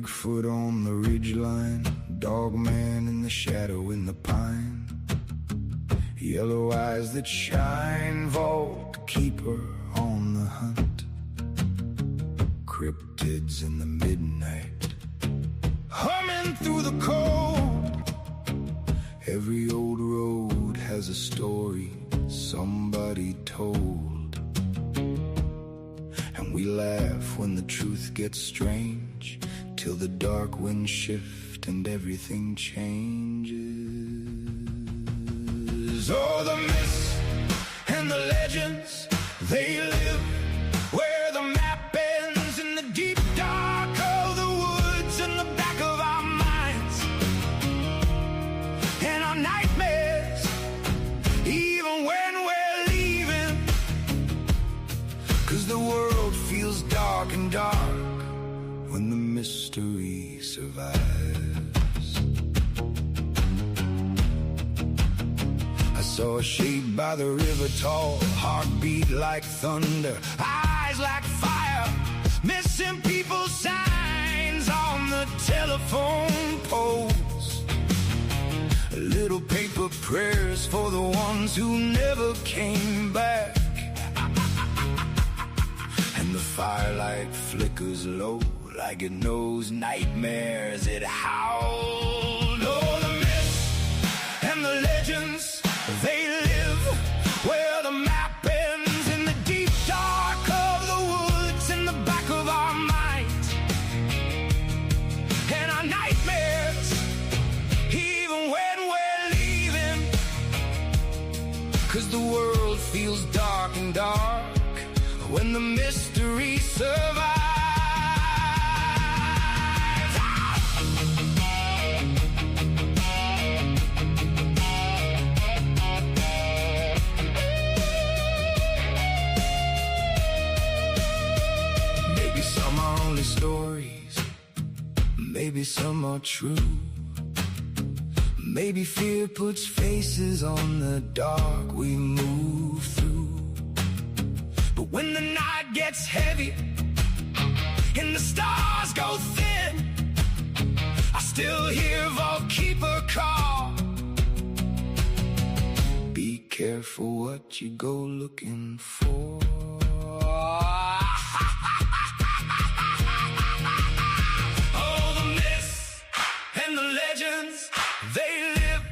Bigfoot on the ridgeline, dogman in the shadow in the pine, yellow eyes that shine, vault keeper on the hunt, cryptids in the midnight, humming through the cold. Every old road has a story somebody told, and we laugh when the truth gets strange, till the dark winds shift and everything changes. Oh, the myths and the legends, they live where the map ends, in the deep dark of the woods, in the back of our minds and our nightmares, even when we're leaving, 'cause the world feels dark and dark when the mystery survives. I saw a shape by the river, tall, heartbeat like thunder, eyes like fire, missing people signs on the telephone poles, little paper prayers for the ones who never came back, and the firelight flickers low like it knows nightmares, it howled. Oh, the myths and the legends, they live where the map ends, in the deep dark of the woods, in the back of our minds and our nightmares, even when we're leaving, 'cause the world feels dark and dark when the mystery survives. Maybe some are only stories, maybe some are true, maybe fear puts faces on the dark we move through. But when the night gets heavy and the stars go thin, I still hear Vault Keeper call. Be careful what you go looking for. Oh, the myths and the legends, they live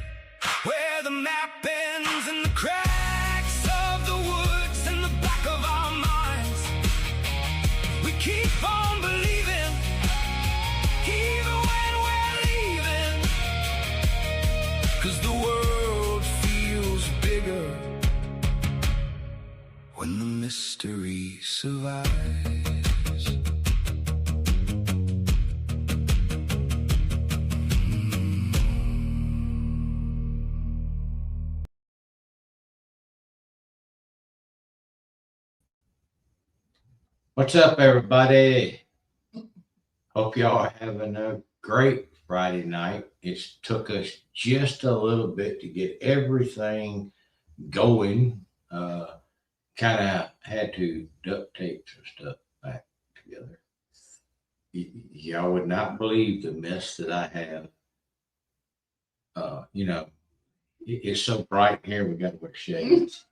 where the map ends, in the cracks of the woods, in the back of our minds. We keep on believing, even when we're leaving, 'cause the world feels bigger when the mystery survives. What's up, everybody? Hope y'all are having a great Friday night. It took us just a little bit to get everything going. Kind of had to duct tape some stuff back together. Y'all would not believe the mess that I have. You know, it's so bright here, we got to wear shades.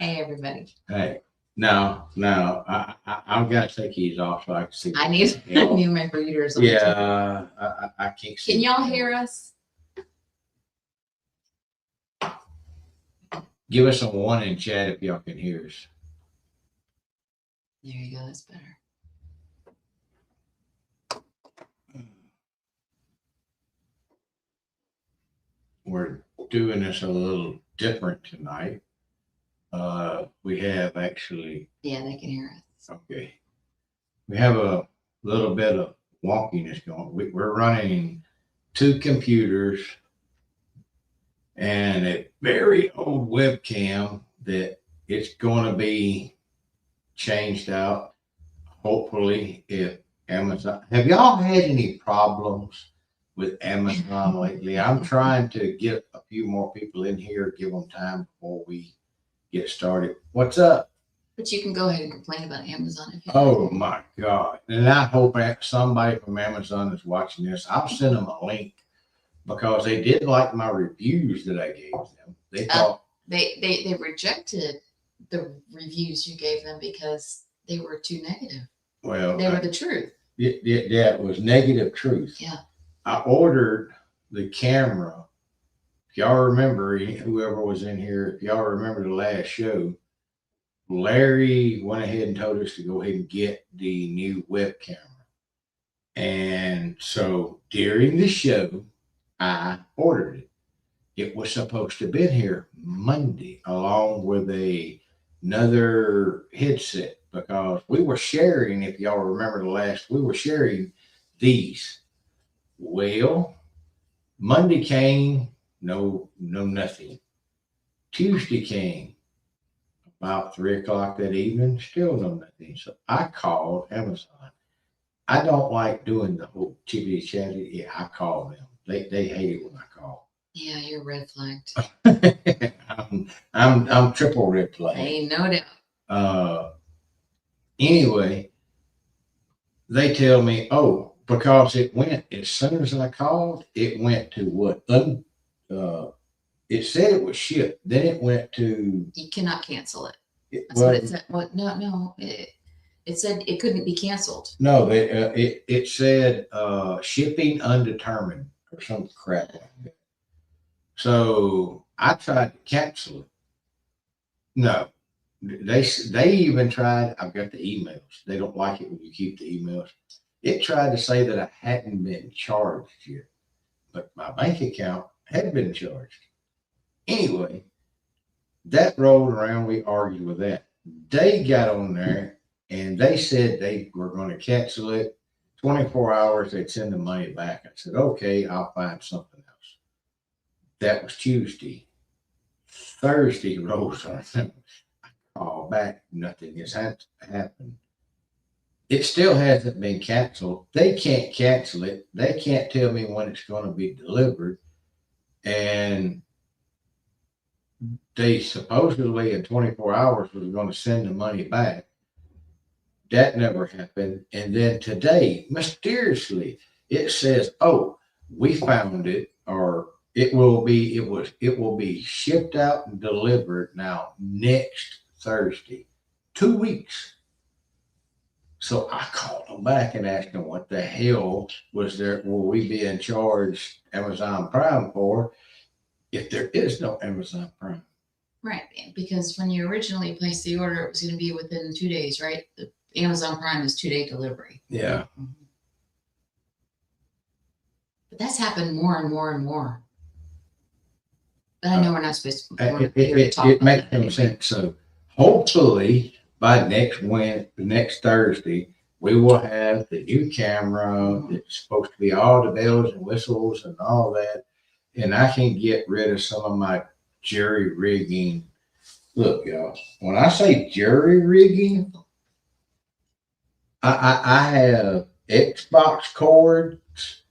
Hey, everybody. Hey. No, I've got to take these off so I can see. I need my readers. Yeah, I can't see. Can y'all hear us? Give us a 1 in chat if y'all can hear us. There you go. That's better. We're doing this a little different tonight. We have actually. Yeah, they can hear us. Okay. We have a little bit of wonkiness going. We're running 2 computers and a very old webcam that it's going to be changed out. Hopefully, if Amazon. Have y'all had any problems with Amazon lately? I'm trying to get a few more people in here, give them time before we get started. What's up? But you can go ahead and complain about Amazon if you Oh my God. And I hope that somebody from Amazon is watching this. I'll send them a link because they did like my reviews that I gave them. They thought, They rejected the reviews you gave them because they were too negative. well, They were the truth. yeah, it was negative truth. Yeah. I ordered the camera. If y'all remember, whoever was in here, if y'all remember the last show, Larry went ahead and told us to go ahead and get the new web camera. And so during the show, I ordered it. It was supposed to have been here Monday, along with another headset, because we were sharing, if y'all remember we were sharing these. Well, Monday came, no nothing. Tuesday came about 3 o'clock that evening, still no nothing. So I called Amazon. I don't like doing the whole chitty chatty. Yeah, I call them. They hate it when I call. Yeah, you're red flagged. I'm triple red flag. Ain't no doubt. Anyway, they tell me, oh, because it went as soon as I called, it went to what? It said it was shipped. Then it went to. You cannot cancel it. That's what it said. What? No. It said it couldn't be canceled. No, it said shipping undetermined or some crap like that. So I tried to cancel it. No, they even tried. I've got the emails. They don't like it when you keep the emails. It tried to say that I hadn't been charged yet, but my bank account had been charged. Anyway, that rolled around. We argued with that. They got on there and they said they were going to cancel it. 24 hours, they'd send the money back. I said, okay, I'll find something else. That was Tuesday. Thursday rolls around. I call back, nothing has happened. It still hasn't been canceled. They can't cancel it. They can't tell me when it's going to be delivered. And they supposedly in 24 hours was going to send the money back. That never happened. And then today, mysteriously, it says, oh, we found it, or it will be shipped out and delivered now next Thursday. 2 weeks. So I called them back and asked them what the hell were we being charged Amazon Prime for if there is no Amazon Prime? Right, because when you originally placed the order, it was going to be within 2 days, right? The Amazon Prime is 2-day delivery. Yeah. Mm-hmm. But that's happened more and more and more. But I know we're not supposed to. It makes no sense. So hopefully by next Thursday, we will have the new camera. It's supposed to be all the bells and whistles and all that. And I can get rid of some of my jury rigging. Look, y'all, when I say jury rigging, I have Xbox cords,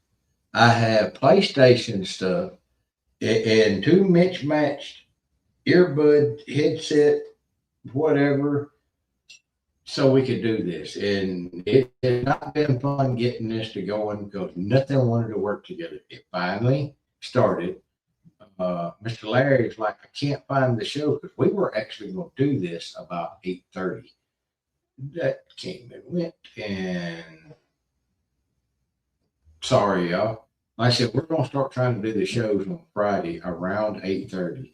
I have PlayStation stuff, and 2 mismatched earbud headset, whatever, so we could do this. And it has not been fun getting this to going because nothing wanted to work together. It finally started. Mr. Larry is like, I can't find the show because we were actually going to do this about 8:30. That came and went, and sorry, y'all. Like I said, we're going to start trying to do the shows on Friday around 8:30.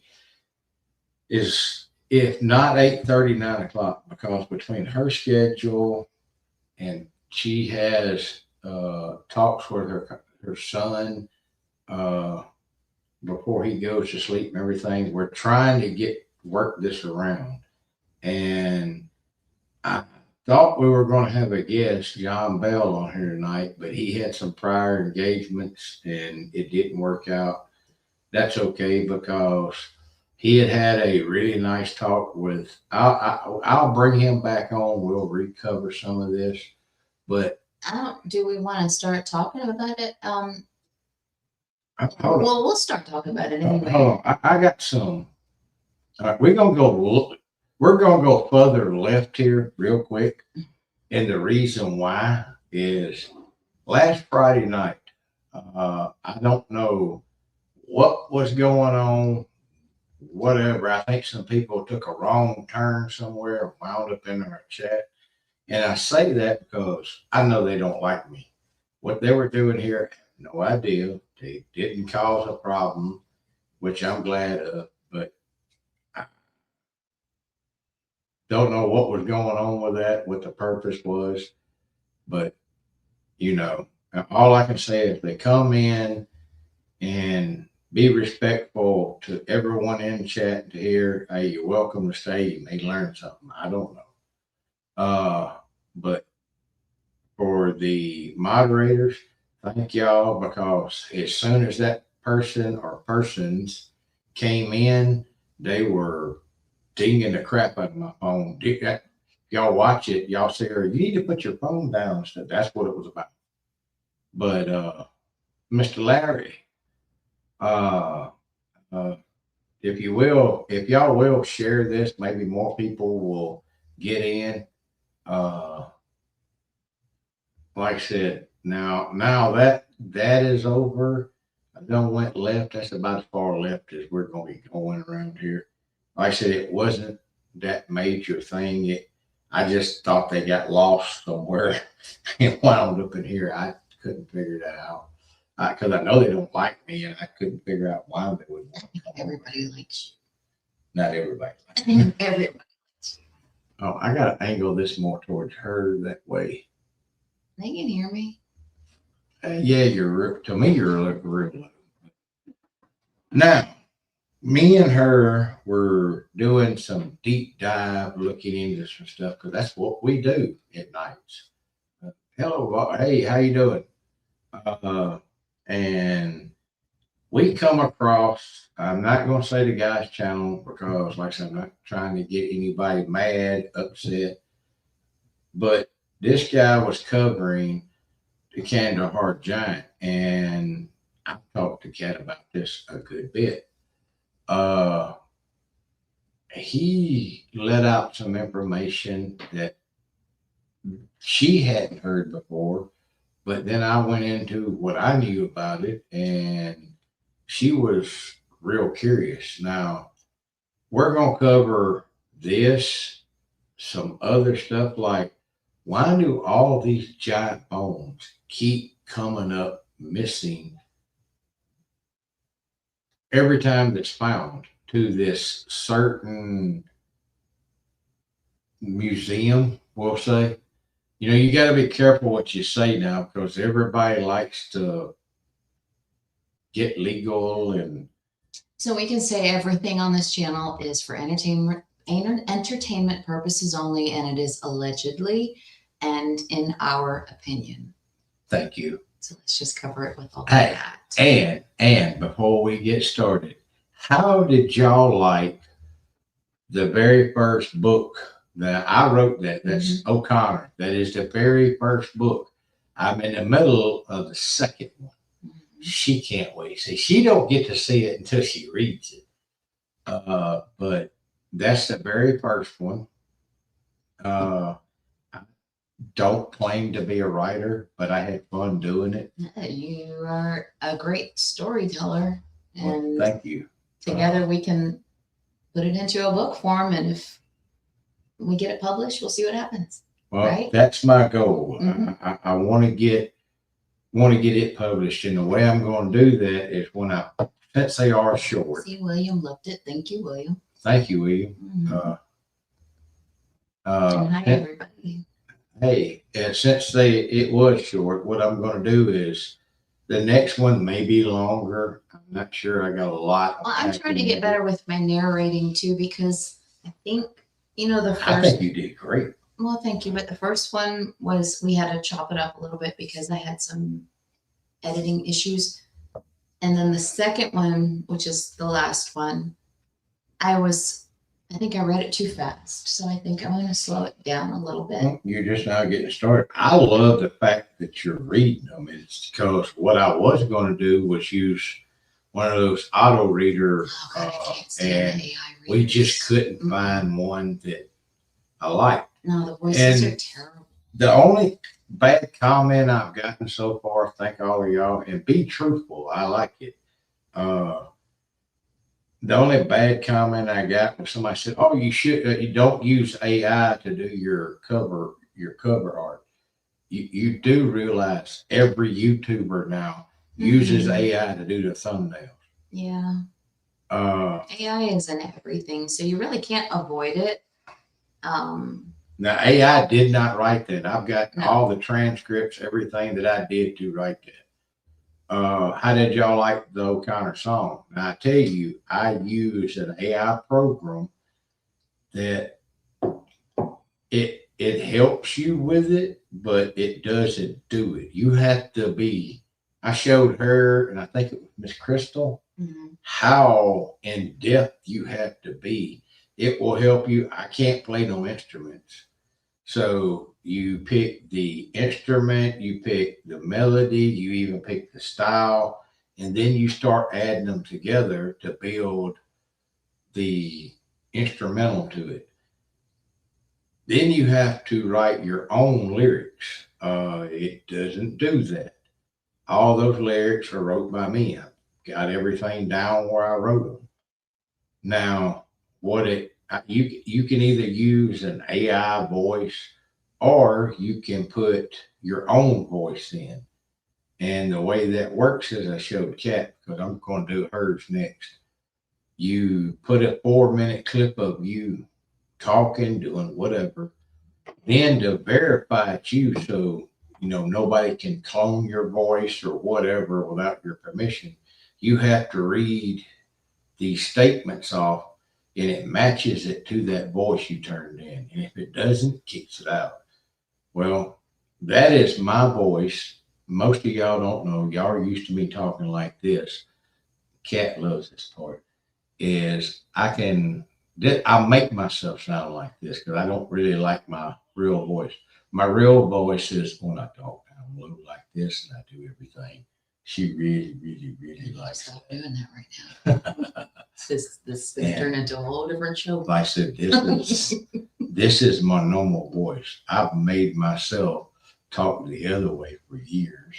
Is if not 8:30, 9 o'clock, because between her schedule and she has talks with her son before he goes to sleep and everything. We're trying to work this around. And I thought we were going to have a guest, John Bell, on here tonight, but he had some prior engagements and it didn't work out. That's okay, because he had a really nice talk with. I'll bring him back on. We'll recover some of this, but do we want to start talking about it? We'll start talking about it anyway. Hold on. I got some. All right, we're gonna go look. we're going to go further left here real quick. And the reason why is last Friday night, I don't know what was going on, whatever. I think some people took a wrong turn somewhere and wound up in our chat. And I say that because I know they don't like me. What they were doing here, no idea. They didn't cause a problem, which I'm glad of, but I don't know what was going on with that, what the purpose was. But, you know, all I can say is they come in and be respectful to everyone in chat to hear, hey, you're welcome to stay. You may learn something. I don't know. But for the moderators, thank y'all, because as soon as that person or persons came in, they were dinging the crap out of my phone. Y'all watch it, y'all see her, you need to put your phone down. So that's what it was about. But Mr. Larry, if y'all will share this, maybe more people will get in. Like I said, now that is over. I done went left. That's about as far left as we're going to be going around here. Like I said, it wasn't that major thing. I just thought they got lost somewhere and wound up in here. I couldn't figure that out because I know they don't like me, and I couldn't figure out why they wouldn't. I think everybody likes Not everybody. you. I think everybody likes you. Oh, I got to angle this more towards her that way. They can hear me. Yeah, to me, you're real low. Now, me and her were doing some deep dive, looking into some stuff, because that's what we do at nights. Hello, hey, how you doing? And we come across, I'm not going to say the guy's channel because, like I said, I'm not trying to get anybody mad, upset, but this guy was covering the Kandahar Giant, and I've talked to Kat about this a good bit. He let out some information that she hadn't heard before, but then I went into what I knew about it, and she was real curious. Now, we're going to cover this, some other stuff like, why do all these giant bones keep coming up missing every time that's found to this certain museum, we'll say? You know, you got to be careful what you say now because everybody likes to get legal. And so we can say everything on this channel is for entertainment purposes only, and it is allegedly and in our opinion. Thank you. So let's just cover it with all Hey, that. And before we get started, how did y'all like the very first book that I wrote? That's O'Connor. That is the very first book. I'm in the middle of the second one. She can't wait. See, she don't get to see it until she reads it. But that's the very first one. I don't claim to be a writer, but I had fun doing it. You are a great storyteller, and well, thank you. Together we can put it into a book form, and if we get it published, we'll see what happens. Well, right? That's my goal. I want to get it published, and the way I'm going to do that is since they are short. See, William loved it. Thank you, William. Thank you, William. And hi, everybody. Hey, since it was short, what I'm going to do is the next one may be longer. I'm not sure. I got a lot. Well, I'm trying to get better with my narrating too, because I think, the first. I think you did great. Well, thank you. But the first one was, we had to chop it up a little bit because I had some editing issues. And then the second one, which is the last one, I think I read it too fast. So I think I'm going to slow it down a little bit. You're just now getting started. I love the fact that you're reading them. It's because what I was going to do was use one of those auto reader, Oh, God, I can't stand and AI we just readers. couldn't find one that I liked. No, the voices And are terrible. the only bad comment I've gotten so far, thank all of y'all, and be truthful, I like it. The only bad comment I got was somebody said, "Oh, you don't use AI to do your cover art." You do realize every YouTuber now uses AI to do the thumbnails. Yeah. Uh, AI is in everything, so you really can't avoid it. Now AI did not write that. I've got No. all the transcripts, everything that I did to write that. How did y'all like the O'Connor song? Now I tell you, I use an AI program that it helps you with it, but it doesn't do it. You have to be. I showed her, and I think it was Miss Crystal, how in depth you have to be. It will help you. I can't play no instruments. So you pick the instrument, you pick the melody, you even pick the style, and then you start adding them together to build the instrumental to it. Then you have to write your own lyrics. It doesn't do that. All those lyrics are wrote by me. I got everything down where I wrote them. Now, you can either use an AI voice or you can put your own voice in. And the way that works is I showed Kat because I'm going to do hers next. You put a 4-minute clip of you talking, doing whatever. Then to verify it's you, so nobody can clone your voice or whatever without your permission, you have to read these statements off and it matches it to that voice you turned in. And if it doesn't, it kicks it out. Well, that is my voice. Most of y'all don't know. Y'all are used to me talking like this. Cat loves this part. I make myself sound like this because I don't really like my real voice. My real voice is when I talk. I'm a little like this and I do everything. She really, really, really likes Stop that. doing that right now. This is going to turn into a whole different show. Like I said, this is my normal voice. I've made myself talk the other way for years,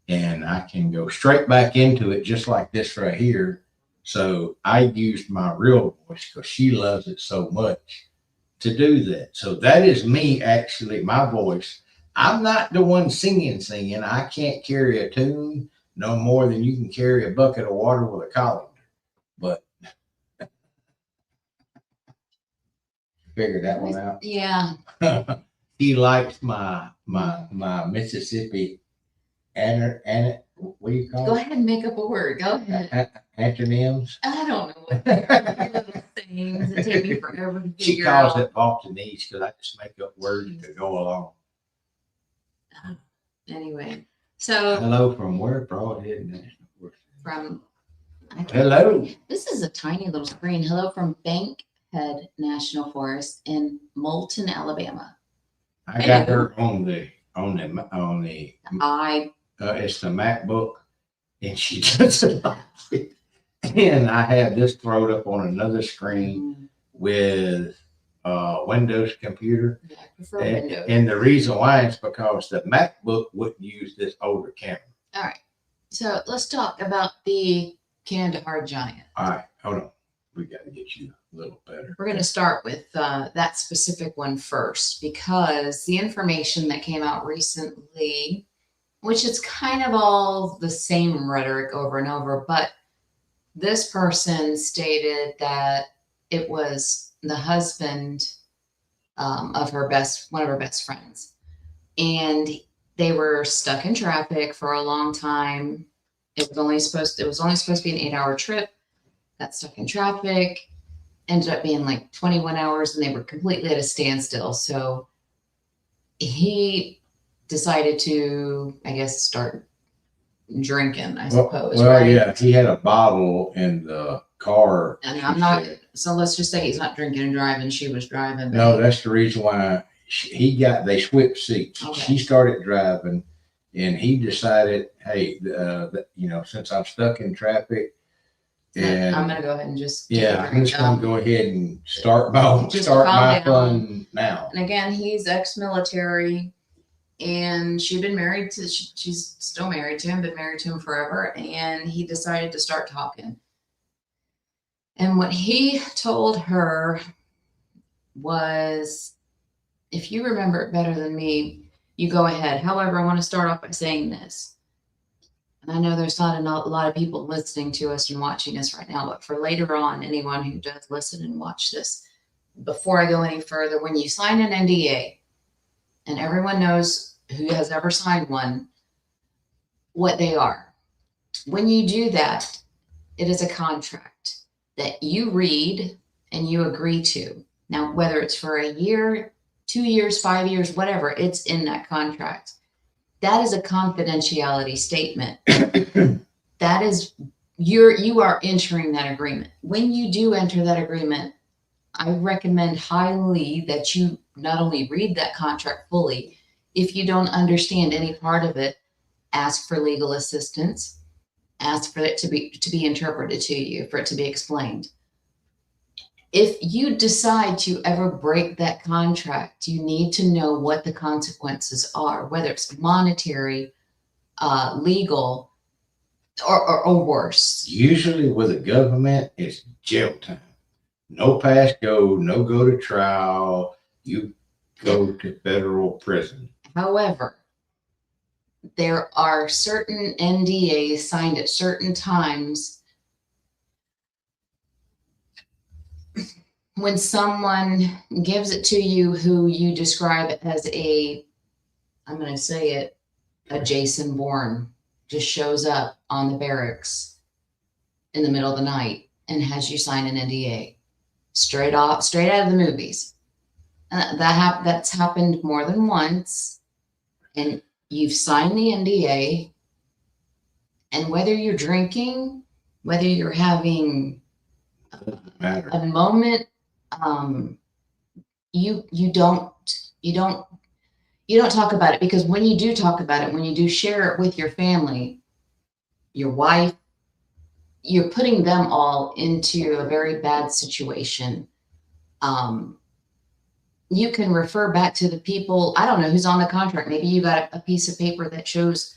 and I can go straight back into it just like this right here. So I used my real voice because she loves it so much to do that. So that is me, actually, my voice. I'm not the one singing. I can't carry a tune no more than you can carry a bucket of water with a colander. But figure that one out. Yeah. He likes my Mississippi and what do you call Go it? ahead and make up a word. Go ahead. Antonyms. I don't know what little things that take me forever to She figure calls out. it Baltimore because I just make up words to go along. Anyway, so Hello from where? Broadhead National. from Hello. This is a tiny little screen. Hello from Bankhead National Forest in Moulton, Alabama. I got her on the I it's the MacBook, and she does it. And I have this thrown up on another screen with Windows computer. I prefer Windows. And the reason why is because the MacBook wouldn't use this older camera. All right. So let's talk about the Kandahar Giant. All right, hold on. We got to get you a little better. We're going to start with that specific one first because the information that came out recently, which is kind of all the same rhetoric over and over, but this person stated that it was the husband of one of her best friends, and they were stuck in traffic for a long time. It was only supposed to be an 8-hour trip. Got stuck in traffic, ended up being like 21 hours, and they were completely at a standstill. So he decided to, I guess, start drinking, I suppose. Well, right? yeah, he had a bottle in the car. And I'm not, so let's just say he's not drinking and driving. She was driving. No, that's the reason why they switched seats. Okay. She started driving, and he decided, hey, since I'm stuck in traffic, And I'm gonna go ahead and just yeah, I'm just gonna go ahead and start my Just start calm my down. fun now. And again, he's ex-military, and she'd been married to. She's still married to him, been married to him forever, and he decided to start talking. And what he told her was, if you remember it better than me, you go ahead. However, I want to start off by saying this. And I know there's not a lot of people listening to us and watching us right now, but for later on, anyone who does listen and watch this, before I go any further, when you sign an NDA, and everyone knows who has ever signed one, what they are. When you do that, it is a contract that you read and you agree to. Now, whether it's for a year, 2 years, 5 years, whatever, it's in that contract. That is a confidentiality statement. That is, you are entering that agreement. When you do enter that agreement, I recommend highly that you not only read that contract fully. If you don't understand any part of it, ask for legal assistance. Ask for it to be interpreted to you, for it to be explained. If you decide to ever break that contract, you need to know what the consequences are, whether it's monetary, legal, or worse. Usually with the government, it's jail time. No pass go, no go to trial. You go to federal prison. However, there are certain NDAs signed at certain times when someone gives it to you who you describe as I'm going to say it, a Jason Bourne, just shows up on the barracks in the middle of the night and has you sign an NDA. Straight out of the movies. That's happened more than once. And you've signed the NDA, and whether you're drinking, whether you're having a moment, you don't talk about it, because when you do talk about it, when you do share it with your family, your wife, you're putting them all into a very bad situation. You can refer back to the people, I don't know who's on the contract. Maybe you got a piece of paper that shows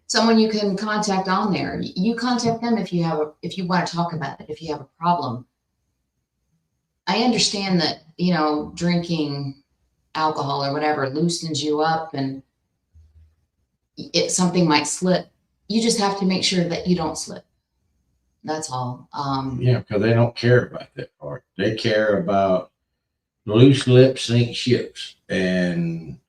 someone you can contact on there. You contact them if you want to talk about it, if you have a problem. I understand that, drinking alcohol or whatever loosens you up and something might slip. You just have to make sure that you don't slip. That's all. Yeah, because they don't care about that part. They care about loose lips sink ships, and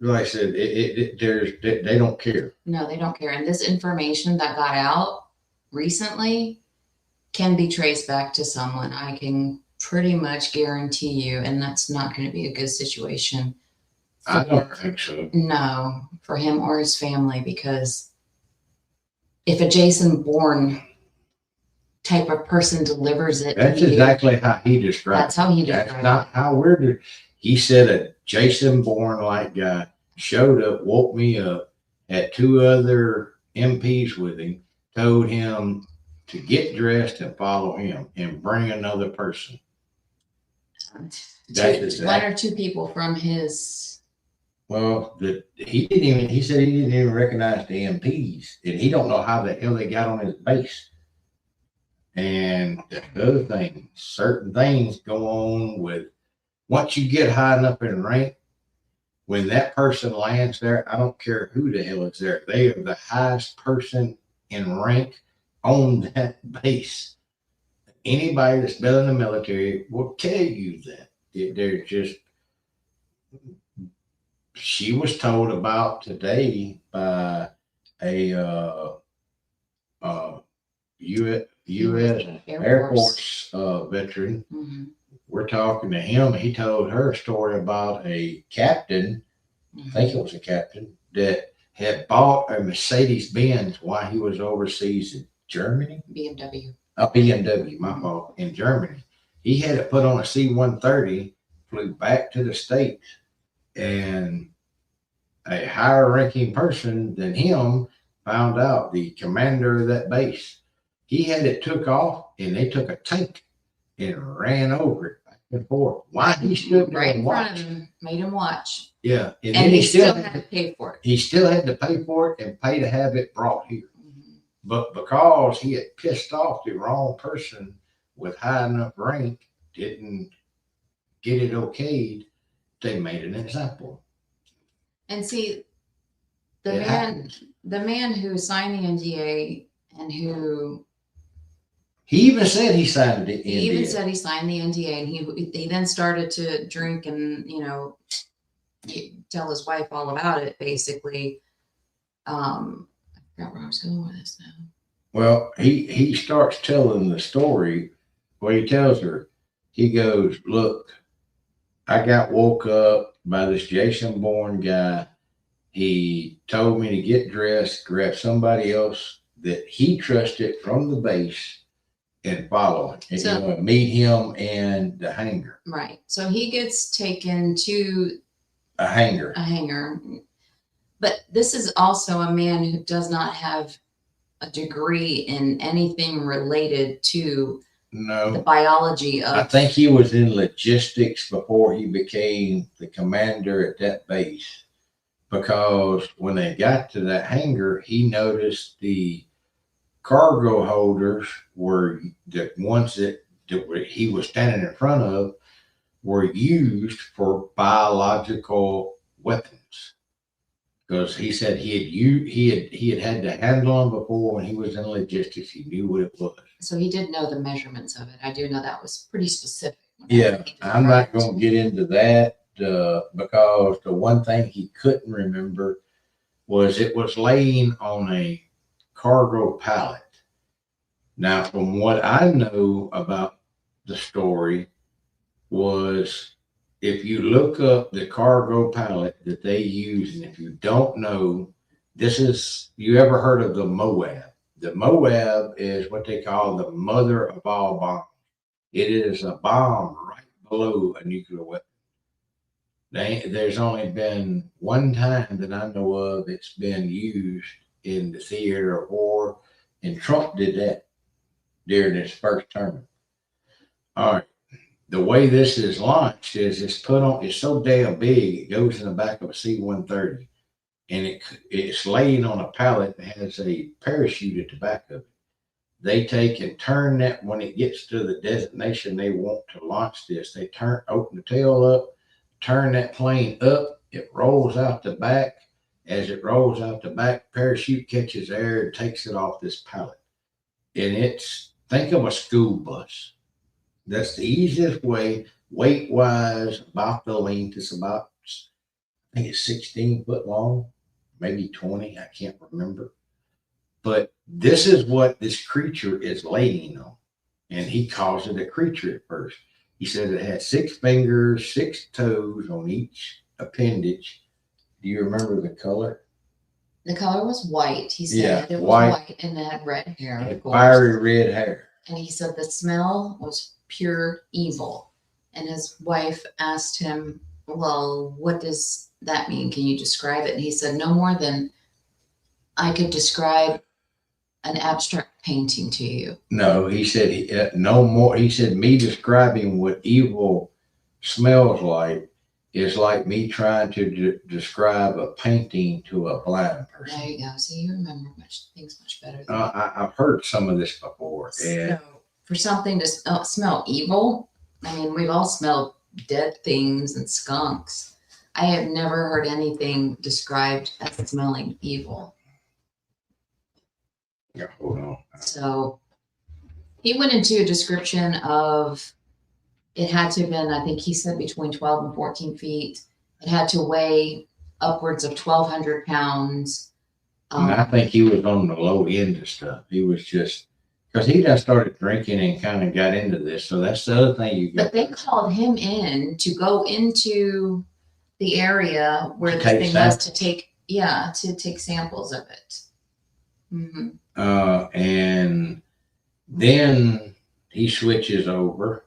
like I said, they don't care. No, they don't care. And this information that got out recently can be traced back to someone. I can pretty much guarantee you, and that's not going to be a good situation. I don't think so. No, for him or his family, because if a Jason Bourne type of person delivers it, that's exactly how he described it. That's how he described it. That's not how we're doing. He said a Jason Bourne-like guy showed up, woke me up, had 2 other MPs with him, told him to get dressed and follow him and bring another person. One or 2 people from his. Well, he said he didn't even recognize the MPs, and he don't know how the hell they got on his base. And the other thing, certain things go on with, once you get high enough in rank, when that person lands there, I don't care who the hell is there. They are the highest person in rank on that base. Anybody that's been in the military will tell you that. They're just, she was told about today by a U.S. Air Force veteran. Mm-hmm. We're talking to him. He told her a story about a captain, I think it was a captain, that had bought a Mercedes-Benz while he was overseas in Germany. BMW. A BMW, my fault, in Germany. He had it put on a C-130, flew back to the States, and a higher ranking person than him found out, the commander of that base, he had it took off, and they took a tank and ran over it back and forth. Why he stood there right and in front watched? of him, made him watch. Yeah, and And then he still had to pay for it. he still had to pay for it and pay to have it brought here. Mhm. But because he had pissed off the wrong person with high enough rank, didn't get it okayed, they made an example. And see, It happens. the man who signed the NDA and who He even said he signed the NDA. he even said he signed the NDA, and he then started to drink and, you know, tell his wife all about it, basically. I forgot where I was going with this now. Well, he starts telling the story where he tells her, he goes, look, I got woke up by this Jason Bourne guy. He told me to get dressed, grab somebody else that he trusted from the base, and follow him. And So- you know, meet him in the hangar. Right. So he gets taken to A hangar. a hangar. But this is also a man who does not have a degree in anything related to the No, biology I of. think he was in logistics before he became the commander at that base. Because when they got to that hangar, he noticed the cargo holders were the ones that he was standing in front of were used for biological weapons. Because he said he had to handle them before when he was in logistics. He knew what it was. So he did know the measurements of it. I do know that was pretty specific. Yeah, I'm not going to get into that because the one thing he couldn't remember was it was laying on a cargo pallet. Now, from what I know about the story was if you look up the cargo pallet that they use, and if you don't know, you ever heard of the Moab? The Moab is what they call the mother of all bombs. It is a bomb right below a nuclear weapon. There's only been one time that I know of it's been used in the theater of war, and Trump did that during his first term. All right. The way this is launched is it's so damn big, it goes in the back of a C-130, and it's laying on a pallet that has a parachute at the back of it. They take and turn that when it gets to the designation they want to launch this. They open the tail up, turn that plane up, it rolls out the back. As it rolls out the back, parachute catches air and takes it off this pallet. And think of a school bus. That's the easiest way, weight-wise, about the length. It's about, I think it's 16 foot long, maybe 20, I can't remember. But this is what this creature is laying on. And he calls it a creature at first. He said it had 6 fingers, 6 toes on each appendage. Do you remember the color? The color was white. He said Yeah, it was white. white and it had red hair. It of had course. fiery red hair. And he said the smell was pure evil. And his wife asked him, well, what does that mean? Can you describe it? And he said, no more than I could describe an abstract painting to you. No, he said no more. He said me describing what evil smells like is like me trying to describe a painting to a blind person. There you go. See, you remember things much better than I've heard some of this before. And so for something to smell evil, I mean, we've all smelled dead things and skunks. I have never heard anything described as smelling evil. yeah, hold on. So he went into a description of it had to have been, I think he said between 12 and 14 feet. It had to weigh upwards of 1,200 pounds. And I think he was on the low end of stuff. He was just, because he done started drinking and kind of got into this. So that's the other thing you got. But they called him in to go into the area where To the take thing was to take samples of it. Mm-hmm. And then he switches over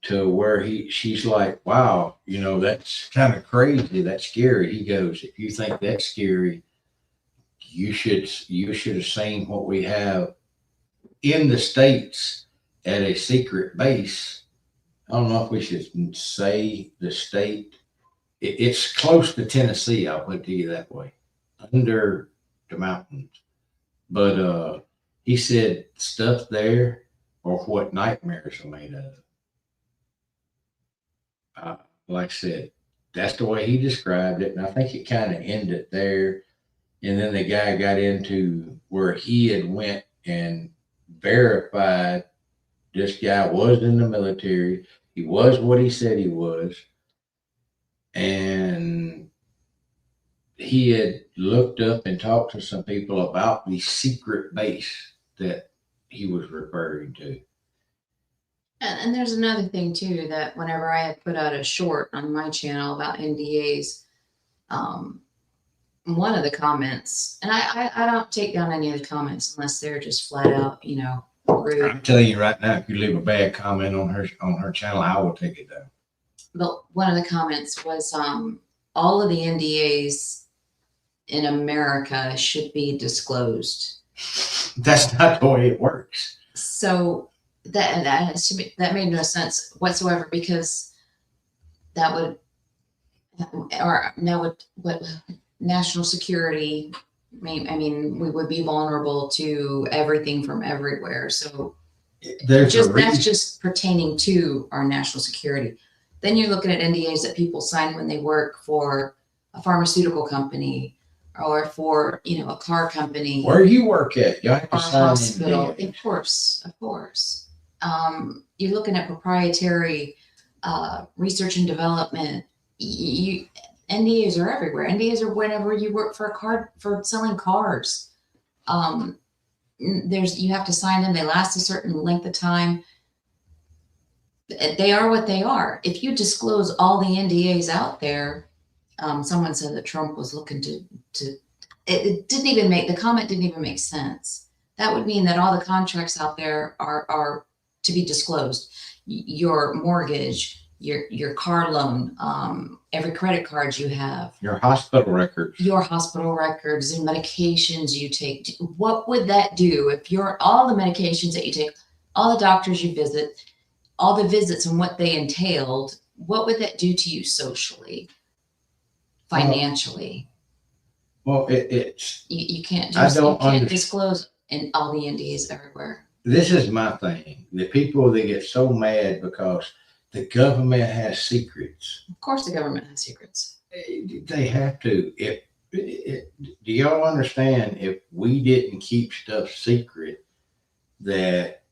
to where she's like, wow, that's kind of crazy. That's scary. He goes, if you think that's scary, you should have seen what we have in the States at a secret base. I don't know if we should say the state. It's close to Tennessee, I'll put it to you that way, under the mountains. But he said stuff there or what nightmares are made of. Like I said, that's the way he described it. And I think it kind of ended there. And then the guy got into where he had went and verified this guy was in the military. He was what he said he was. And he had looked up and talked to some people about the secret base that he was referring to. And there's another thing too, that whenever I had put out a short on my channel about NDAs, one of the comments, and I don't take down any of the comments unless they're just flat out, rude. I'm telling you right now, if you leave a bad comment on her channel, I will take it down. But one of the comments was, all of the NDAs in America should be disclosed. That's not the way it works. So that made no sense whatsoever, because that would, or now what national security, I mean, we would be vulnerable to everything from everywhere. So that's just pertaining to our national security. Then you're looking at NDAs that people sign when they work for a pharmaceutical company or for, a car company. Where you work at, you have to or sign hospital. NDAs. Of course. You're looking at proprietary research and development. NDAs are everywhere. NDAs are whenever you work for selling cars. You have to sign them. They last a certain length of time. They are what they are. If you disclose all the NDAs out there, someone said that Trump was looking to it didn't even make, the comment didn't even make sense. That would mean that all the contracts out there are to be disclosed. Your mortgage, your car loan, every credit card you have, your hospital records, and medications you take. What would that do if all the medications that you take, all the doctors you visit, all the visits and what they entailed, what would that do to you socially, financially? Well, it's you can't disclose in all the NDAs everywhere. This is my thing. The people that get so mad because the government has secrets. Of course the government has secrets. They have to. Do y'all understand, if we didn't keep stuff secret, that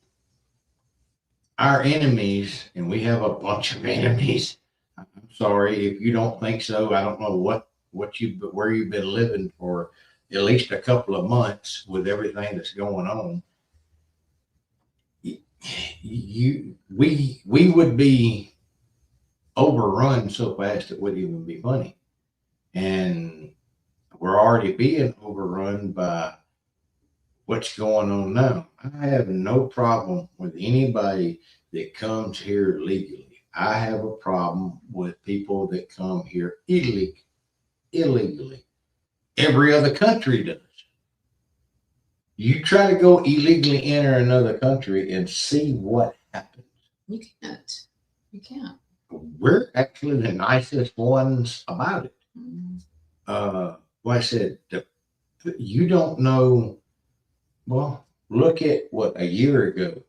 our enemies, and we have a bunch of enemies. I'm sorry if you don't think so. I don't know where you've been living for at least a couple of months with everything that's going on. We would be overrun so fast it wouldn't even be funny. And we're already being overrun by what's going on now. I have no problem with anybody that comes here legally. I have a problem with people that come here illegally. Every other country does. You try to go illegally enter another country and see what happens. You can't. We're actually the nicest ones about it. Like I said, you don't know. Well, look at a year ago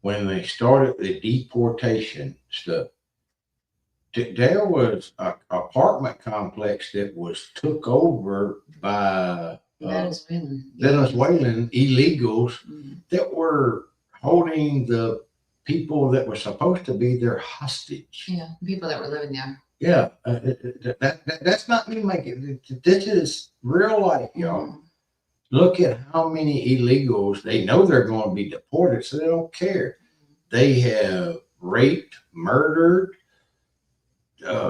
when they started the deportation stuff. There was an apartment complex that was took over by Venezuelan illegals that were holding the people that were supposed to be their hostage. Yeah, people that were living there. Yeah, that's not me making. This is real life, y'all. Look at how many illegals, they know they're going to be deported, so they don't care. They have raped, murdered,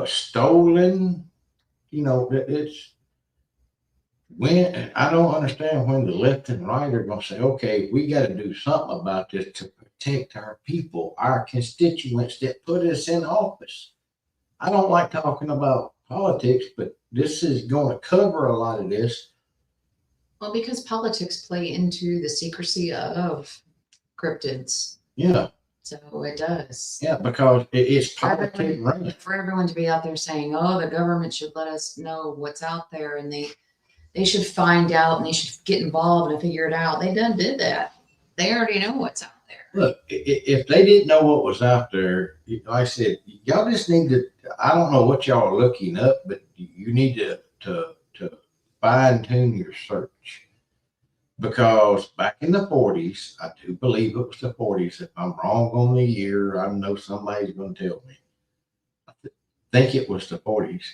stolen. It's when I don't understand when the left and right are going to say, okay, we got to do something about this to protect our people, our constituents that put us in office. I don't like talking about politics, but this is going to cover a lot of this. Well, because politics play into the secrecy of cryptids. Yeah. So it does. Yeah, because it's politic running. For everyone to be out there saying, "Oh, the government should let us know what's out there, and they should find out, and they should get involved and figure it out." They done did that. They already know what's out there. Look, if they didn't know what was out there, like I said, y'all just need to. I don't know what y'all are looking up, but you need to fine tune your search. Because back in the 40s, I do believe it was the 40s. If I'm wrong on the year, I know somebody's going to tell me. I think it was the 40s.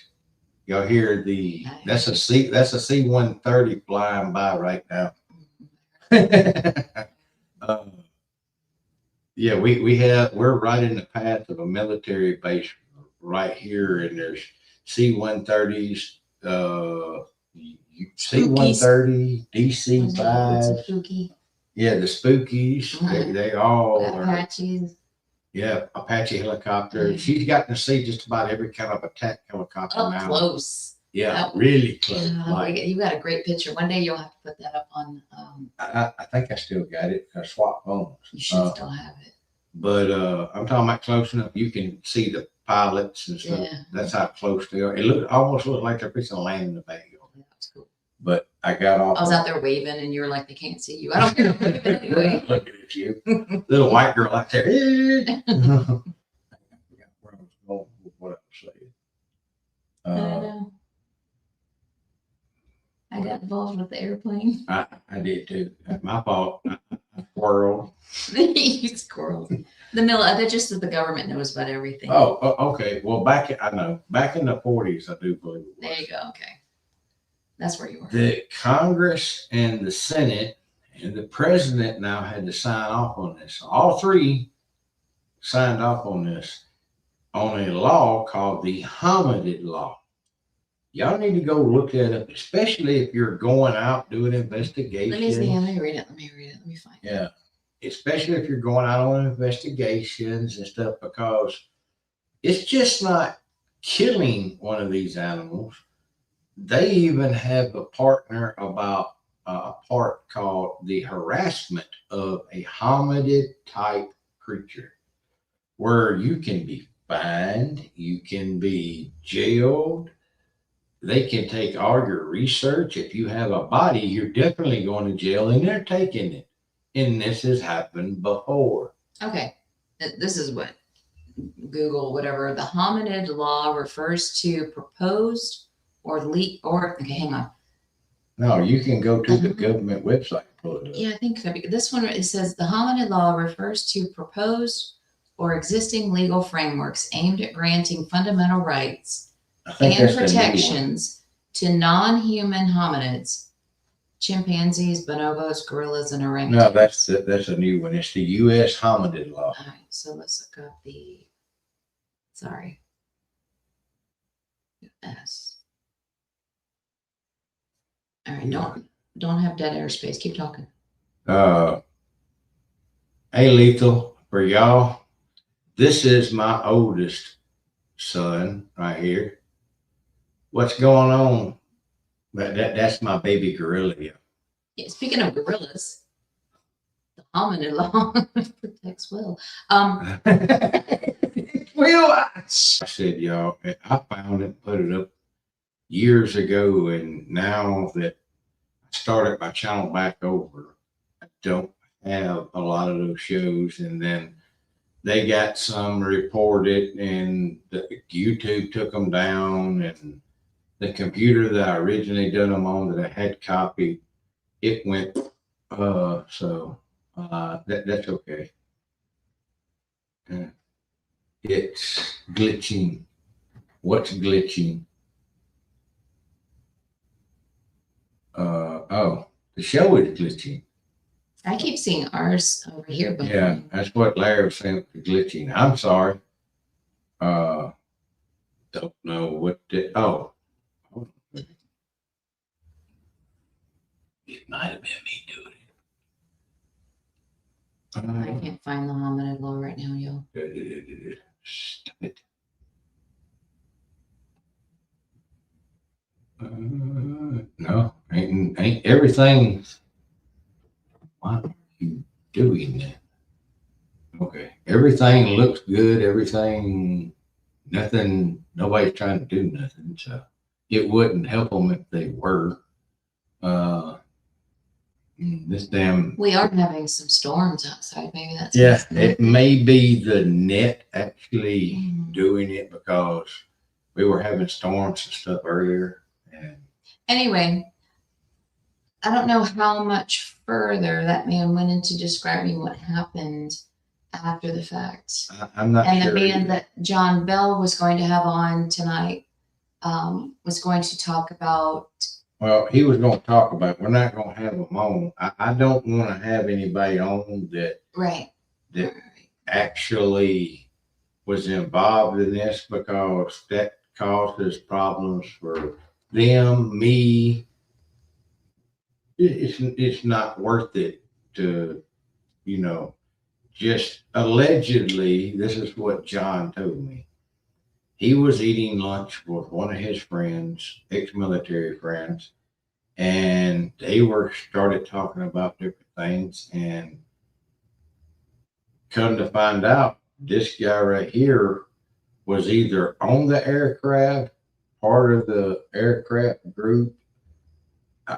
Y'all hear that's a C-130 flying by right now. Yeah, we're right in the path of a military base right here, and there's C-130s, C-130, DC-5s. Spooky. Yeah, the Spookies. They all Apaches. Yeah, Apache helicopter. She's gotten to see just about every kind of attack helicopter Up now. close. Yeah, really close. You got a great picture. One day you'll have to put that up on. I think I still got it. I swapped phones. You should still have it. But I'm talking about close enough you can see the pilots and stuff. Yeah. That's how close they are. It almost looks like they're fixing to land in the bag. Yeah, that's cool. But I got off. I was out there waving, and you were like, "They can't see you." I don't care. Anyway. Looking at you, little white girl out there. I forgot where I was going with what I was saying. I know. I got involved with the airplane. I did too. My fault. I squirreled. You squirrels. I bet just that the government knows about everything. Oh, okay. Well, back in the 40s, I do believe it was. There you go. Okay. That's where you were. The Congress and the Senate and the president now had to sign off on this. All three signed off on this on a law called the Hominid Law. Y'all need to go look that up, especially if you're going out doing investigations. Let me see. Let me read it. Let me find it. Yeah. Especially if you're going out on investigations and stuff, because it's just not killing one of these animals. They even have a partner about a part called the harassment of a hominid type creature, where you can be fined, you can be jailed. They can take all your research. If you have a body, you're definitely going to jail, and they're taking it. And this has happened before. Okay. This is what Google, whatever. The hominid law refers to proposed okay, hang on. No, you can go to the government website and pull it up. Yeah, I think so. This one, it says the hominid law refers to proposed or existing legal frameworks aimed at granting fundamental rights and protections to non-human hominids, chimpanzees, bonobos, gorillas, and orangutans. No, that's a new one. It's the U.S. Hominid Law. All right, so let's look up U.S. All right, don't have dead airspace. Keep talking. Hey, Lethal, for y'all, this is my oldest son right here. What's going on? That's my baby gorilla. Yeah, speaking of gorillas, the hominid law protects Will. Will, I said, y'all, I found it, put it up years ago, and now that I started my channel back over, I don't have a lot of those shows. And then they got some reported, and YouTube took them down, and the computer that I originally done them on that I had copied, it went, that's okay. It's glitching. What's glitching? The show is glitching. I keep seeing ours over here. But Yeah, that's what Larry was saying, glitching. I'm sorry. Don't know what it might have been me doing I it. can't find the hominid law right now, yo. Stop it. No, ain't everything. Why are you doing that? Okay. Everything looks good. Everything, nothing, nobody's trying to do nothing. So it wouldn't help them if they were. Uh, this damn. We are having some storms outside. Maybe that's Yeah, messing up. it may be the net actually Mhm. doing it because we were having storms and stuff earlier. And Anyway, I don't know how much further that man went into describing what happened after the fact. I'm not And sure. the man either. that John Bell was going to have on tonight was going to talk about. Well, he was going to talk about. We're not going to have him on. I don't want to have anybody on that Right. that actually was involved in this because that causes problems for them, me. It's not worth it to, you know, just allegedly. This is what John told me. He was eating lunch with one of his friends, ex-military friends, and they were started talking about different things. And come to find out, this guy right here was either on the aircraft, part of the aircraft group.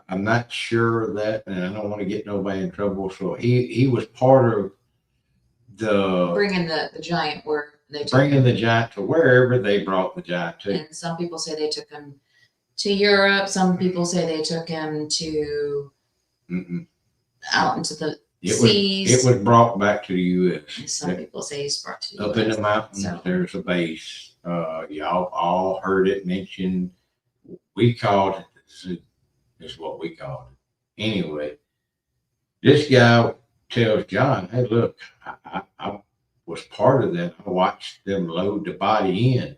I'm not sure of that, and I don't want to get nobody in trouble. So he was part of the Bringing the giant where they took bringing him. the giant to wherever they brought the giant to. And some people say they took him to Europe. Some people say they took him to out into the seas. It was brought back to the U.S. And some people say he's brought to the Up US. in the mountains, So, there's a base. Y'all all heard it mentioned. We called it the zoo, is what we called it. Anyway, this guy tells John, hey, look, I was part of that. I watched them load the body in.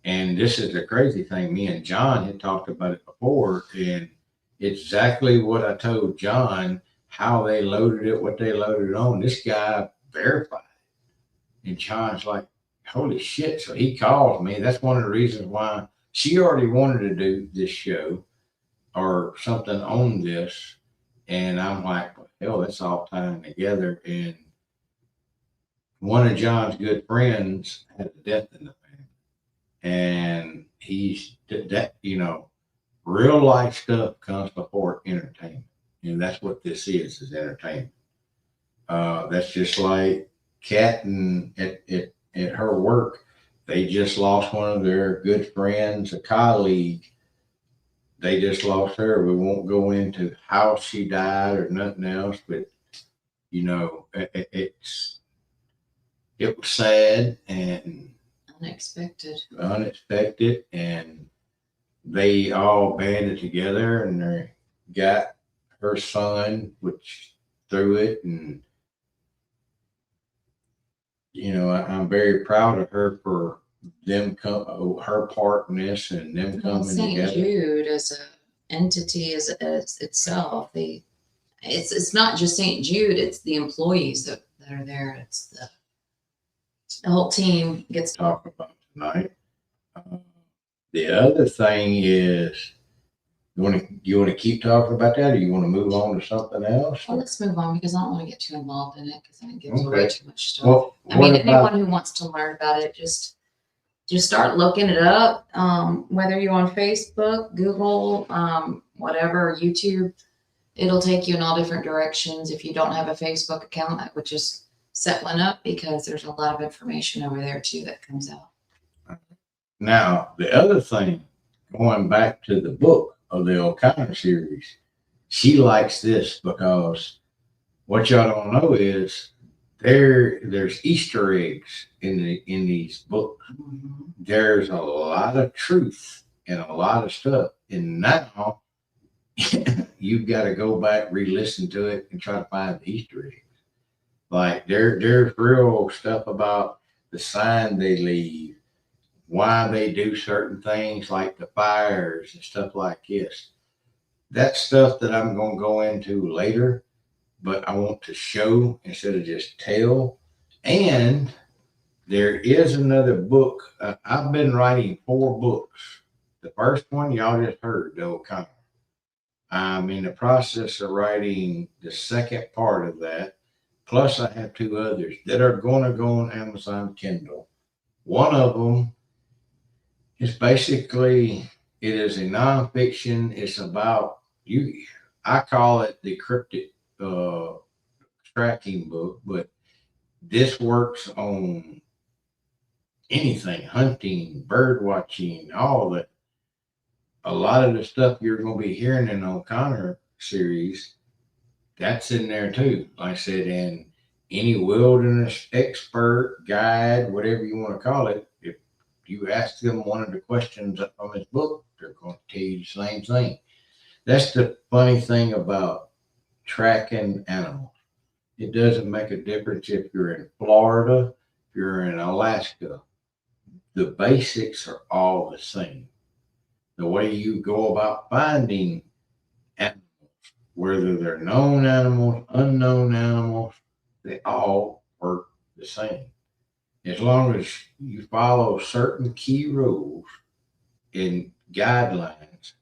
And this is the crazy thing. Me and John had talked about it before, and exactly what I told John, how they loaded it, what they loaded it on. This guy verified it. And John's like, holy shit. So he calls me. That's one of the reasons why she already wanted to do this show or something on this. And I'm like, well, hell, that's all tying together. And one of John's good friends had a death in the family. And he's that, real life stuff comes before entertainment. And that's what this is entertainment. That's just like Kat and at her work, they just lost one of their good friends, a colleague. They just lost her. We won't go into how she died or nothing else, but it was sad and unexpected, and they all banded together and they got her son, which through it, and I'm very proud of her for them her part in this and them well, coming St. together. Jude as an entity as itself, it's not just St. Jude, it's the employees that are there. It's the whole team gets to Talk about tonight. The other thing is, you want to keep talking about that, or you want to move on to something else? Well, let's move on because I don't want to get too involved in it because I think it gives Okay. away too much stuff. Well, I mean, anyone who wants to learn about it, just start looking it up. Whether you're on Facebook, Google, whatever, YouTube, it'll take you in all different directions. If you don't have a Facebook account, I would just set one up because there's a lot of information over there too that comes out. Now, the other thing, going back to the book of the O'Connor series, she likes this because what y'all don't know is there's Easter eggs in these books. Mm-hmm. There's a lot of truth and a lot of stuff, and now you've got to go back, re-listen to it, and try to find the Easter eggs. Like there's real stuff about the sign they leave, why they do certain things like the fires and stuff like this. That's stuff that I'm going to go into later, but I want to show instead of just tell. And there is another book. I've been writing 4 books. The first one y'all just heard, the O'Connor. I'm in the process of writing the second part of that. Plus, I have two others that are going to go on Amazon Kindle. One of them is basically, it is a nonfiction. It's about you. I call it the cryptid tracking book, but this works on anything, hunting, bird watching, all that. A lot of the stuff you're going to be hearing in the O'Connor series, that's in there too. Like I said, and any wilderness expert, guide, whatever you want to call it, if you ask them one of the questions from his book, they're going to tell you the same thing. That's the funny thing about tracking animals. It doesn't make a difference if you're in Florida, if you're in Alaska. The basics are all the same. The way you go about finding animals, whether they're known animals, unknown animals, they all work the same. As long as you follow certain key rules and guidelines,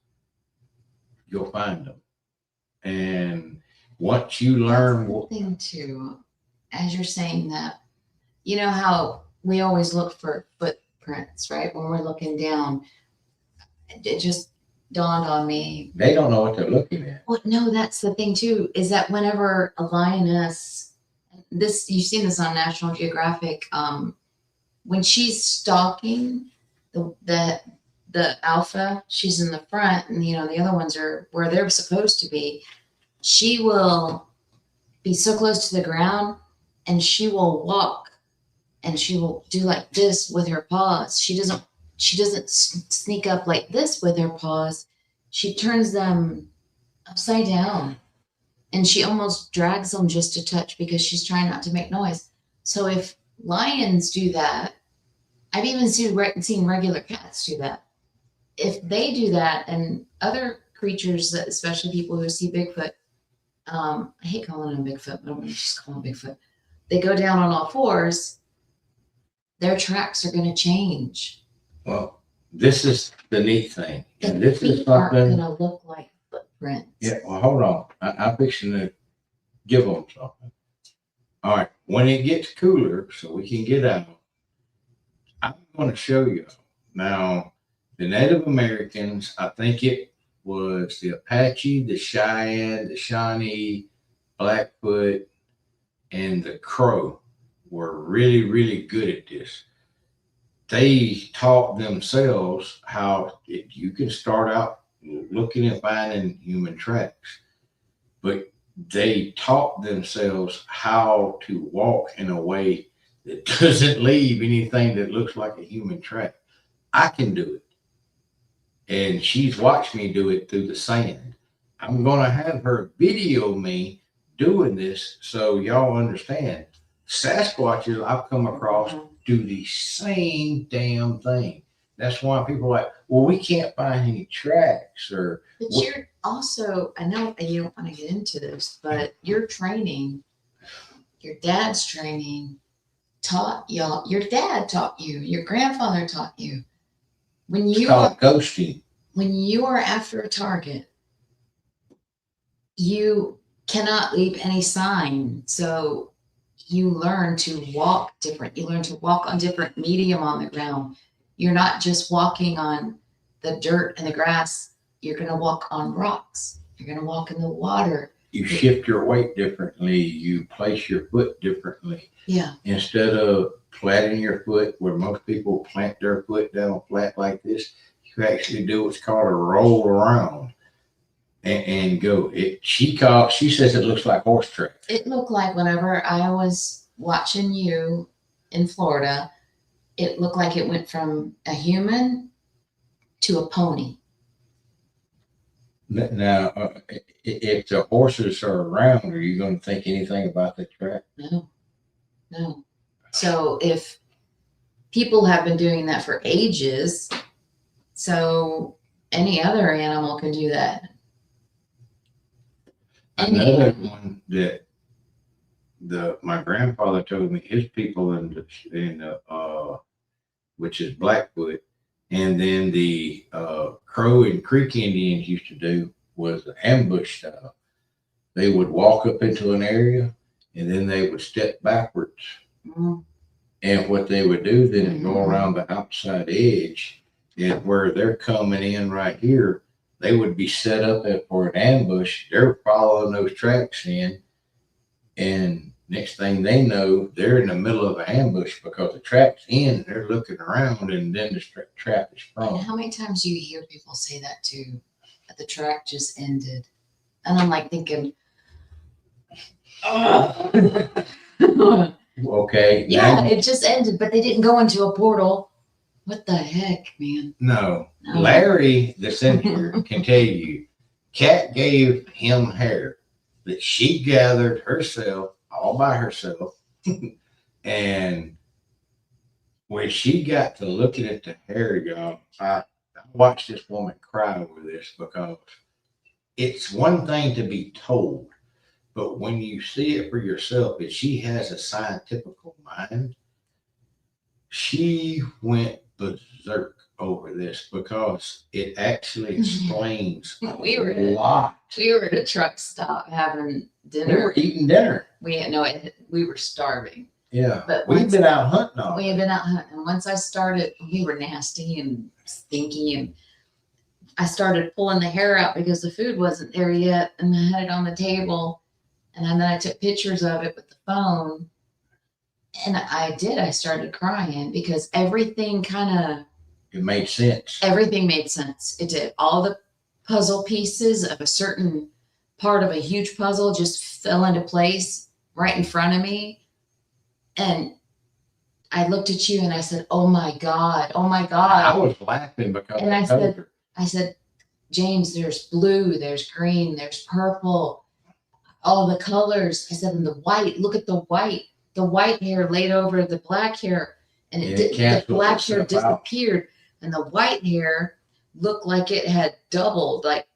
you'll find them. And once you learn That's the thing too, as you're saying that, you know how we always look for footprints, right? When we're looking down, it just dawned on me. they don't know what they're looking at. Well, no, that's the thing too, is that whenever a lioness, this you've seen this on National Geographic, when she's stalking the alpha, she's in the front, and the other ones are where they're supposed to be. She will be so close to the ground, and she will walk, and she will do like this with her paws. She doesn't sneak up like this with her paws. She turns them upside down, and she almost drags them just a touch because she's trying not to make noise. So if lions do that, I've even seen regular cats do that. If they do that, and other creatures, especially people who see Bigfoot, I hate calling them Bigfoot, but I'm going to just call them Bigfoot. They go down on all fours, their tracks are going to change. Well, this is the neat thing. And The this is feet aren't something. going to look like footprints. Yeah, well, hold on. I'm fixing to give them something. All right. When it gets cooler, so we can get out, I'm going to show you. Now, the Native Americans, I think it was the Apache, the Cheyenne, the Shawnee, Blackfoot, and the Crow were really, really good at this. They taught themselves how you can start out looking and finding human tracks, but they taught themselves how to walk in a way that doesn't leave anything that looks like a human track. I can do it. And she's watched me do it through the sand. I'm going to have her video me doing this so y'all understand. Sasquatches I've come across do the same damn thing. That's why people are like, well, we can't find any tracks or. But you're also, I know you don't want to get into this, but your training, your dad's training taught y'all, your dad taught you, your grandfather taught you. When you call it ghosting. When you are after a target, you cannot leave any sign. So you learn to walk different. You learn to walk on different medium on the ground. You're not just walking on the dirt and the grass. You're going to walk on rocks. You're going to walk in the water. You shift your weight differently. You place your foot differently. Yeah. Instead of planting your foot where most people plant their foot down flat like this, you actually do what's called a roll around and go. She says it looks like horse tracks. It looked like whenever I was watching you in Florida, it looked like it went from a human to a pony. Now, if the horses are around, are you going to think anything about the track? No. So if people have been doing that for ages, so any other animal can do that. Another one that my grandfather told me his people in the which is Blackfoot, and then the Crow and Creek Indians used to do was the ambush style. They would walk up into an area and then they would step backwards. Mm. And what they would do then is go Mhm. around the outside edge, and where they're coming in right here, they would be set up for an ambush. They're following those tracks in, and next thing they know, they're in the middle of an ambush because the trap's in, and they're looking around, and then the trap is And sprung. how many times do you hear people say that too? That the track just ended. And I'm like thinking, oh. Okay. Yeah, now- it just ended, but they didn't go into a portal. What the heck, man? No. No. Larry, that's in here, can tell you, Cat gave him hair that she gathered herself, all by herself. And when she got to looking at the hair, y'all, I watched this woman cry over this because it's one thing to be told, but when you see it for yourself, and she has a scientific mind, she went berserk over this because it actually explains We were a lot. We were at a truck stop having We were dinner. eating dinner. We were starving. Yeah, But we've once- been out hunting all We had been out hunting. And once I started, we were nasty and stinky, and I started pulling the hair out because the food wasn't there yet, and I had it on the table, and then I took pictures of it with the phone, and I started crying because everything It made sense. everything made sense. It did. All the puzzle pieces of a certain part of a huge puzzle just fell into place right in front of me. And I looked at you and I said, "Oh my God, oh my I God." was laughing because And I told said- her. I said, "James, there's blue, there's green, there's purple, all the colors." I said, "And the white, look at the white hair laid over the black hair, and And it the canceled black hair itself out. disappeared, and the white hair looked like it had doubled, like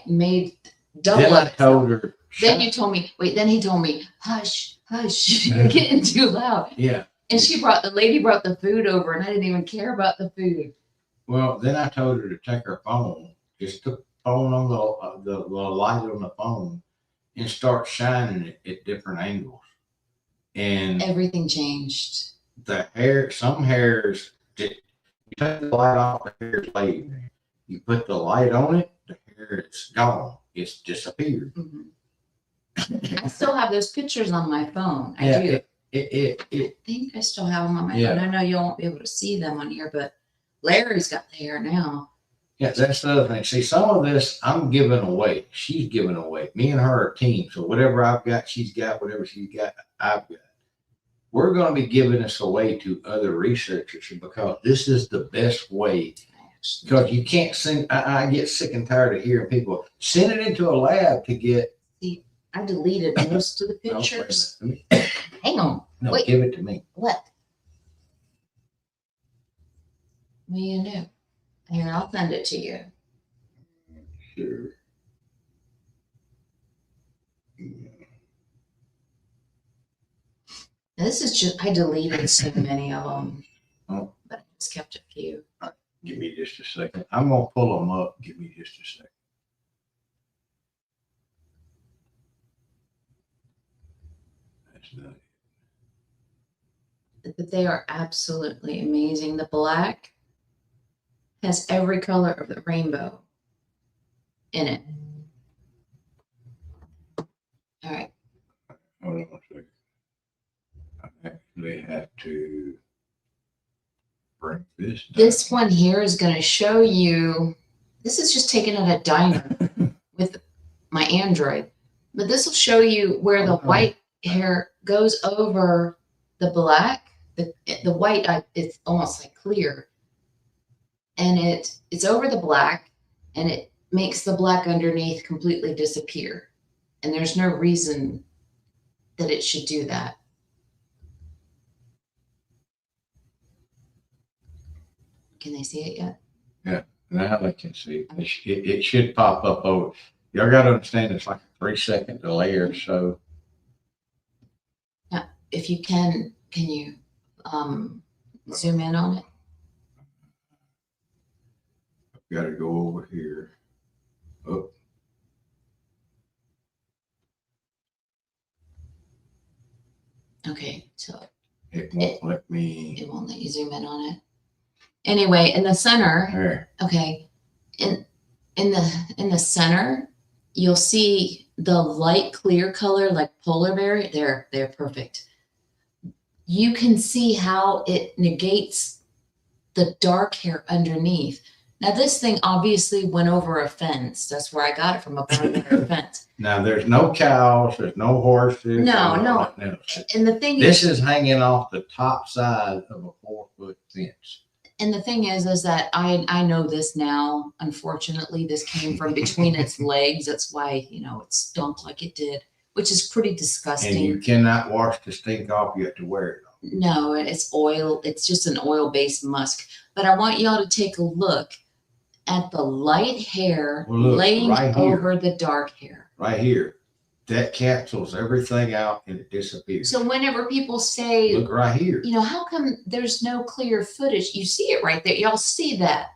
made double Then I of itself." told her. Then you told me, wait, then he told me, "Hush, hush, you're getting too loud." Yeah. And the lady brought the food over, and I didn't even care about the food. Well, then I told her to take her phone, just put the phone on the light on the phone, and start shining it at different angles. And Everything changed. the hair, some hairs, you take the light off, the hair's laid. You put the light on it, the hair is gone. It's disappeared. Mhm. I still have those pictures on my phone. I Yeah, do. It I think I still have them on my Yeah. phone. I know you won't be able to see them on here, but Larry's got the hair now. yeah, that's the other thing. See, some of this I'm giving away. She's giving away. Me and her are a team. So whatever I've got, she's got. Whatever she's got, I've got. We're going to be giving this away to other researchers because this is the best way. Because you can't send. I get sick and tired of hearing people send it into a lab to get. I deleted most of the No, wait a pictures. minute. Let me- Hang on. No, Wait. give it to me. What? What are you gonna do? Here, I'll send it to you. Sure. Now, this is just, I deleted so many of them, Oh. but I just kept a few. Give me just a second. I'm gonna pull them up. Give me just a second. That's not it. But they are absolutely amazing. The black has every color of the rainbow in it. All right. Hold on a second. I actually have to bring this down. This one here is going to show you. This is just taken at a diner with my Android, but this will show you where the Oh, no. white hair goes over the black. The white, it's almost like clear, and it's over the black, and it makes the black underneath completely disappear. And there's no reason that it should do that. Can they see it yet? Now they can see. It should pop up over. Y'all got to understand it's like a 3-second delay or so. If you can you zoom in on it? Got to go over here. Oh. Okay, so It won't let me. it won't let you zoom in on it. Anyway, in the center, There. okay, in the center, you'll see the light clear color like polar bear. They're perfect. You can see how it negates the dark hair underneath. Now this thing obviously went over a fence. That's where I got it from, a barbed wire fence. Now there's no cows, there's no horses. No, there's no. nothing else. And the thing This is hanging off the top side of a 4-foot fence. And the thing is that I know this now. Unfortunately, this came from between its legs. That's why, you know, it stunk like it did, which is pretty disgusting. And you cannot wash the stink off. You have to wear it off. No, it's oil. It's just an oil-based musk. But I want y'all to take a look at the light hair laying right here. over the dark hair. Right here. That cancels everything out and it disappears. So whenever people say, look right here. you know, how come there's no clear footage? You see it right there. Y'all see that.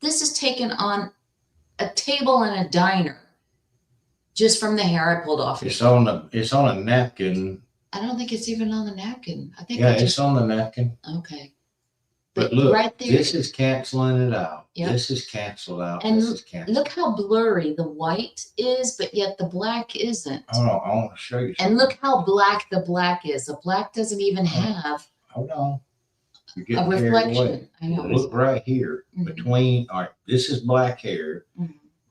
This is taken on a table in a diner just from the hair I pulled off. It's on a napkin. I don't think it's even on the napkin. I think Yeah, it's on the napkin. okay. But look, right there, this is canceling it out. Yep. This is canceled out. And this is canceled. look how blurry the white is, but yet the black isn't. Hold on, I want to show you something. And look how black the black is. The black doesn't even have Hold on. You're a getting carried away. reflection. I know. Look right here between, all right, this is black hair,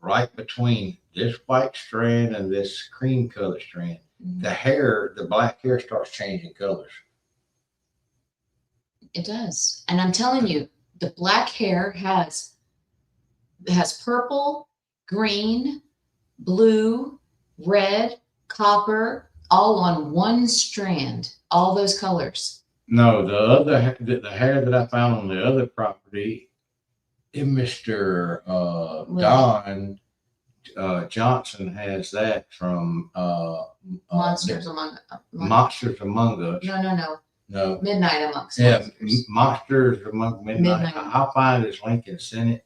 right between this white strand and this cream color strand. The hair, the black hair starts changing colors. It does. And I'm telling you, the black hair has purple, green, blue, red, copper, all on one strand, all those colors. No, the hair that I found on the other property, Mr. Don Johnson has that from Monsters Among Us. No. Midnight Amongst Monsters. Monsters Among Midnight. I'll find his link and send it.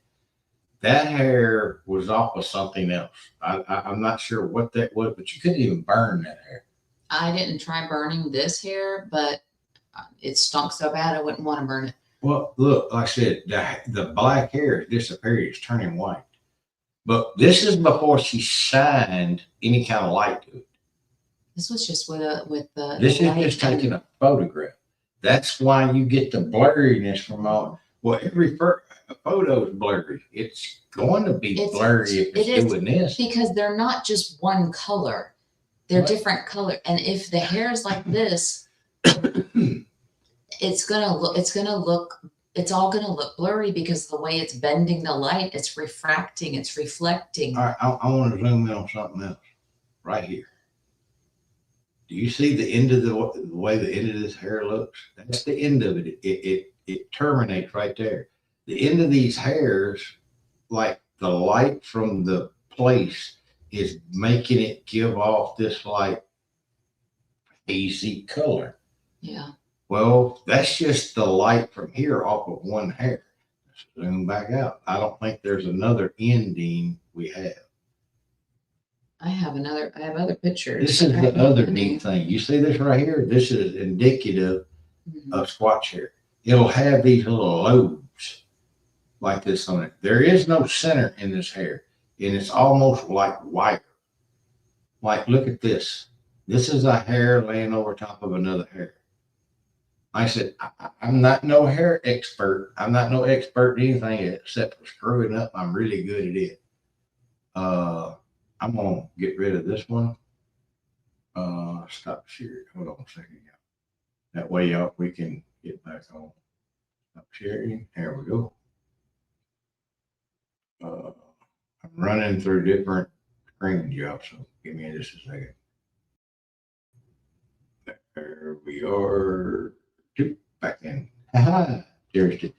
That hair was off of something else. I'm not sure what that was, but you couldn't even burn that hair. I didn't try burning this hair, but it stunk so bad I wouldn't want to burn it. Well, look, like I said, the black hair is disappearing. It's turning white. But this is before she shined any kind of light to it. This was just with the. This is just taking a photograph. That's why you get the blurriness from all. Well, every photo is blurry. It's going to be blurry if it's doing this. Because they're not just one color. They're different color. And if the hair is like this, it's all gonna look blurry because the way it's bending the light, it's refracting, it's reflecting. All right, I want to zoom in on something else right here. Do you see the end of the way the end of this hair looks? That's the end of it. It terminates right there. The end of these hairs, like the light from the place, is making it give off this like hazy color. Yeah. Well, that's just the light from here off of one hair. Let's zoom back out. I don't think there's another ending we have. I have other pictures. This is the other neat thing. You see this right here? This is indicative of squatch hair. It'll have these little lobes like this on it. There is no center in this hair, and it's almost like wire. Like, look at this. This is a hair laying over top of another hair. I said, I'm not no hair expert. I'm not no expert in anything except for screwing up. I'm really good at it. I'm going to get rid of this one. Stop sharing. Hold on a second. That way, y'all, we can get back on. Stop sharing. There we go. I'm running through different screens, y'all, so give me just a second. There we are. Back in. There's the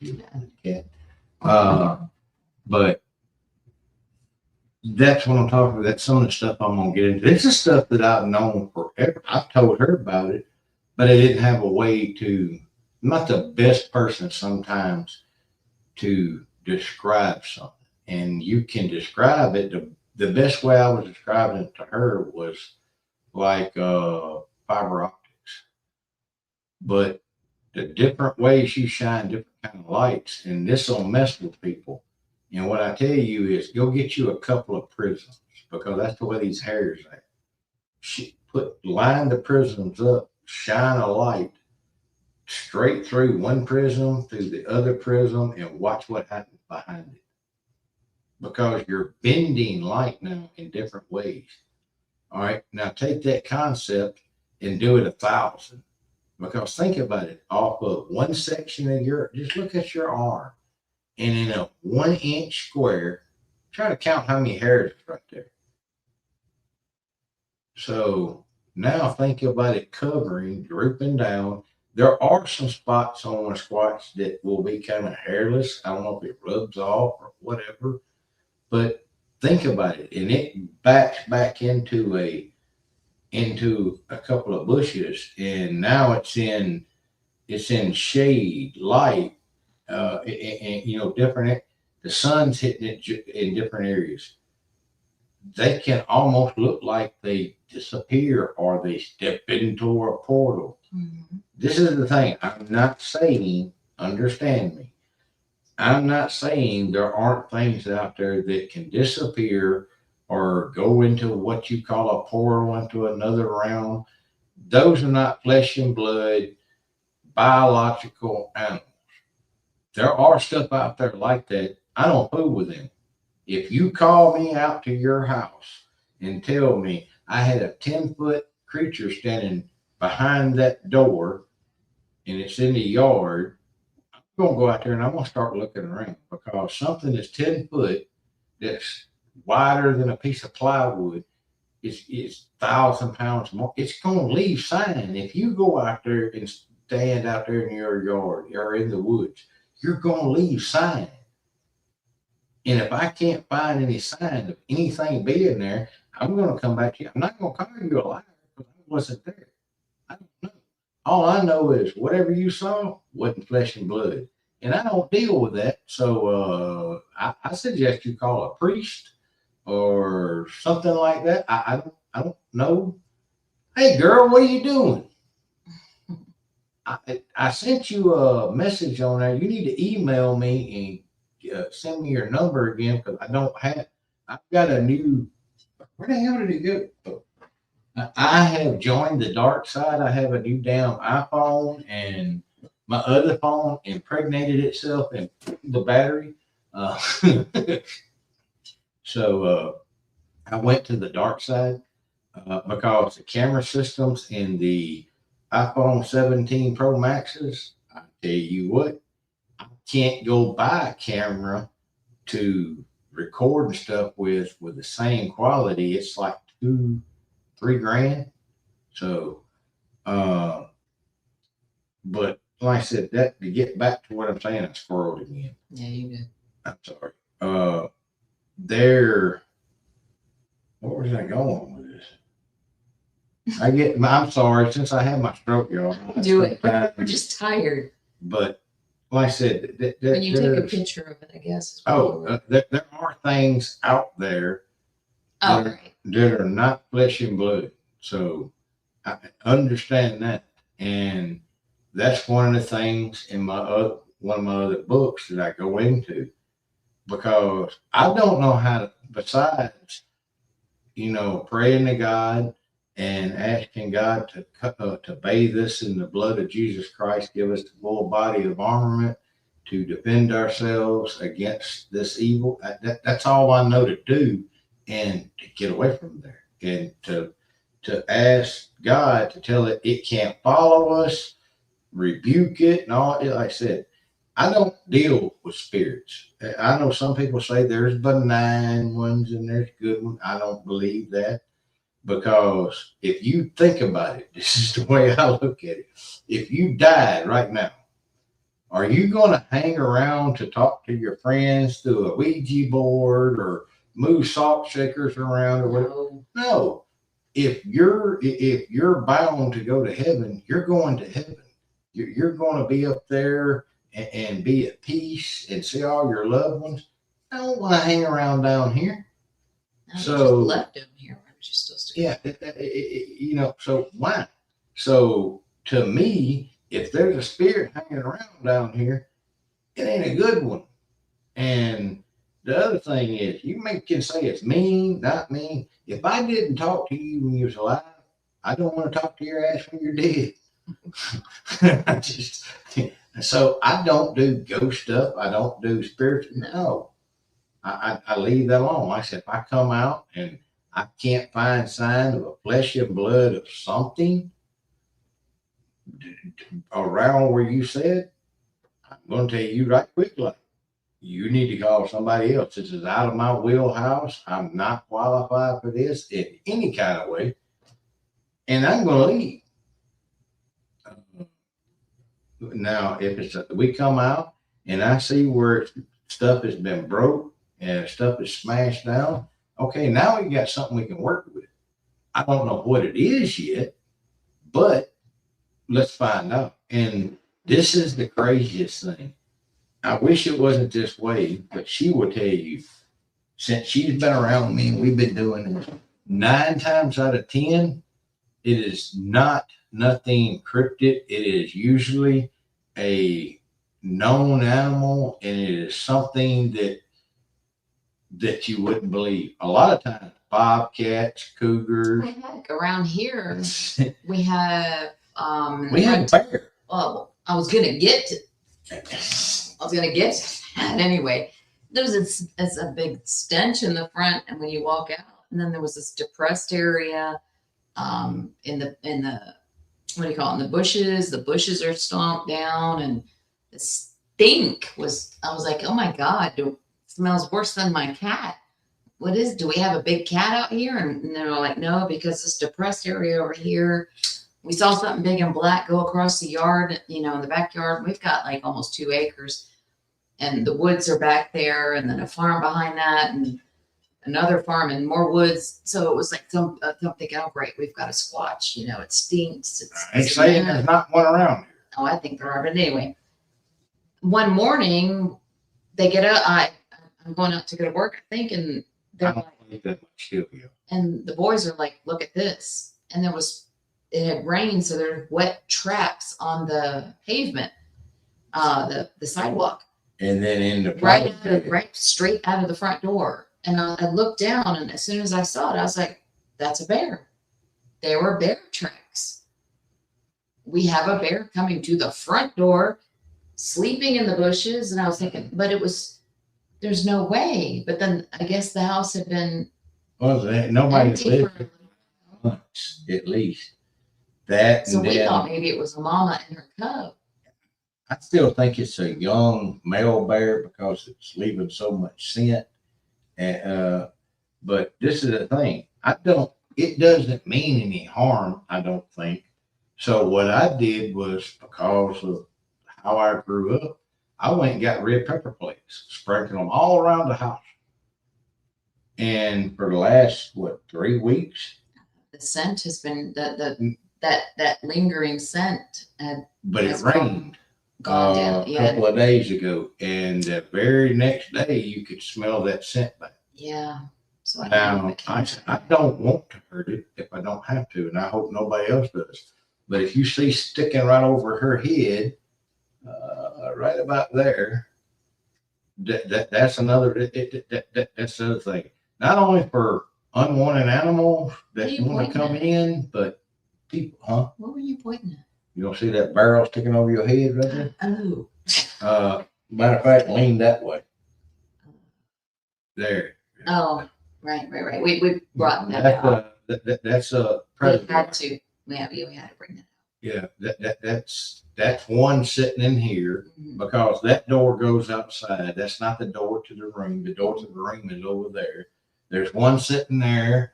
cat. But that's what I'm talking about. That's some of the stuff I'm gonna get into. This is stuff that I've known forever. I've told her about it, but I didn't have a way to. I'm not the best person sometimes to describe something, and you can describe it. The best way I was describing it to her was like fiber optics. but the different ways you shine different kind of lights, and this will mess with people. And what I tell you is go get you a couple of prisms, because that's the way these hairs are. Line the prisms up, shine a light straight through one prism, through the other prism, and watch what happens behind it. Because you're bending light now in different ways. All right, now take that concept and do it 1,000. Because think about it, off of one section of just look at your arm, and in a 1-inch square, try to count how many hairs is right there. So now think about it covering, drooping down. There are some spots on a squatch that will be kind of hairless. I don't know if it rubs off or whatever, but think about it. And it backs back into a couple of bushes, and now it's in shade, light, and different. The sun's hitting it in different areas. They can almost look like they disappear or they step into a portal. Mm-hmm. This is the thing. I'm not saying, understand me, I'm not saying there aren't things out there that can disappear or go into what you call a portal into another realm. Those are not flesh and blood, biological animals. There are stuff out there like that. I don't fool with them. If you call me out to your house and tell me I had a 10-foot creature standing behind that door and it's in the yard, I'm going to go out there and I'm going to start looking around, because something that's 10 foot that's wider than a piece of plywood is 1,000 pounds more. It's going to leave sign. If you go out there and stand out there in your yard or in the woods, you're going to leave sign. And if I can't find any sign of anything being there, I'm going to come back to you. I'm not going to call you a liar because I wasn't there. I don't know. All I know is whatever you saw wasn't flesh and blood. And I don't deal with that. So I suggest you call a priest or something like that. I don't know. Hey, girl, what are you doing? I sent you a message on there. You need to email me and send me your number again, because I've got a new, where the hell did it go? I have joined the dark side. I have a new damn iPhone, and my other phone impregnated itself in the battery. So I went to the dark side because the camera systems in the iPhone 17 Pro Maxes, I tell you what, I can't go buy a camera to record and stuff with the same quality. It's like $2-3 grand. So, but like I said, that to get back to what I'm saying, I squirreled again. Yeah, you did. I'm sorry. Where was I going with this? I'm sorry, since I had my stroke, y'all. Do it. We're just tired. But like I said, when you take a picture of it, I guess. There are things out there that are not flesh and blood. So I understand that. And that's one of the things in one of my other books that I go into, because I don't know how to, besides, praying to God and asking God to bathe us in the blood of Jesus Christ, give us the full body of armament to defend ourselves against this evil. That's all I know to do, and to get away from there, and to ask God to tell it can't follow us, rebuke it, and all. Like I said, I don't deal with spirits. I know some people say there's benign ones and there's good ones. I don't believe that, because if you think about it, this is the way I look at it. If you died right now, are you going to hang around to talk to your friends through a Ouija board or move salt shakers around or whatever? No. If you're bound to go to heaven, you're going to heaven. You're going to be up there and be at peace and see all your loved ones. I don't want to hang around down here. No, so just left them here. Why would you still stay? Yeah, so why? So to me, if there's a spirit hanging around down here, it ain't a good one. And the other thing is, can say it's mean, not mean. If I didn't talk to you when you was alive, I don't want to talk to your ass when you're dead. I just so I don't do ghost stuff. I don't do spiritual. No, I leave that alone. Like I said, if I come out and I can't find sign of a flesh and blood of something around where you said, I'm going to tell you right quickly. You need to call somebody else. This is out of my wheelhouse. I'm not qualified for this in any kind of way. And I'm going to leave. Now, if we come out and I see where stuff has been broke and stuff is smashed down, okay, now we got something we can work with. I don't know what it is yet, but let's find out. And this is the craziest thing. I wish it wasn't this way, but she will tell you, since she's been around me and we've been doing this, 9 times out of 10, it is not nothing cryptid. It is usually a known animal, and it is something that you wouldn't believe. A lot of times, bobcats, cougars. Heck, around here, we have We have a bear. Oh, I was gonna get to that anyway. There's a big stench in the front, and when you walk out, and then there was this depressed area in the what do you call it, in the bushes. The bushes are stomped down, and the stink was, I was like, oh my God, it smells worse than my cat. Do we have a big cat out here? And they're like, no, because this depressed area over here, we saw something big and black go across the yard, in the backyard. We've got like almost 2 acres, and the woods are back there, and then a farm behind that, and another farm and more woods. So it was like I'm thinking, oh great, we've got a squatch. It stinks. I ain't saying there's not one around here. Oh, I think there are, but anyway. One morning, they get up. I'm going out to go to work, I think, and they're like, that much to you. And the boys are like, look at this. And it had rained, so there's wet tracks on the pavement, the sidewalk. And then in the right straight out of the front door. And I looked down, and as soon as I saw it, I was like, that's a bear. There were bear tracks. We have a bear coming to the front door, sleeping in the bushes. And I was thinking, but there's no way. But then I guess the house had been nobody lived for months at least. So we thought maybe it was a mama and her cub. I still think it's a young male bear because it's leaving so much scent. And but this is the thing. It doesn't mean any harm, I don't think. So what I did was, because of how I grew up, I went and got red pepper flakes, sprinkled them all around the house. And for the last 3 weeks, the scent has been that lingering scent. But it rained gone down. A couple of days ago, and the very next day you could smell that scent back. Yeah. So I don't want to hurt it if I don't have to, and I hope nobody else does. But if you see sticking right over her head, right about there, that's another. That's the other thing. Not only for unwanted animals that want to come in, but people, huh? What were you pointing at? You don't see that barrel sticking over your head right there? Oh. Matter of fact, lean that way. There. Oh, right. We brought that out. That's a predator. We had to. We had to bring that out. Yeah, that's one sitting in here, because that door goes outside. That's not the door to the room. The door to the room is over there. There's one sitting there.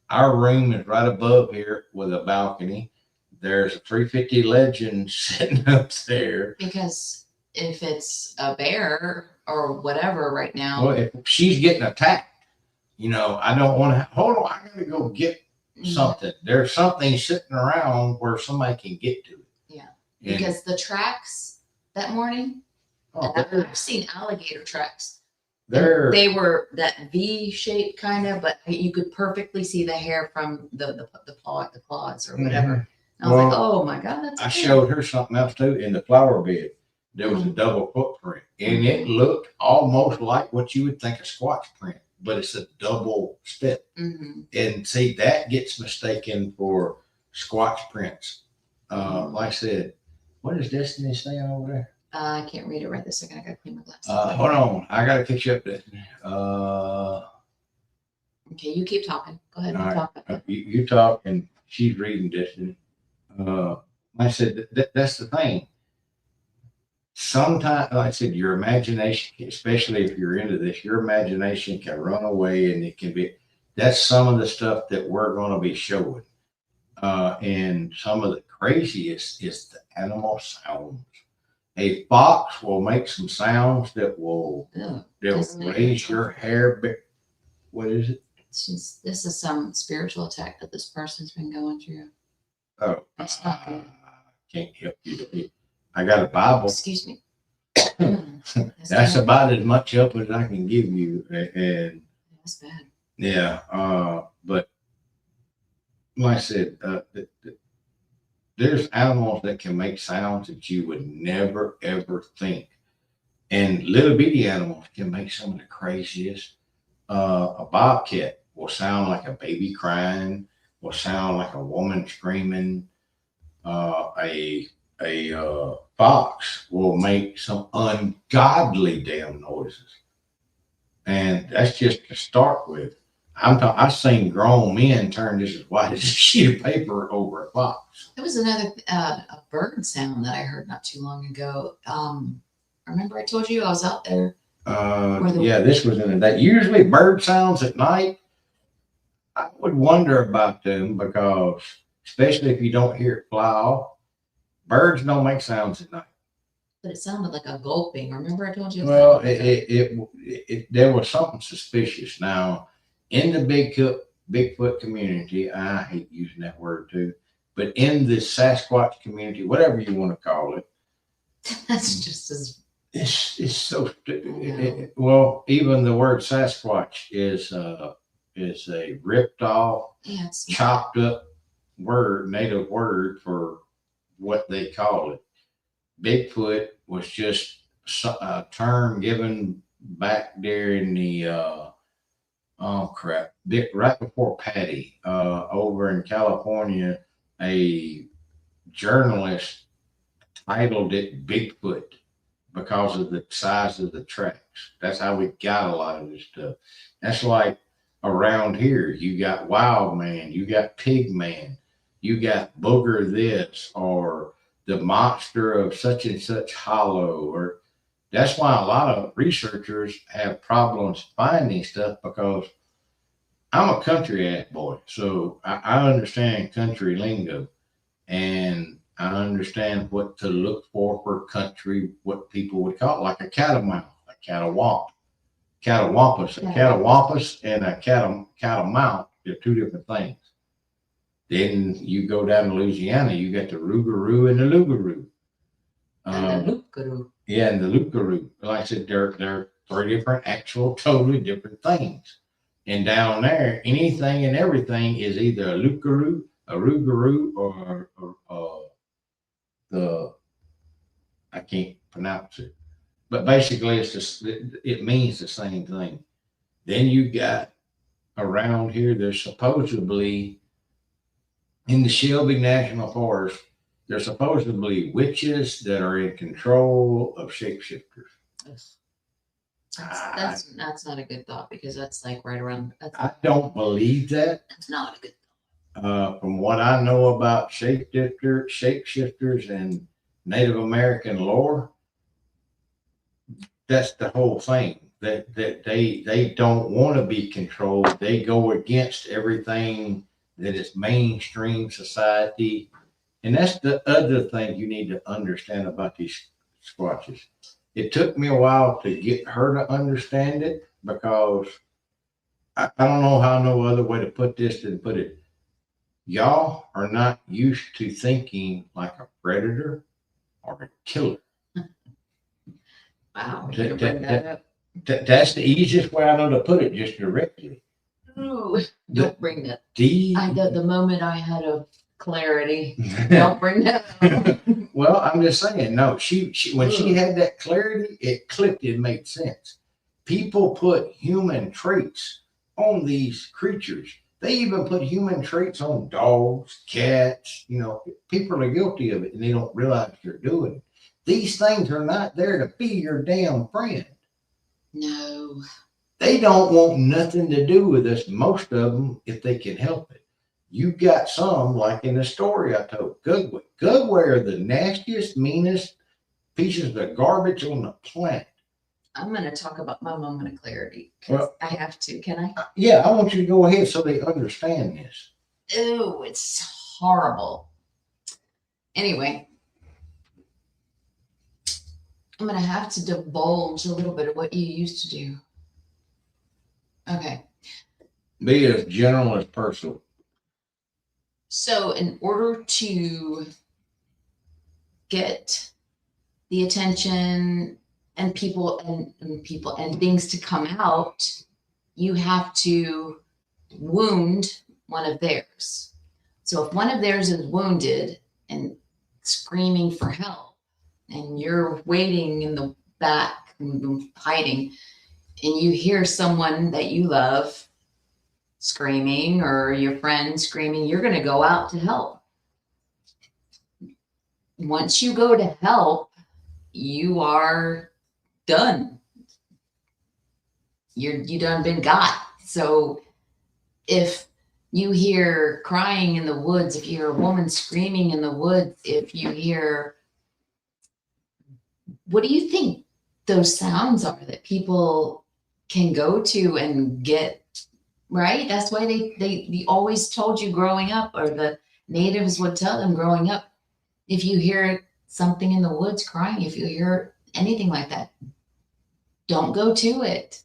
Our room is right above here with a balcony. There's a 350 Legend sitting up there. Because if it's a bear or whatever right now. Well, if she's getting attacked, I don't want to. Hold on, I got to go get something. There's something sitting around where somebody can get to it. Yeah, because the tracks that morning, I've seen alligator tracks. They were that V shape kind of, but you could perfectly see the hair from the claws or whatever. I was like, Well, oh my God, that's I good. showed her something else too. In the flower bed, there was a double footprint, and it looked almost like what you would think a Squatch print, but it's a double step. And see, that gets mistaken for Squatch prints. Like I said, what is Destiny saying over there? I can't read it right this second. I gotta clean my glasses. Hold on, I gotta catch up, Destiny. Okay, you keep talking. Go ahead and All talk. right. You talk, and she's reading Destiny. Like I said, that's the thing. Sometimes, like I said, your imagination, especially if you're into this, your imagination can run away, and it can be. That's some of the stuff that we're going to be showing. And some of the craziest is the animal sounds. A fox will make some sounds that will raise your hair. What is it? This is some spiritual attack that this person's been going through. Oh, that's not good. Can't help you. I got a Bible. Excuse me. That's about as much help as I can give you. And that's bad. Yeah. But like I said, there's animals that can make sounds that you would never, ever think. And little bitty animals can make some of the craziest. A bobcat will sound like a baby crying, will sound like a woman screaming. A fox will make some ungodly damn noises. And that's just to start with. I've seen grown men turn just as white as a sheet of paper over a fox. There was another a bird sound that I heard not too long ago. Remember I told you I was out there? Yeah, this was in the day. Usually bird sounds at night, I would wonder about them because, especially if you don't hear it fly off, birds don't make sounds at night. But it sounded like a gulping. Remember I told you? Well, there was something suspicious. Now, in the Bigfoot community, I hate using that word too, but in the Sasquatch community, whatever you want to call it, that's just as it's so stupid. Well, even the word Sasquatch is a ripped off, chopped up word, native word for what they call it. Bigfoot was just a term given back during the right before Patty, over in California, a journalist titled it Bigfoot because of the size of the tracks. That's how we got a lot of this stuff. That's like around here, you got Wild Man, you got Pig Man, you got Booger this, or the monster of such and such hollow, or that's why a lot of researchers have problems finding stuff, because I'm a country ass boy, so I understand country lingo, and I understand what to look for country, what people would call it, like a catamount, a catawamp, catawampus, a catawampus and a catamount. They're two different things. Then you go down to Louisiana, you got the rougarou and the lugaroo. Yeah, and the lugaroo. Like I said, they're three different, actual, totally different things. And down there, anything and everything is either a lugaroo, a rougarou, or I can't pronounce it. But basically, it means the same thing. Then you got around here, there's supposedly, in the Shelby National Forest, there's supposedly witches that are in control of shapeshifters. That's not a good thought, because that's like right around. I don't believe that. That's not a good thought. From what I know about shapeshifters and Native American lore, that's the whole thing. That they don't want to be controlled. They go against everything that is mainstream society. And that's the other thing you need to understand about these squatches. It took me a while to get her to understand it, because I don't know how no other way to put this than put it. Y'all are not used to thinking like a predator or a killer. Wow. That's the easiest way I know to put it, just directly. No, don't bring that. The moment I had a clarity. Don't bring that up. Well, I'm just saying, no, she when she had that clarity, it clicked, it made sense. People put human traits on these creatures. They even put human traits on dogs, cats, people are guilty of it and they don't realize they're doing it. These things are not there to be your damn friend. No. They don't want nothing to do with us, most of them, if they can help it. You got some, like in the story I told, Goodway. Goodway are the nastiest, meanest pieces of garbage on the planet. I'm going to talk about my moment of clarity because I have to. Can I? Yeah, I want you to go ahead so they understand this. Oh, it's horrible. Anyway, I'm going to have to divulge a little bit of what you used to do. Okay. Be as general as possible. So in order to get the attention and people and things to come out, you have to wound one of theirs. So if one of theirs is wounded and screaming for help, and you're waiting in the back and hiding, and you hear someone that you love screaming or your friend screaming, you're going to go out to help. Once you go to help, you are done. You done been got. So if you hear crying in the woods, if you hear a woman screaming in the woods, if you hear, what do you think those sounds are that people can go to and get, right? That's why they always told you growing up, or the natives would tell them growing up, if you hear something in the woods crying, if you hear anything like that, don't go to it.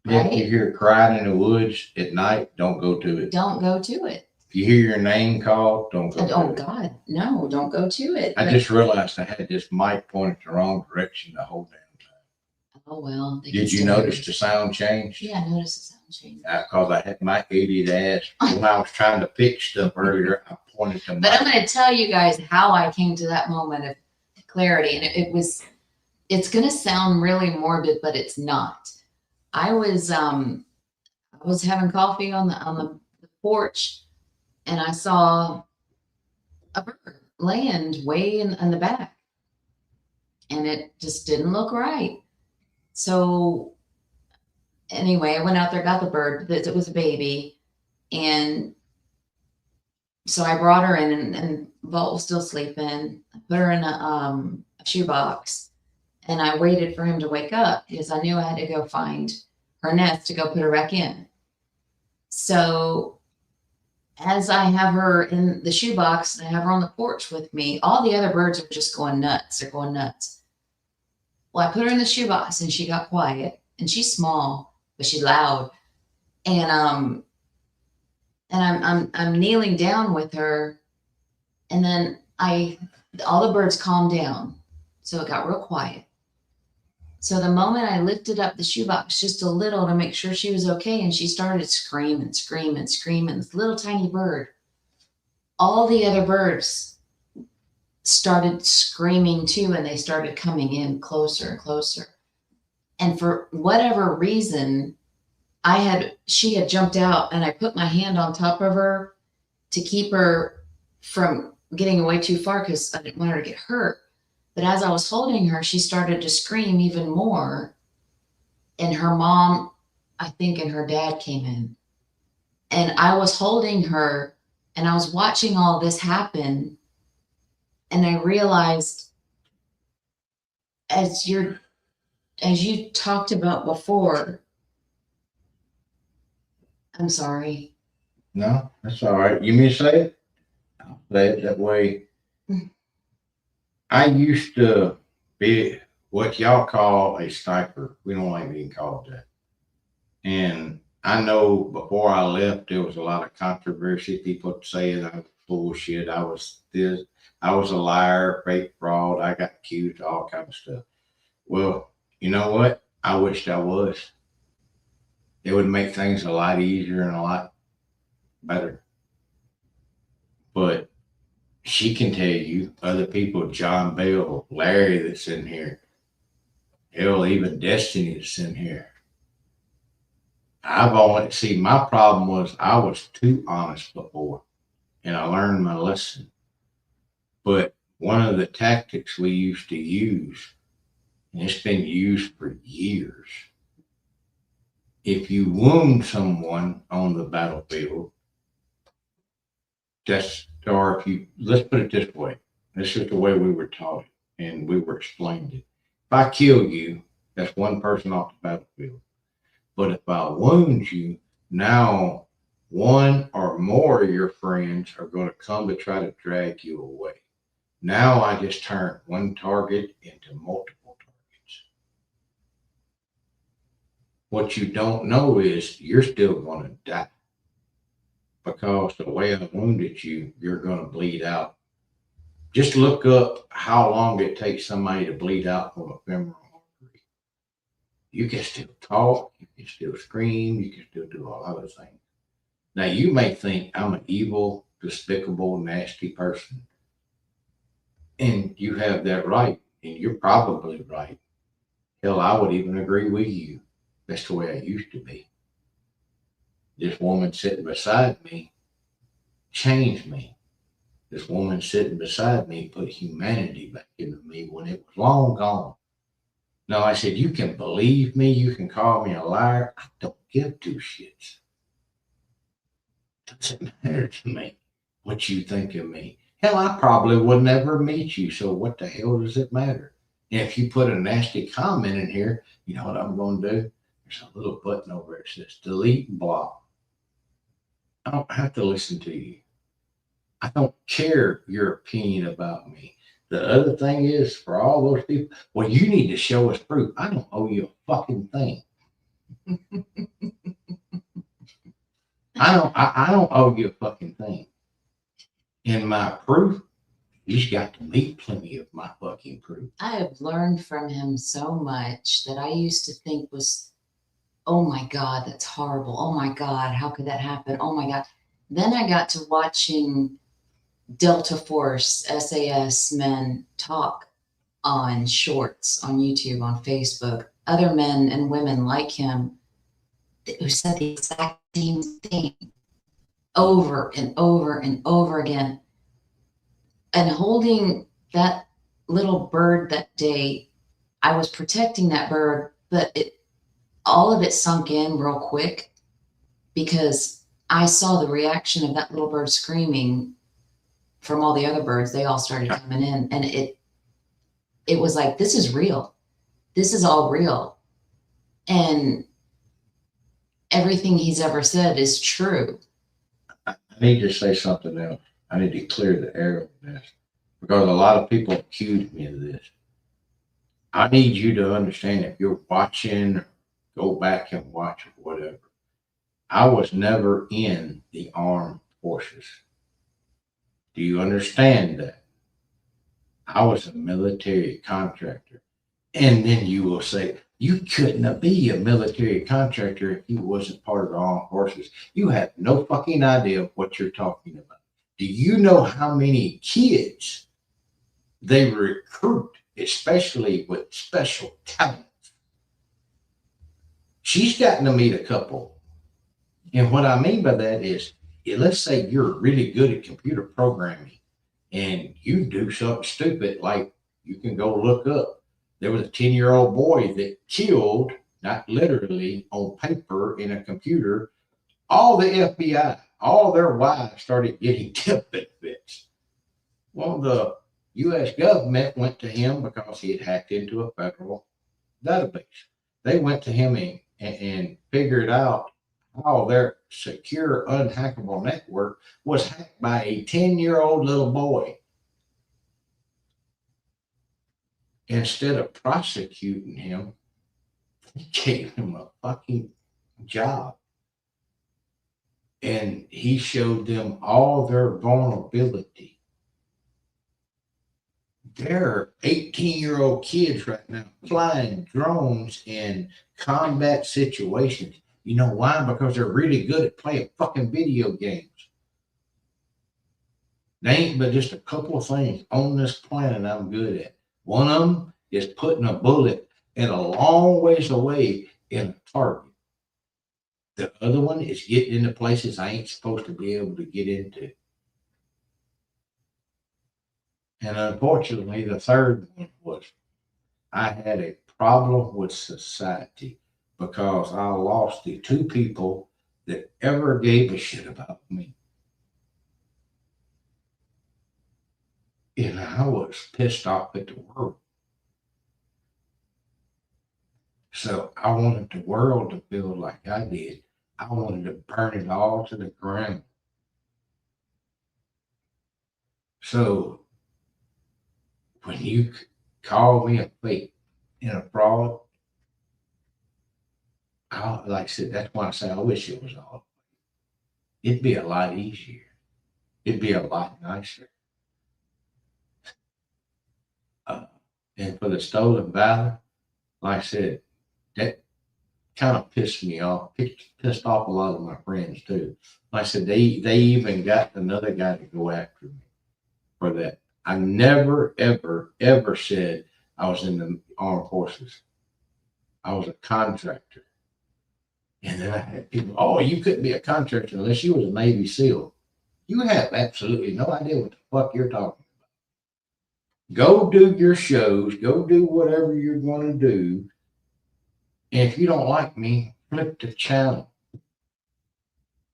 Right? If you hear it crying in the woods at night, don't go to it. Don't go to it. If you hear your name called, don't go to it. Oh God, no, don't go to it. I just realized I had this mic pointed the wrong direction the whole damn time. Oh well. Did you notice the sound change? Yeah, I noticed the sound change. Because I had my idiot ass when I was trying to fix stuff earlier. I pointed to But I'm going to tell you guys how I came to that moment of clarity, and it's going to sound really morbid, but it's not. I was having coffee on the porch, and I saw a bird land way in the back, and it just didn't look right. So anyway, I went out there, got the bird. It was a baby, and so I brought her in, and Vault was still sleeping. I put her in a shoebox, and I waited for him to wake up because I knew I had to go find her nest to go put her back in. So as I have her in the shoebox and I have her on the porch with me, all the other birds are just going nuts. They're going nuts. Well, I put her in the shoebox and she got quiet, and she's small, but she's loud. And I'm kneeling down with her, and then all the birds calmed down. So it got real quiet. So the moment I lifted up the shoebox just a little to make sure she was okay, and she started screaming, this little tiny bird, all the other birds started screaming too, and they started coming in closer and closer. And for whatever reason, she had jumped out, and I put my hand on top of her to keep her from getting away too far because I didn't want her to get hurt. But as I was holding her, she started to scream even more. And her mom, I think, and her dad came in. And I was holding her, and I was watching all this happen. And I realized, as you talked about before, I'm sorry. No, that's all right. You mean to say it? I'll say it that way. I used to be what y'all call a sniper. We don't like being called that. And I know before I left, there was a lot of controversy. People saying I was bullshit. I was this. I was a liar, fake fraud. I got accused, all kind of stuff. Well, you know what? I wished I was. It would make things a lot easier and a lot better. But she can tell you, other people, John Bell, Larry that's in here, hell, even Destiny that's in here. I've always, see, my problem was I was too honest before, and I learned my lesson. But one of the tactics we used to use, and it's been used for years, if you wound someone on the battlefield, that's, or if you, let's put it this way, this is the way we were taught it and we were explained it. If I kill you, that's one person off the battlefield. But if I wound you, now one or more of your friends are going to come to try to drag you away. Now I just turn one target into multiple targets. What you don't know is you're still going to die, because the way I wounded you, you're going to bleed out. Just look up how long it takes somebody to bleed out from a femoral artery. You can still talk, you can still scream, you can still do all other things. Now, you may think I'm an evil, despicable, nasty person, and you have that right, and you're probably right. Hell, I would even agree with you. That's the way I used to be. This woman sitting beside me changed me. This woman sitting beside me put humanity back into me when it was long gone. Now, I said, you can believe me, you can call me a liar. I don't give two shits. It doesn't matter to me what you think of me. Hell, I probably would never meet you, so what the hell does it matter? And if you put a nasty comment in here, you know what I'm going to do? There's a little button over there that says delete and block. I don't have to listen to you. I don't care your opinion about me. The other thing is, for all those people, well, you need to show us proof. I don't owe you a fucking thing. I don't owe you a fucking thing. And my proof, he's got to meet plenty of my fucking proof. I have learned from him so much that I used to think was, oh my God, that's horrible. Oh my God, how could that happen? Oh my God. Then I got to watching Delta Force SAS men talk on shorts, on YouTube, on Facebook, other men and women like him who said the exact same thing over and over and over again. And holding that little bird that day, I was protecting that bird, but all of it sunk in real quick because I saw the reaction of that little bird screaming from all the other birds. They all started coming in, and it was like, this is real. This is all real. And everything he's ever said is true. I need to say something else. I need to clear the air on this, because a lot of people accuse me of this. I need you to understand, if you're watching, go back and watch it, whatever. I was never in the armed forces. Do you understand that? I was a military contractor. And then you will say, you couldn't be a military contractor if you wasn't part of the armed forces. You have no fucking idea what you're talking about. Do you know how many kids they recruit, especially with special talents? She's gotten to meet a couple. And what I mean by that is, let's say you're really good at computer programming and you do something stupid, like you can go look up. There was a 10-year-old boy that killed, not literally, on paper in a computer, all the FBI. All their wives started getting death benefits. Well, the U.S. government went to him because he had hacked into a federal database. They went to him and figured out how their secure, unhackable network was hacked by a 10-year-old little boy. Instead of prosecuting him, he gave him a fucking job. And he showed them all their vulnerability. There are 18-year-old kids right now flying drones in combat situations. You know why? Because they're really good at playing fucking video games. There ain't but just a couple of things on this planet I'm good at. One of them is putting a bullet in a long ways away in a target. The other one is getting into places I ain't supposed to be able to get into. And unfortunately, the third one was I had a problem with society because I lost the two people that ever gave a shit about me. And I was pissed off at the world. So I wanted the world to feel like I did. I wanted to burn it all to the ground. So when you call me a fake and a fraud, like I said, that's why I say I wish it was all. It'd be a lot easier. It'd be a lot nicer. And for the stolen valor, like I said, that kind of pissed me off. Pissed off a lot of my friends too. Like I said, they even got another guy to go after me for that. I never, ever, ever said I was in the armed forces. I was a contractor. And then I had people, oh, you couldn't be a contractor unless you was a Navy SEAL. You have absolutely no idea what the fuck you're talking about. Go do your shows, go do whatever you're going to do. And if you don't like me, flip the channel.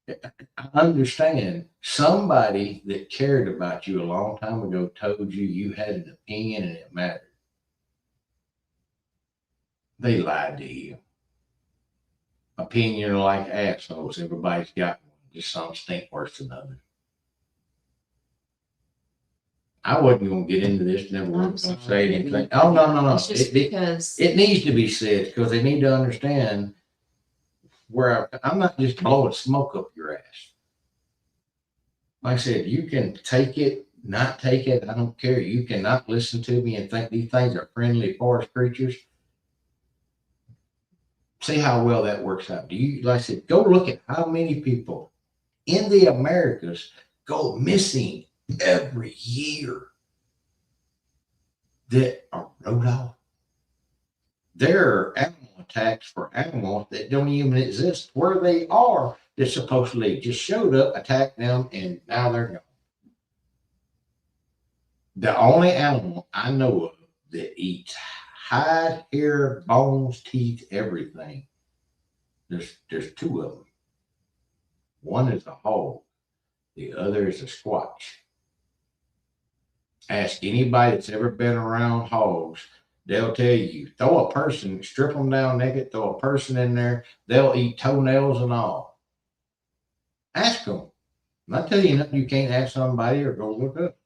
I understand somebody that cared about you a long time ago told you you had an opinion and it mattered. They lied to you. Opinion are like assholes. Everybody's got one. Just some stink worse than others. I wasn't going to get into this. Never was going to say anything. Oh, no. It's just because it needs to be said because they need to understand where I'm not just blowing smoke up your ass. Like I said, you can take it, not take it. I don't care. You cannot listen to me and think these things are friendly forest creatures. See how well that works out. Do you, like I said, go look at how many people in the Americas go missing every year that are wrote off. There are animal attacks for animals that don't even exist where they are that supposedly just showed up, attacked them, and now they're gone. The only animal I know of that eats hide, hair, bones, teeth, everything. There's two of them. One is a hog. The other is a squatch. Ask anybody that's ever been around hogs. They'll tell you, throw a person, strip them down naked, throw a person in there. They'll eat toenails and all. Ask them. I'm not telling you nothing you can't ask somebody or go look up.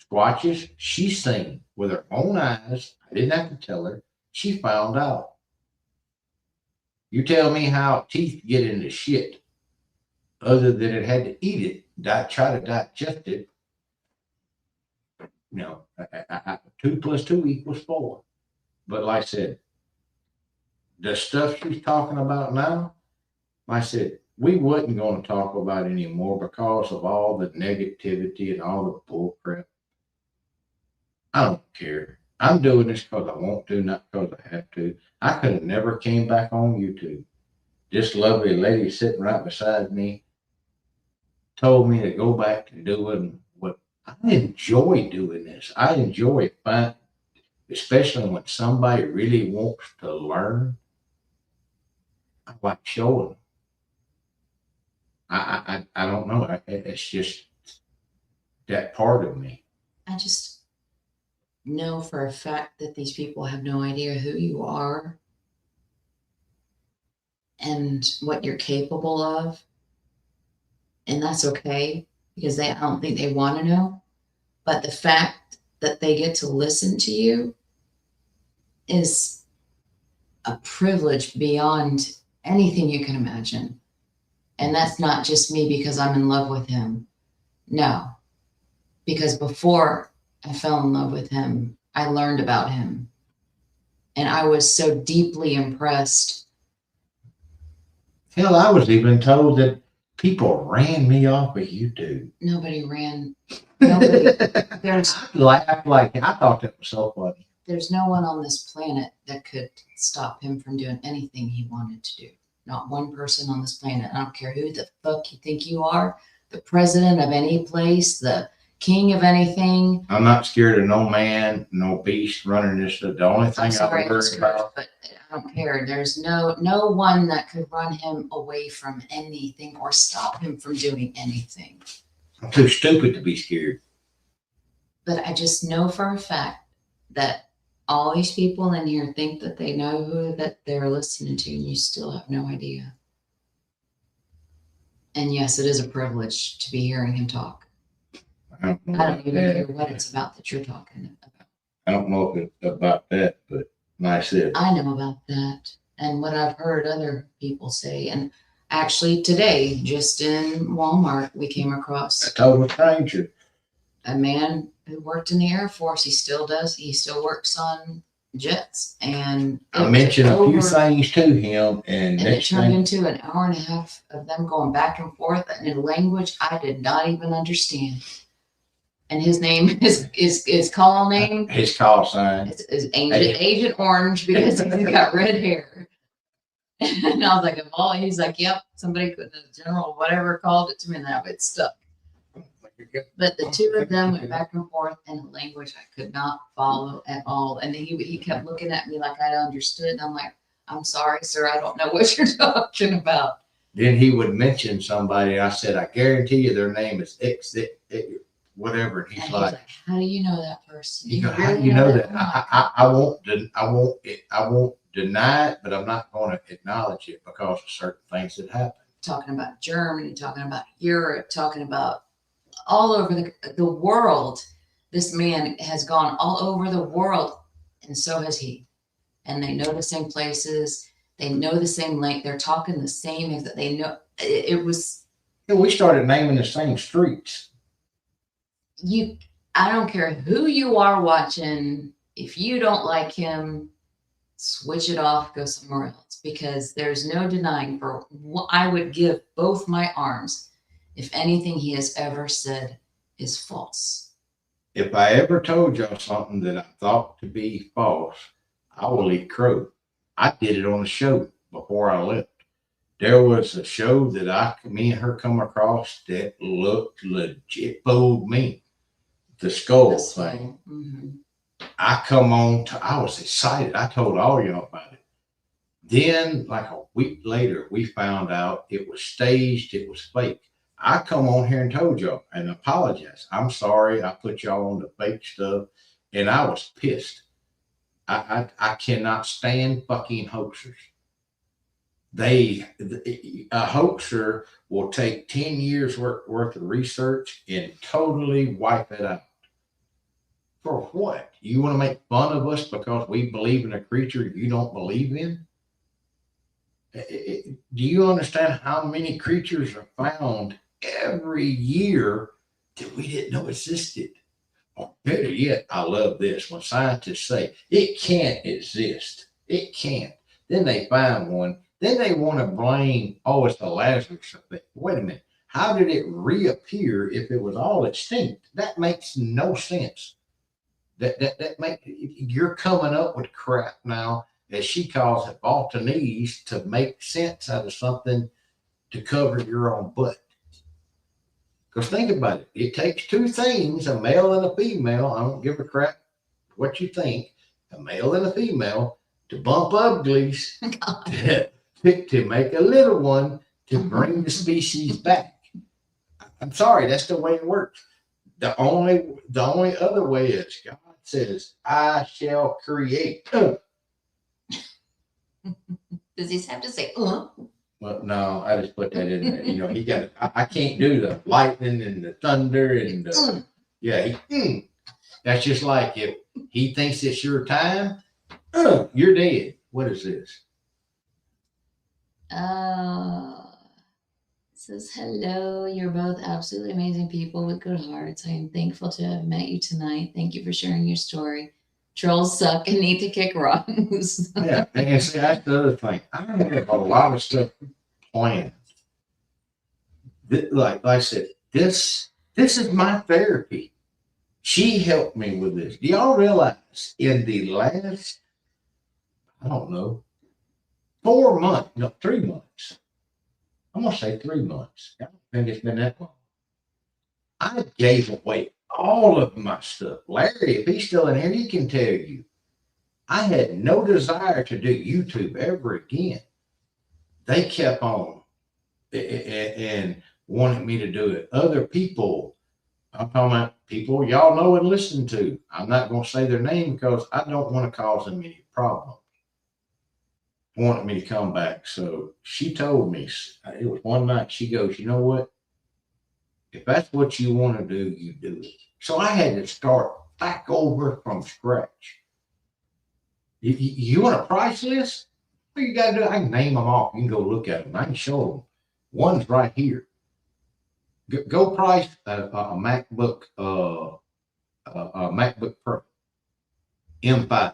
Squatches, she's seen with her own eyes. I didn't have to tell her. She found out. You tell me how teeth get into shit other than it had to eat it, try to digest it. You know, 2 + 2 = 4. But like I said, the stuff she's talking about now, like I said, we wasn't going to talk about anymore because of all the negativity and all the bull crap. I don't care. I'm doing this because I want to, not because I have to. I could have never came back on YouTube. This lovely lady sitting right beside me told me to go back to doing what I enjoy doing this. I enjoy finding, especially when somebody really wants to learn. I like showing them. I don't know. It's just that part of me. I just know for a fact that these people have no idea who you are and what you're capable of. And that's okay because I don't think they want to know. But the fact that they get to listen to you is a privilege beyond anything you can imagine. And that's not just me because I'm in love with him. No, because before I fell in love with him, I learned about him. And I was so deeply impressed. Hell, I was even told that People ran me off of YouTube. Nobody ran. Nobody. There's I laughed like I thought that was so funny. there's no one on this planet that could stop him from doing anything he wanted to do. Not one person on this planet. I don't care who the fuck you think you are, the president of any place, the king of anything. I'm not scared of no man, no beast running this. The only thing I'm sorry, I'm I'm worried scared, about. but I don't care. There's no one that could run him away from anything or stop him from doing anything. I'm too stupid to be scared. But I just know for a fact that all these people in here think that they know who that they're listening to, and you still have no idea. And yes, it is a privilege to be hearing him talk. I don't know I don't about even that. hear what it's about that you're talking about. I don't know if it's about that, but like I said, I know about that and what I've heard other people say. And actually today, just in Walmart, we came across a total stranger. a man who worked in the Air Force. He still does. He still works on jets. And I it mentioned a few over- things to him, and And it next turned thing, into an hour and a half of them going back and forth in a language I did not even understand. And his name his call name his call sign. is Agent Orange because he's got red hair. And I was like, oh, he's like, yep, somebody could, the general, whatever, called it to me, and that it stuck. But the two of them went back and forth in a language I could not follow at all. And he kept looking at me like I understood. And I'm like, I'm sorry, sir, I don't know what you're talking about. Then he would mention somebody. I said, I guarantee you their name is X, whatever. And And he's he's like, like, how do you know that person? you go, how really do you know that? I'm like, I won't deny it, but I'm not going to acknowledge it because of certain things that happen. talking about Germany, talking about Europe, talking about all over the world. This man has gone all over the world, and so has he. And they know the same places. They know the same length. They're talking the same. They know it was And we started naming the same streets. you. I don't care who you are watching. If you don't like him, switch it off, go somewhere else, because there's no denying for what I would give both my arms if anything he has ever said is false. If I ever told y'all something that I thought to be false, I will eat crow. I did it on a show before I left. There was a show that me and her come across that looked legit, fooled me. The skull That's thing. Mhm. I was excited. I told all y'all about it. Then, like a week later, we found out it was staged, it was fake. I come on here and told y'all and apologized. I'm sorry I put y'all on the fake stuff, and I was pissed. I cannot stand fucking hoaxers. A hoaxer will take 10 years worth of research and totally wipe it out. For what? You want to make fun of us because we believe in a creature you don't believe in? Do you understand how many creatures are found every year that we didn't know existed? Or better yet, I love this. When scientists say it can't exist, it can't. Then they find one. Then they want to blame, it's the Lazarus effect. Wait a minute. How did it reappear if it was all extinct? That makes no sense. You're coming up with crap now, as she calls it, Baltanese, to make sense out of something to cover your own butt. Because think about it. It takes two things, a male and a female. I don't give a crap what you think. A male and a female to bump uglies to make a little one to bring the species back. I'm sorry, that's the way it works. The only other way is God says, I shall create. Does he have to say, Well, no, I just put that in there. You know, he got. I can't do the lightning and the thunder and the. Yeah, that's just like if he thinks it's your time, you're dead. What is this? It says, hello, you're both absolutely amazing people with good hearts. I am thankful to have met you tonight. Thank you for sharing your story. Trolls suck and need to kick rocks. Yeah, and see, that's the other thing. I have a lot of stuff planned. like I said, this is my therapy. She helped me with this. Do y'all realize in the last, I don't know, 4 months, no, 3 months. I'm gonna say 3 months. I don't think it's been that long. I gave away all of my stuff. Larry, if he's still in here, he can tell you. I had no desire to do YouTube ever again. They kept on and wanted me to do it. Other people, I'm talking about people y'all know and listen to. I'm not going to say their name because I don't want to cause them any problems. Wanted me to come back. So she told me, it was one night, she goes, you know what? If that's what you want to do, you do it. So I had to start back over from scratch. You want a price list? What you got to do? I can name them off. You can go look at them. I can show them. One's right here. Go price a MacBook, a MacBook Pro M5.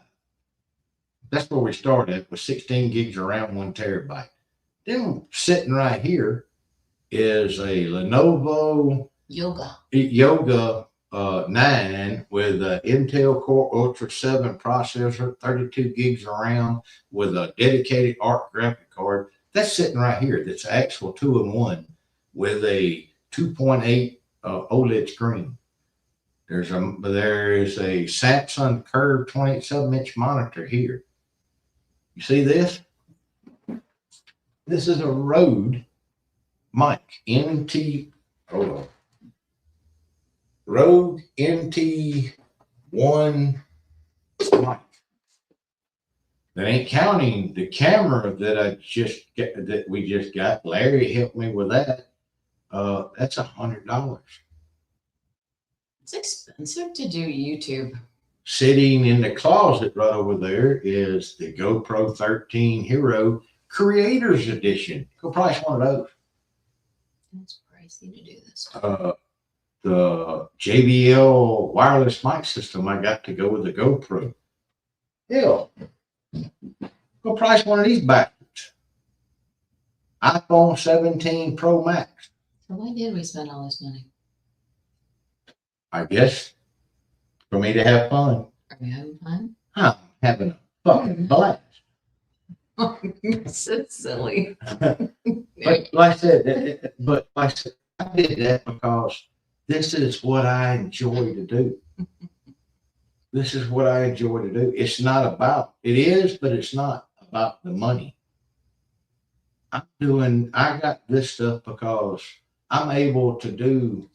That's where we started with 16 gigs around 1 terabyte. Then sitting right here is a Lenovo Yoga 9 with an Intel Core Ultra 7 processor, 32 gigs of RAM with a dedicated ARC graphic card. That's sitting right here. That's actual 2-in-1 with a 2.8 OLED screen. There is a Samsung Curve 27-inch monitor here. You see this? This is a Rode mic, hold on. Rode NT1 mic. That ain't counting the camera that we just got. Larry helped me with that. That's $100. It's expensive to do YouTube. Sitting in the closet right over there is the GoPro 13 Hero Creators Edition. Go price one of those. It's pricey to do this. The JBL wireless mic system I got to go with the GoPro. Hell, go price one of these bastards. iPhone 17 Pro Max. So why did we spend all this money? I guess for me to have fun. Are we having fun? I'm having a fucking blast. You're so silly. But like I said, I did that because this is what I enjoy to do. This is what I enjoy to do. It's not about, it is, but it's not about the money. I got this stuff because I'm able to do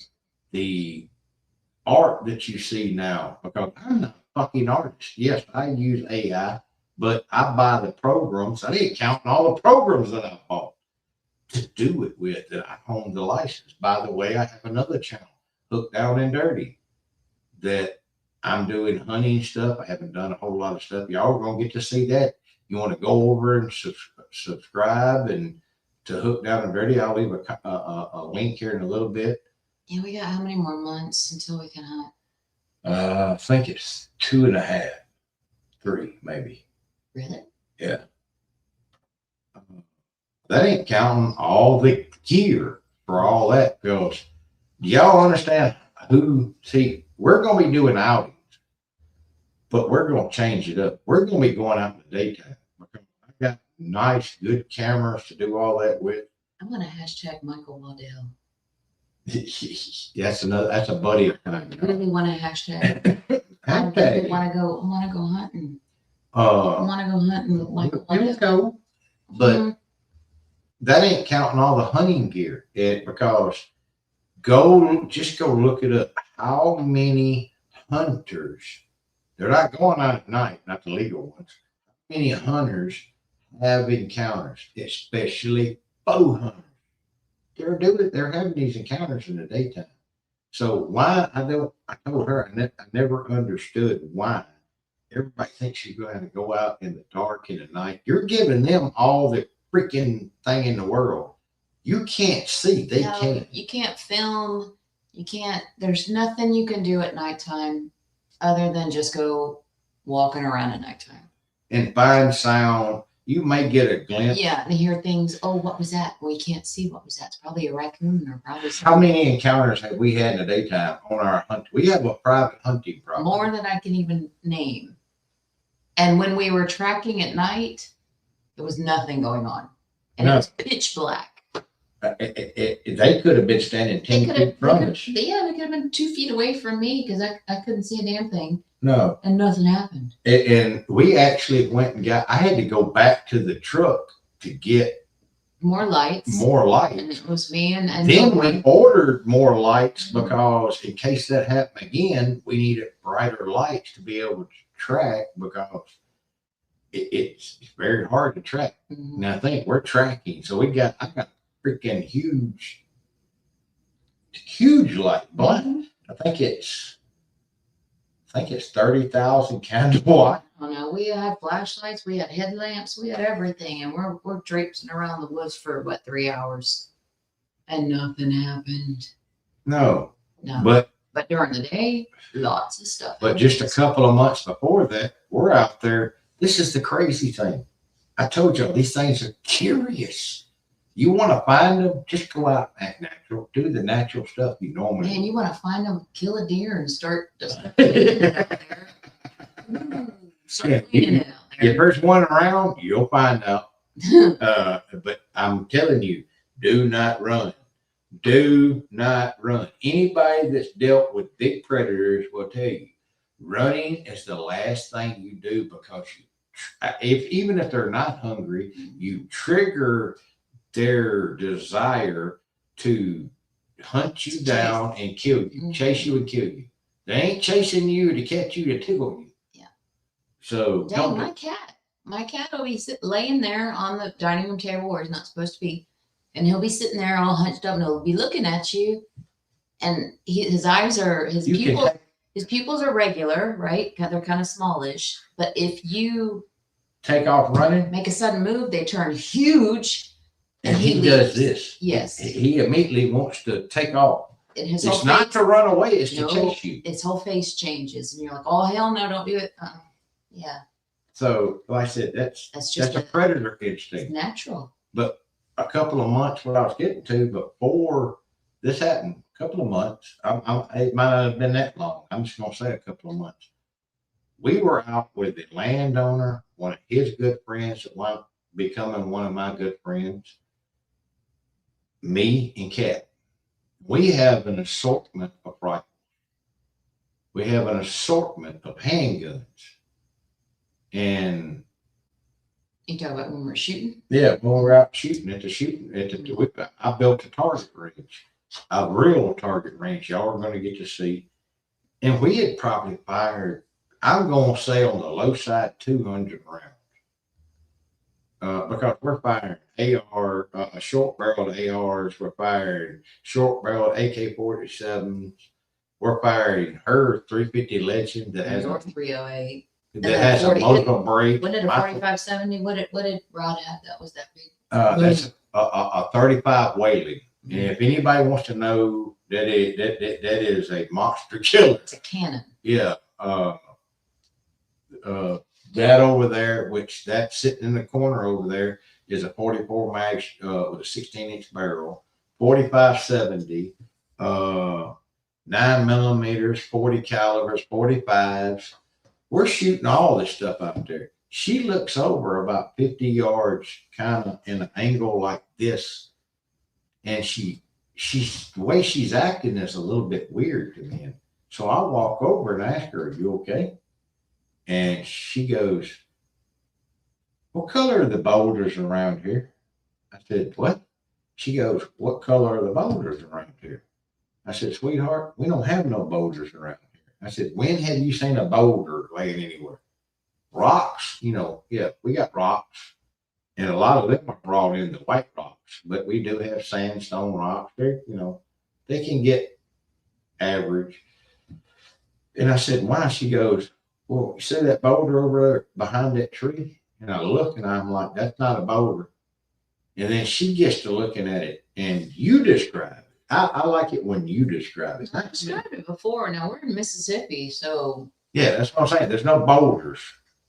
the art that you see now because I'm not a fucking artist. Yes, I use AI, but I buy the programs. I didn't count all the programs that I bought to do it with that I own the license. By the way, I have another channel, Hooked Down and Dirty, that I'm doing hunting stuff. I haven't done a whole lot of stuff. Y'all are going to get to see that. You want to go over and subscribe and to Hooked Down and Dirty. I'll leave a link here in a little bit. Yeah, we got how many more months until we can hunt? I think it's 2.5, 3 maybe. Really? Yeah. That ain't counting all the gear for all that. Because do y'all understand we're going to be doing outings, but we're going to change it up. We're going to be going out in the daytime. I got nice, good cameras to do all that with. I'm going to hashtag Michael Waddell. That's a buddy of mine. I really want to hashtag. I really want to go hunting. I want to go hunting like we'll go, but that ain't counting all the hunting gear. Because just go look it up. How many hunters? They're not going out at night, not the legal ones. How many hunters have encounters, especially bow hunters? They're having these encounters in the daytime. So why I told her I never understood why everybody thinks you're going to go out in the dark in the night. You're giving them all the freaking thing in the world. You can't see. They can't. You can't film. You can't. There's nothing you can do at nighttime other than just go walking around at nighttime And find sound. you may get a glimpse. Yeah, and hear things. Oh, what was that? We can't see what was that. It's probably a raccoon or probably How many encounters have we had in the daytime on our hunt? We have a private hunting property. more than I can even name. And when we were tracking at night, there was nothing going on, and No. it was pitch black. They could have been standing 10 feet from us. Yeah, they could have been 2 feet away from me because I couldn't see a damn thing, No. and nothing happened. And we actually went and I had to go back to the truck to get More lights. more And lights. it was me and Then we Jordan. ordered more lights because in case that happened again, we needed brighter lights to be able to track because it's very hard to track. Mhm. Now I think we're tracking, so I got freaking huge light blind. I think it's 30,000 candle. Oh no, we had flashlights, we had headlamps, we had everything, and we're traipsing around the woods for what, 3 hours, and nothing happened. No, No, but during the day, lots of stuff. But just a couple of months before that, we're out there. This is the crazy thing. I told you, these things are curious. You want to find them, just go out and act natural. Do the natural stuff you normally Man, you want to find them, kill a deer, and start just do. cleaning it out there. Start cleaning it out If there. there's one around, you'll find out. But I'm telling you, do not run. Do not run. Anybody that's dealt with big predators will tell you, running is the last thing you do because even if they're not hungry, you trigger their desire to hunt you down and kill you, chase you and kill you. They ain't chasing you to catch you to tickle you. Yeah. So Dang, my cat will be laying there on the dining room table where he's not supposed to be, and he'll be sitting there all hunched up, and he'll be looking at you, and his eyes are his pupils are regular, right? They're kind of smallish, but if you take off running, make a sudden move, they turn huge. and he leaves. does this. Yes. He immediately wants to take off. And his It's whole not face, to run away, it's to No. chase you. his whole face changes, and you're like, "Oh hell no, don't do it." Yeah, So, like I said, that's that's just a predator it's instinct. natural. But a couple of months, what I was getting to before this happened, a couple of months, it might not have been that long. I'm just going to say a couple of months. We were out with the landowner, one of his good friends that wound up becoming one of my good friends, me and Kat. We have an assortment of rifles. We have an assortment of handguns. And You talk about when we're shooting. yeah, when we're out shooting I built a target range, a real target range. Y'all are going to get to see. And we had probably fired, I'm going to say on the low side, 200 rounds. Because we're firing AR, short barreled ARs, we're firing short barreled AK-47s, we're firing her 350 Legend that has North 308. a 40 muzzle brake. What did a 4570? What did Rod have? That was that big. That's a 35 Whaley. And if anybody wants to know, that is a monster killer. It's a cannon. Yeah. That over there, which that's sitting in the corner over there, is a 44 mag with a 16-inch barrel, 4570, 9mm, 40 calibers, 45s. We're shooting all this stuff out there. She looks over about 50 yards, kind of in an angle like this, and she's the way she's acting is a little bit weird to me. So I walk over and ask her, "Are you okay?" And she goes, "What color are the boulders around here?" I said, "What?" She goes, "What color are the boulders around here?" I said, "Sweetheart, we don't have no boulders around here." I said, "When have you seen a boulder laying anywhere?" Rocks, yeah, we got rocks. And a lot of them are brought in the white rocks, but we do have sandstone rocks. They can get average. And I said, "Why?" She goes, "Well, you see that boulder over there behind that tree?" And I look and I'm like, "That's not a boulder." And then she gets to looking at it and you describe it. I like it when you describe it. I described it before. Now we're in Mississippi, so Yeah, that's what I'm saying. There's no boulders.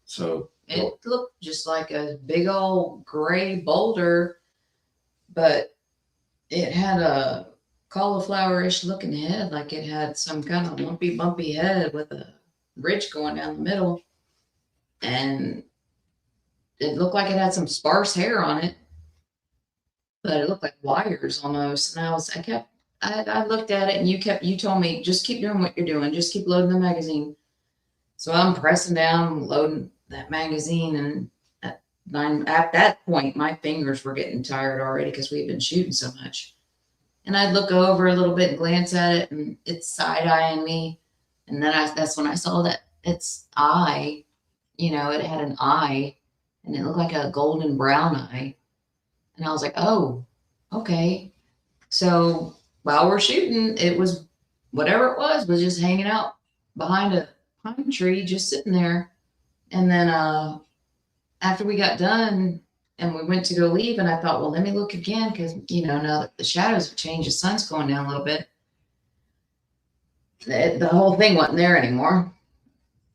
So It looked just like a big old gray boulder, but it had a cauliflower-ish looking head, like it had some kind of lumpy, bumpy head with a ridge going down the middle. And it looked like it had some sparse hair on it, but it looked like wires almost. And I looked at it, and you told me, just keep doing what you're doing. Just keep loading the magazine. So I'm pressing down, loading that magazine. And at that point, my fingers were getting tired already because we've been shooting so much. And I'd look over a little bit and glance at it, and it's side-eyeing me. And then that's when I saw that its eye, it had an eye, and it looked like a golden brown eye. And I was like, oh, okay. So while we're shooting, it was, whatever it was just hanging out behind a pine tree, just sitting there. And then after we got done and we went to go leave, and I thought, well, let me look again, because, now that the shadows have changed, the sun's going down a little bit. The whole thing wasn't there anymore.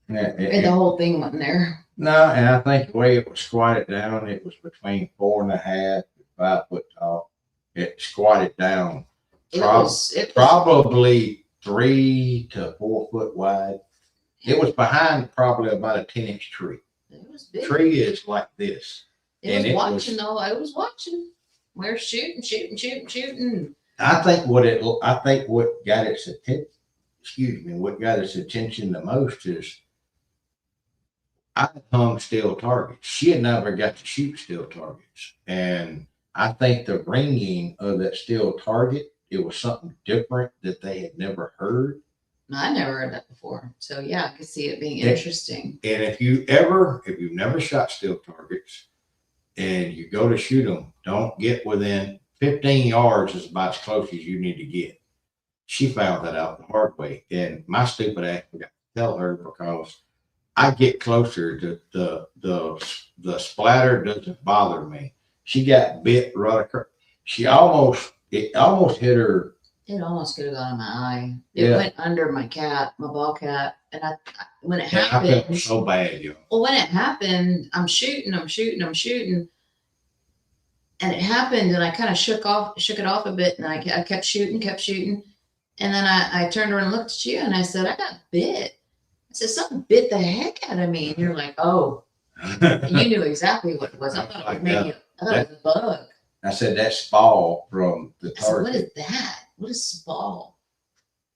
The whole thing wasn't there. No, and I think the way it was squatted down, it was between 4.5 and 5 foot tall. It squatted down. It was probably 3 to 4 foot wide. It was behind probably about a 10-inch tree. It was big. Tree is like this. It was watching. We're shooting. I think what got its attention, what got its attention the most is I hung still targets. She had never got to shoot still targets. And I think the ringing of that still target, it was something different that they had never heard. I never heard that before. So yeah, I could see it being interesting. And if you've never shot still targets and you go to shoot them, don't get within 15 yards is about as close as you need to get. She found that out the hard way. And my stupid ass forgot to tell her, because I get closer to the splatter doesn't bother me. She got bit right across. It almost hit her. It almost could have gone in my eye. It went under my ball cap. And when it happened, I felt so bad, yo. Well, when it happened, I'm shooting. And it happened, and I kind of shook it off a bit, and I kept shooting. And then I turned around and looked at you, and I said, I got bit. I said, something bit the heck out of me. And you're like, oh, you knew exactly what it was. I thought it was a bug. I said, that's ball from the target. I said, what is that? What is ball?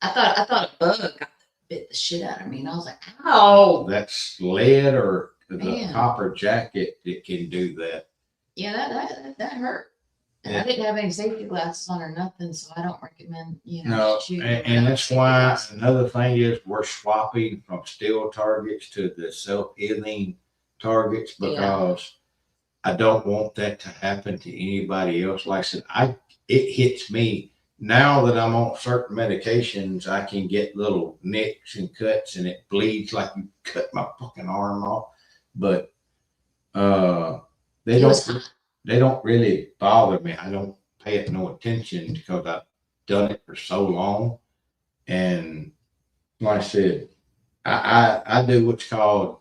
I thought a bug bit the shit out of me. And I was like, ow. That's lead or the copper jacket that can do that. Yeah, that hurt. And I didn't have any safety glasses on or nothing, so I don't recommend, shooting. And that's why another thing is we're swapping from still targets to the self-healing targets, because I don't want that to happen to anybody else. Like I said, it hits me. Now that I'm on certain medications, I can get little nicks and cuts, and it bleeds like you cut my fucking arm off. But they don't really bother me. I don't pay it no attention because I've done it for so long. And like I said, I do what's called,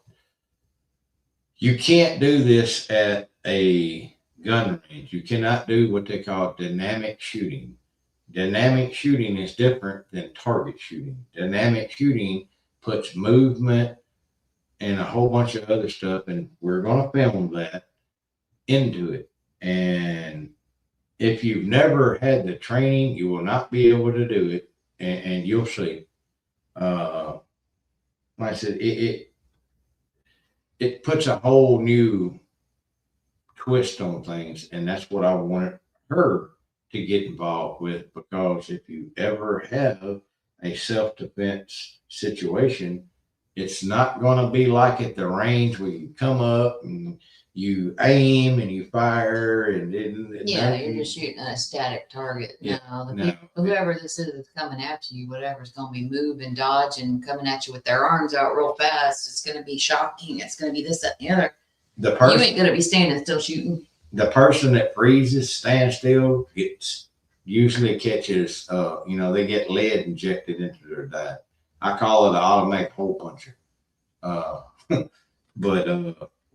you can't do this at a gun range. You cannot do what they call dynamic shooting. Dynamic shooting is different than target shooting. Dynamic shooting puts movement and a whole bunch of other stuff, and we're going to film that into it. And if you've never had the training, you will not be able to do it, and you'll see. Like I said, it puts a whole new twist on things, and that's what I wanted her to get involved with, because if you ever have a self-defense situation, it's not going to be like at the range where you come up and you aim and you fire and you're just shooting at a static target. Whoever this is coming after you, whatever's going to be moving, dodging, coming at you with their arms out real fast, it's going to be shocking. It's going to be this, that, and the other. You ain't going to be standing still shooting. The person that freezes, stands still, usually catches, they get lead injected into their diet. I call it an automatic hole puncher. But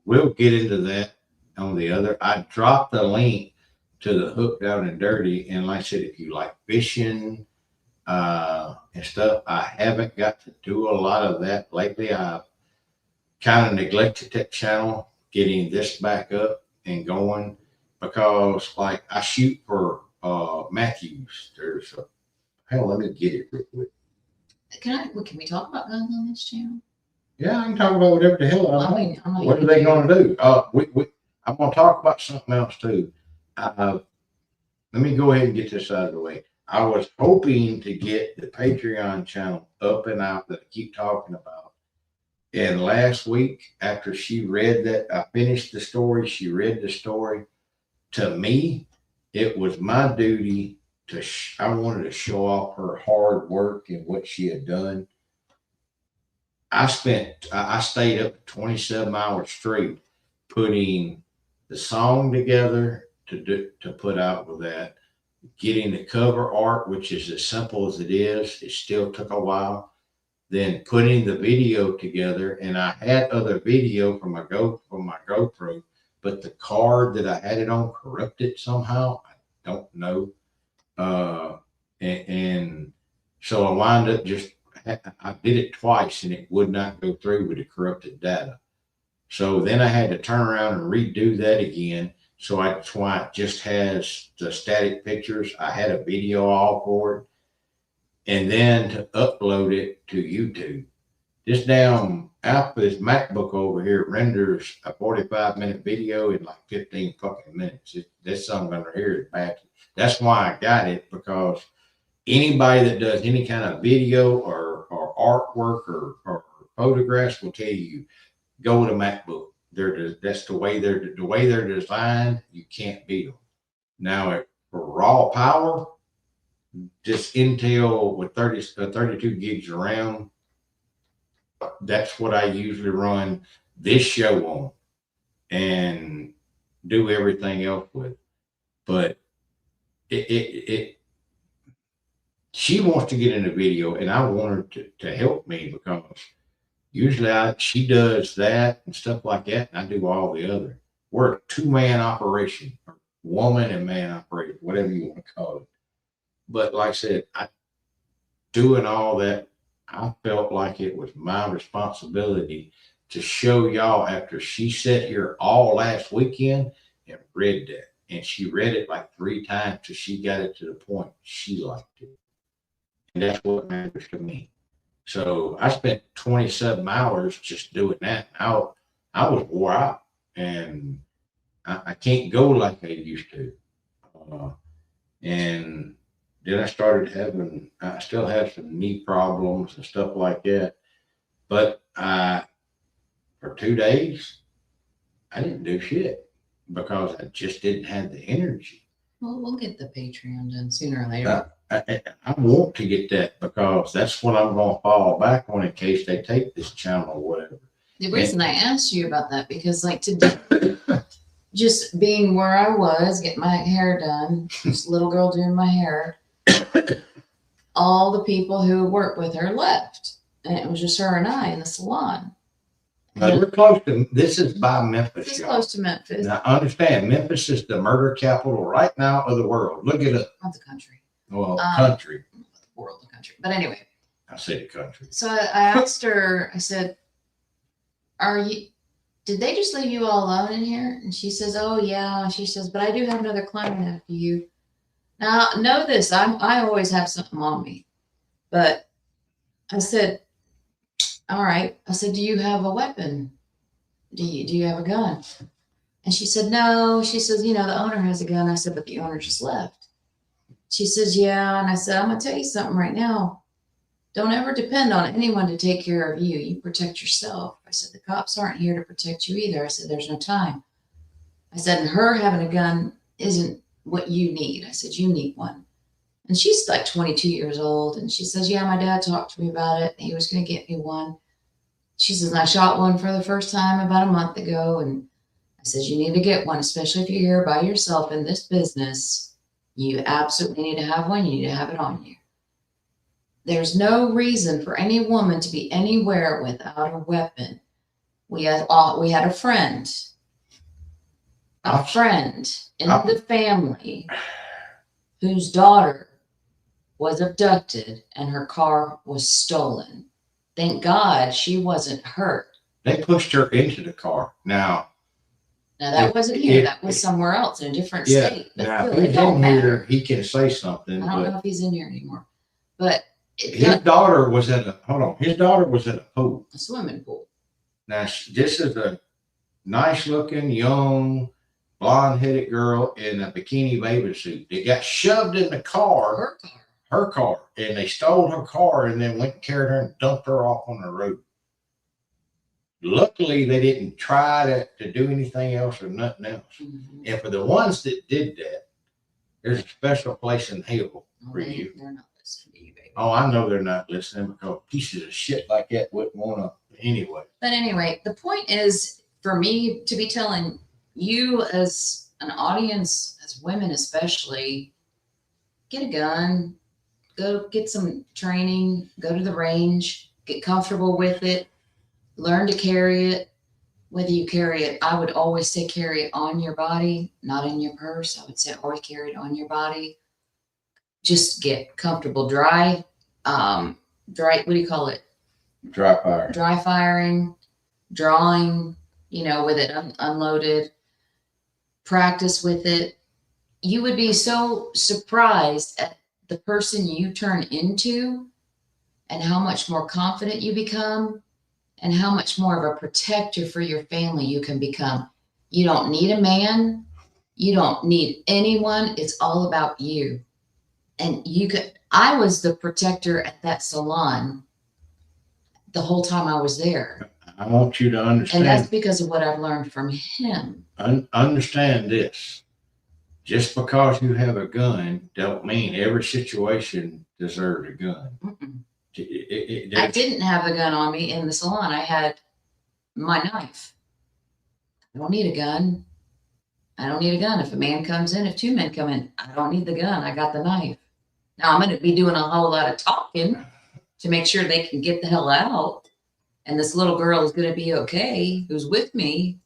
we'll get into that on the other. I dropped the link to the Hook Down and Dirty, and like I said, if you like fishing and stuff, I haven't got to do a lot of that lately. I've kind of neglected that channel, getting this back up and going because, like, I shoot for Matthews. There's a hell. Let me get it real quick. Can we talk about guns on this channel? Yeah, I can talk about whatever the hell I want. I mean, What are they going to do? I'm going to talk about something else too. Let me go ahead and get this out of the way. I was hoping to get the Patreon channel up and out that I keep talking about. And last week, after she read that, I finished the story. She read the story. To me, it was my duty to. I wanted to show off her hard work and what she had done. I stayed up 27 hours straight putting the song together to put out with that, getting the cover art, which is as simple as it is. It still took a while. Then putting the video together, and I had other video from my GoPro, but the card that I had it on corrupted somehow. I don't know. And so I wound up I did it twice and it would not go through with the corrupted data. So then I had to turn around and redo that again. So that's why it just has the static pictures. I had a video all for it. And then to upload it to YouTube. This damn app, this MacBook over here, renders a 45-minute video in like 15 fucking minutes. This something under here is bad. That's why I got it, because anybody that does any kind of video or artwork or photographs will tell you, go with a MacBook. That's the way they're designed. You can't beat them. Now, for raw power, just Intel with 32 gigs of RAM, that's what I usually run this show on and do everything else with. But she wants to get in the video, and I want her to help me, because usually she does that and stuff like that, and I do all the other. We're a two-man operation, or woman and man operation, whatever you want to call it. But like I said, doing all that, I felt like it was my responsibility to show y'all, after she sat here all last weekend and read that. And she read it like 3 times till she got it to the point she liked it. And that's what matters to me. So I spent 27 hours just doing that. I was wore out, and I can't go like I used to. And then I still have some knee problems and stuff like that. But for 2 days, I didn't do shit because I just didn't have the energy. Well, we'll get the Patreon done sooner or later. I want to get that, because that's what I'm going to fall back on in case they take this channel or whatever. The reason I asked you about that, because like today, just being where I was, getting my hair done, this little girl doing my hair, all the people who worked with her left. And it was just her and I in the salon. Now, we're close to, this is by Memphis. It's y'all. close to Memphis. Now, understand, Memphis is the murder capital right now of the world. Look it up. Not the country. Well, country. World, the country. But anyway. I said the country. So I asked her, I said, did they just leave you all alone in here? And she says, oh yeah. She says, but I do have another client after you. Now, know this, I always have something on me. But I said, all right. I said, do you have a weapon? Do you have a gun? And she said, no. She says, the owner has a gun. I said, but the owner just left. She says, yeah. And I said, I'm going to tell you something right now. Don't ever depend on anyone to take care of you. You protect yourself. I said, the cops aren't here to protect you either. I said, there's no time. I said, and her having a gun isn't what you need. I said, you need one. And she's like 22 years old. And she says, yeah, my dad talked to me about it. He was going to get me one. She says, I shot one for the first time about a month ago. And I said, you need to get one, especially if you're here by yourself in this business. You absolutely need to have one. You need to have it on you. There's no reason for any woman to be anywhere without a weapon. we had a friend in the family whose daughter was abducted and her car was stolen. Thank God she wasn't hurt. They pushed her into the car. Now That wasn't here. That was somewhere else in a different state. But now still, if it don't he's in matter. here, he can say something. I don't know if he's in here anymore. But his daughter was at a pool. A swimming pool. Now this is a nice looking young blonde headed girl in a bikini bathing suit. They got shoved in the car. Her car, and they stole her car and then went and carried her and dumped her off on the road. Luckily, they didn't try to do anything else or nothing else. Mm-hmm. And for the ones that did that, there's a special place in hell for you. They're not listening to you, baby. Oh, I know they're not listening because pieces of shit like that wouldn't want to anyway. But anyway, the point is for me to be telling you as an audience, as women especially, get a gun. Go get some training, go to the range, get comfortable with it, learn to carry it. Whether you carry it, I would always say carry it on your body, not in your purse. I would say always carry it on your body. Just get comfortable. Dry, what do you call it? Dry fire. Dry firing, drawing, with it unloaded. Practice with it. You would be so surprised at the person you turn into and how much more confident you become and how much more of a protector for your family you can become. You don't need a man. You don't need anyone. It's all about you. And I was the protector at that salon the whole time I was there. I want you to understand. And that's because of what I've learned from him. Understand this. Just because you have a gun don't mean every situation deserves a gun. I didn't have the gun on me in the salon. I had my knife. I don't need a gun. If a man comes in, if two men come in, I don't need the gun. I got the knife. Now I'm going to be doing a whole lot of talking to make sure they can get the hell out. And this little girl is going to be okay, who's with me,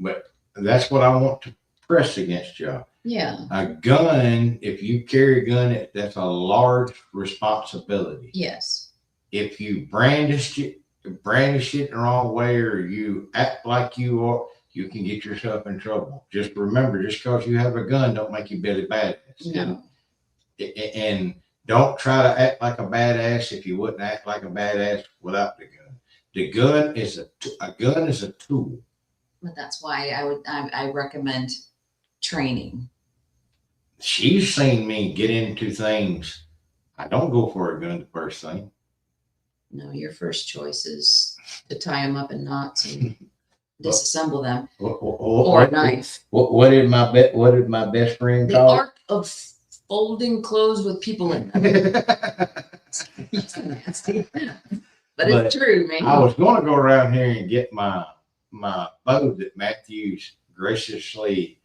But that's what I want to press against y'all. Yeah. A gun, if you carry a gun, that's a large responsibility. Yes. If you brandish it in the wrong way or you act like you are, you can get yourself in trouble. Just remember, just because you have a gun don't make you Billy Badass. No. And don't try to act like a badass if you wouldn't act like a badass without the gun. The gun is a tool. But that's why I recommend training. She's seen me get into things. I don't go for a gun the first thing. No, your first choice is to tie them up in knots and disassemble them, or a knife. What did my best friend call it? The art of folding clothes with people in them. It's nasty, but it's true, man. I was going to go around here and get my bow that Matthews graciously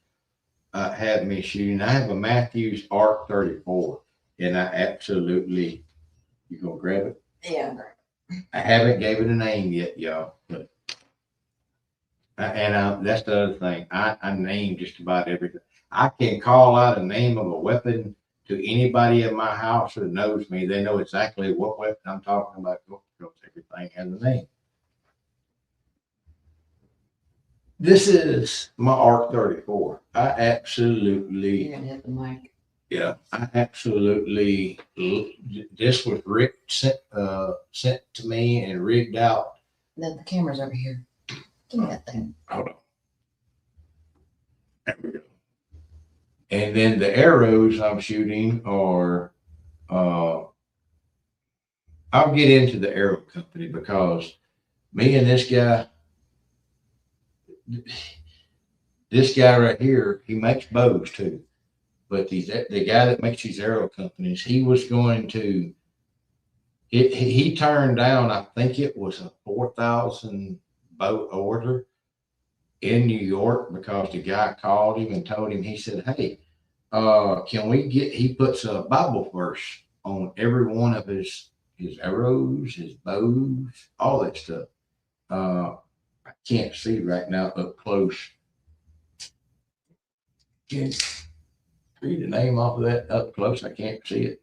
had me shooting. I have a Matthews Arc 34, and I absolutely, you gonna grab it? Yeah. I haven't gave it a name yet, y'all. But that's the other thing. I name just about everything. I can call out a name of a weapon to anybody in my house who knows me. They know exactly what weapon I'm talking about because everything has a name. This is my Arc 34. I absolutely. You're gonna hit the mic. Yeah, I absolutely. This was sent to me and rigged out. Then the camera's over here. Give me that thing. Hold on. There we go. And then the arrows I'm shooting are. I'll get into the arrow company because me and this guy right here, he makes bows too. But the guy that makes these arrow companies, he was going to, he turned down, I think it was a 4,000 bow order in New York because the guy called him and told him, he said, hey, can we get, he puts a Bible verse on every one of his arrows, his bows, all that stuff. can't see right now up close. Can read the name off of that up close? I can't see it.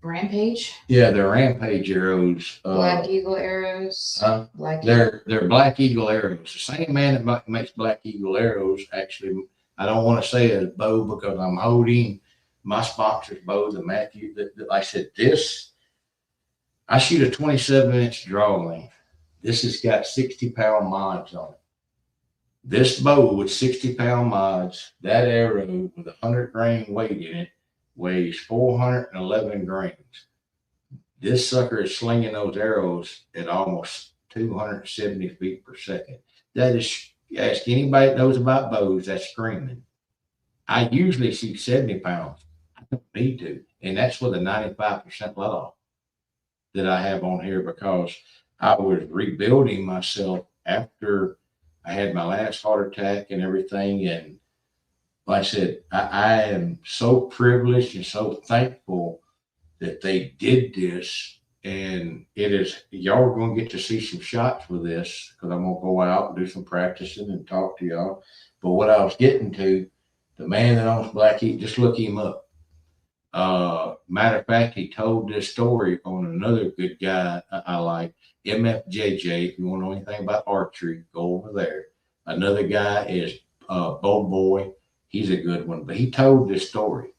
Rampage. Yeah, they're Rampage arrows. Black Eagle arrows. Black they're Black Eagle arrows. The same man that makes Black Eagle arrows. Actually, I don't want to say a bow because I'm holding my sponsor's bow, the Matthew. Like I said, this I shoot a 27-inch draw length. This has got 60-pound mods on it. This bow with 60-pound mods, that arrow with 100 grain weight in it weighs 411 grains. This sucker is slinging those arrows at almost 270 feet per second. That is, ask anybody that knows about bows, that's screaming. I usually shoot 70 pounds. I don't need to. And that's with a 95% let off that I have on here because I was rebuilding myself after I had my last heart attack and everything. And like I said, I am so privileged and so thankful that they did this. And it is, y'all are going to get to see some shots with this because I'm going to go out and do some practicing and talk to y'all. But what I was getting to, the man that owns Black Eagle, just look him up. Matter of fact, he told this story on another good guy I like, MFJJ. If you want to know anything about archery, go over there. Another guy is Bo Boy. He's a good one, but he told this story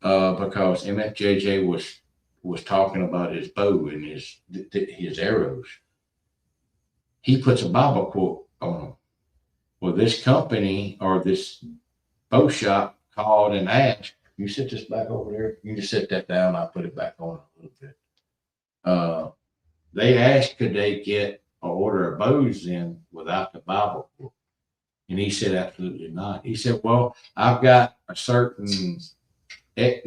because MFJJ was talking about his bow and his arrows. He puts a Bible quote on them. Well, this company or this bow shop called and asked, you sit this back over there. You just sit that down. I'll put it back on a little bit. They asked, could they get an order of bows in without the Bible quote? And he said, absolutely not. He said, well, I've got a certain, I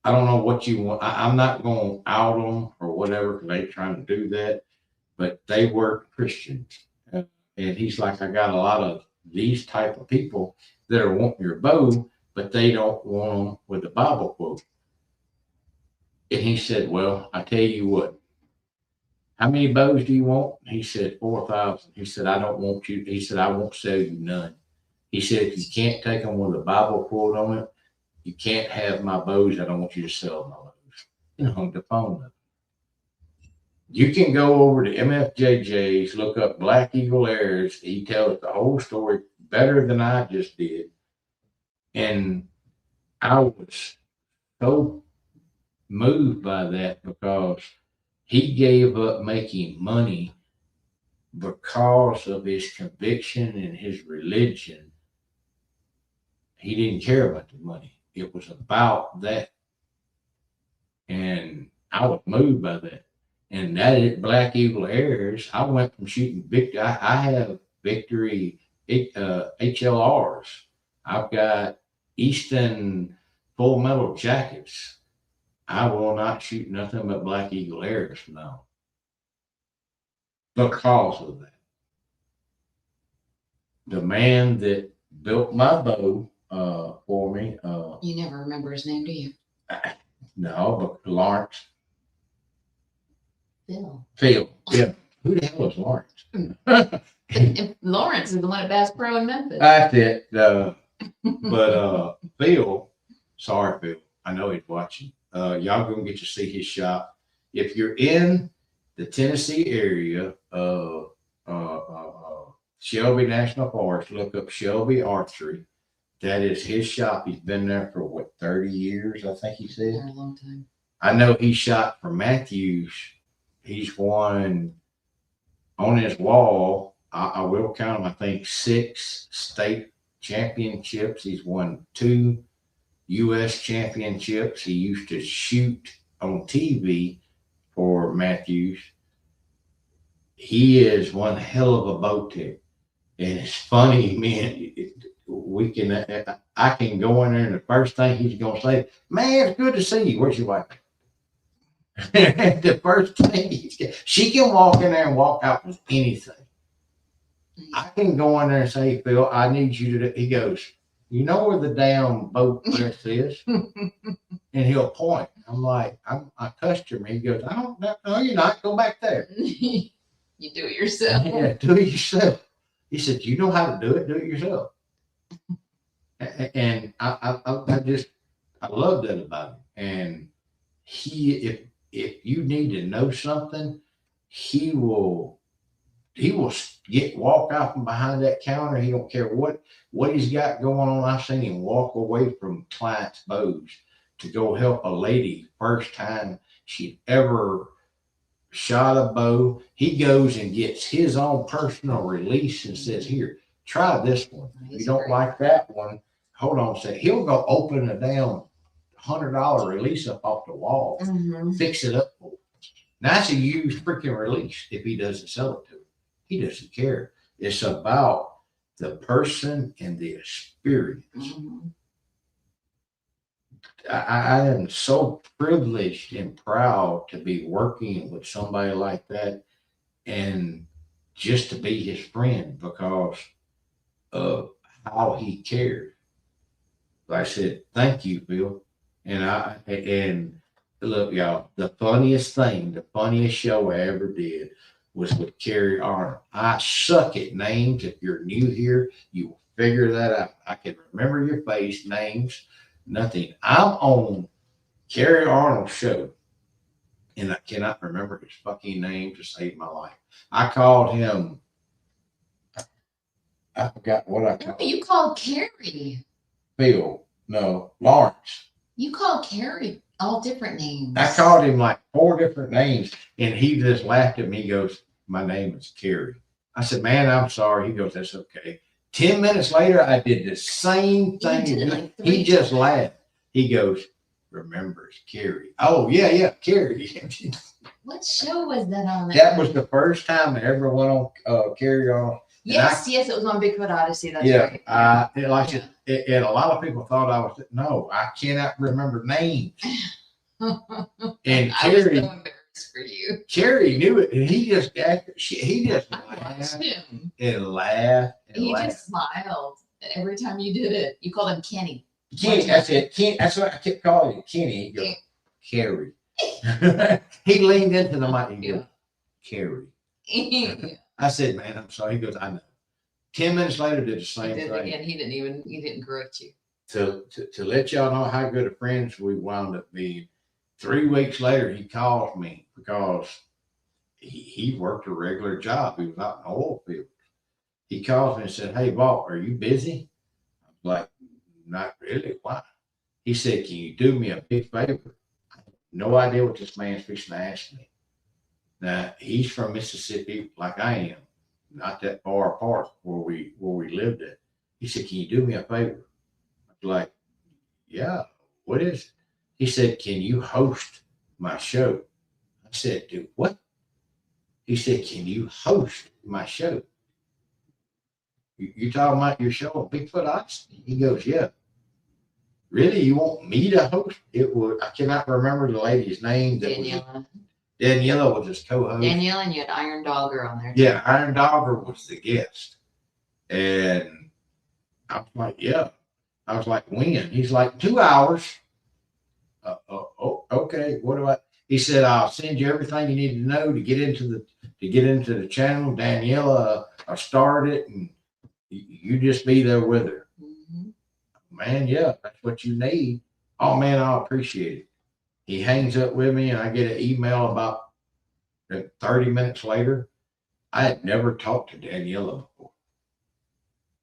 don't know what you want. I'm not going to out them or whatever because they trying to do that, but they were Christians. And he's like, I got a lot of these type of people that are wanting your bow, but they don't want them with the Bible quote. And he said, well, I tell you what, how many bows do you want? He said, 4,000. He said, I don't want you. He said, I won't sell you none. He said, if you can't take them with a Bible quote on it, you can't have my bows. I don't want you to sell my bows. And hung the phone up. You can go over to MFJJ's, look up Black Eagle Airs. He tells the whole story better than I just did. And I was so moved by that because he gave up making money because of his conviction and his religion. He didn't care about the money. It was about that. And I was moved by that. And that is Black Eagle Airs. I went from shooting Victory. I have Victory HLRs. I've got Easton full metal jackets. I will not shoot nothing but Black Eagle Airs now because of that. The man that built my bow for me. You never remember his name, do you? No, but Lawrence. Phil. Yeah. Who the hell is Lawrence? Lawrence is the one at Bass Pro in Memphis. That's it. But Phil, sorry, Phil. I know he's watching. Y'all gonna get to see his shop. If you're in the Tennessee area of Shelby National Forest, look up Shelby Archery. That is his shop. He's been there for what, 30 years, I think he said. For a long time. I know he shot for Matthews. He's won on his wall. I will count him, I think 6 state championships. He's won 2 U.S. championships. He used to shoot on TV for Matthews. He is one hell of a bow tip. And it's funny, man. I can go in there and the first thing he's going to say, man, it's good to see you. Where's your wife? The first thing she can walk in there and walk out with anything. I can go in there and say, Phil, I need you to do. He goes, you know where the damn boat rest is? And he'll point. I'm like, I'm a customer. He goes, I don't know. No, you're not. Go back there. You do it yourself. Yeah, do it yourself. He said, you know how to do it yourself. And I love that about him. And if you need to know something, he will walk out from behind that counter. He don't care what he's got going on. I've seen him walk away from clients' bows to go help a lady first time she'd ever shot a bow. He goes and gets his own personal release and says, here, try this one. If you don't like that one, hold on a second. He'll go open a damn $100 release up off the wall, fix it up for him. That's a used freaking release if he doesn't sell it to him. He doesn't care. It's about the person and the experience. I am so privileged and proud to be working with somebody like that and just to be his friend because of how he cared. Like I said, thank you, Bill. And look, y'all, the funniest show I ever did was with Carrie Arnold. I suck at names. If you're new here, you will figure that out. I can remember your face, names, nothing. I'm on Carrie Arnold's show, and I cannot remember his fucking name to save my life. I called him. I forgot what I called. You called Carrie. Bill. No, Lawrence. You called Carrie all different names. I called him like 4 different names, and he just laughed at me. He goes, my name is Carrie. I said, man, I'm sorry. He goes, that's okay. 10 minutes later, I did the same thing. He just laughed. He goes, remember, it's Carrie. Oh, yeah, Carrie. What show was that on? That was the first time I ever went on Carrie on. Yes, it was on Bigfoot Odyssey. That's right. And a lot of people thought I was. No, I cannot remember names. And I was so embarrassed for you. Carrie knew it, and he just acted. He just laughed and laughed. He just smiled every time you did it. You called him Kenny. Kenny, that's it. Kenny, that's what I kept calling him. Kenny. He goes, Carrie. He leaned into the mic. He goes, Carrie. I said, man, I'm sorry. He goes, I know. 10 minutes later, did the same thing. Again, he didn't correct you. To let y'all know how good of friends we wound up being. 3 weeks later, he calls me because he worked a regular job. He was out in the oil field. He calls me and said, hey, Vault, are you busy? I'm like, not really. Why? He said, can you do me a big favor? I have no idea what this man's fixing to ask me. Now, he's from Mississippi like I am, not that far apart where we lived at. He said, can you do me a favor? I was like, yeah, what is it? He said, can you host my show? I said, do what? He said, can you host my show? You talking about your show on Bigfoot Odyssey? He goes, yeah. Really? You want me to host? I cannot remember the lady's name. Daniela was his co-host. Daniela, and you had Iron Dogger on there. Yeah, Iron Dogger was the guest. And I was like, yeah. I was like, when? He's like, 2 hours. Okay. What do I? He said, I'll send you everything you need to know to get into the channel. Daniela started it, and you just be there with her. Man, yeah, that's what you need. Oh man, I appreciate it. He hangs up with me, and I get an email about 30 minutes later. I had never talked to Daniela before.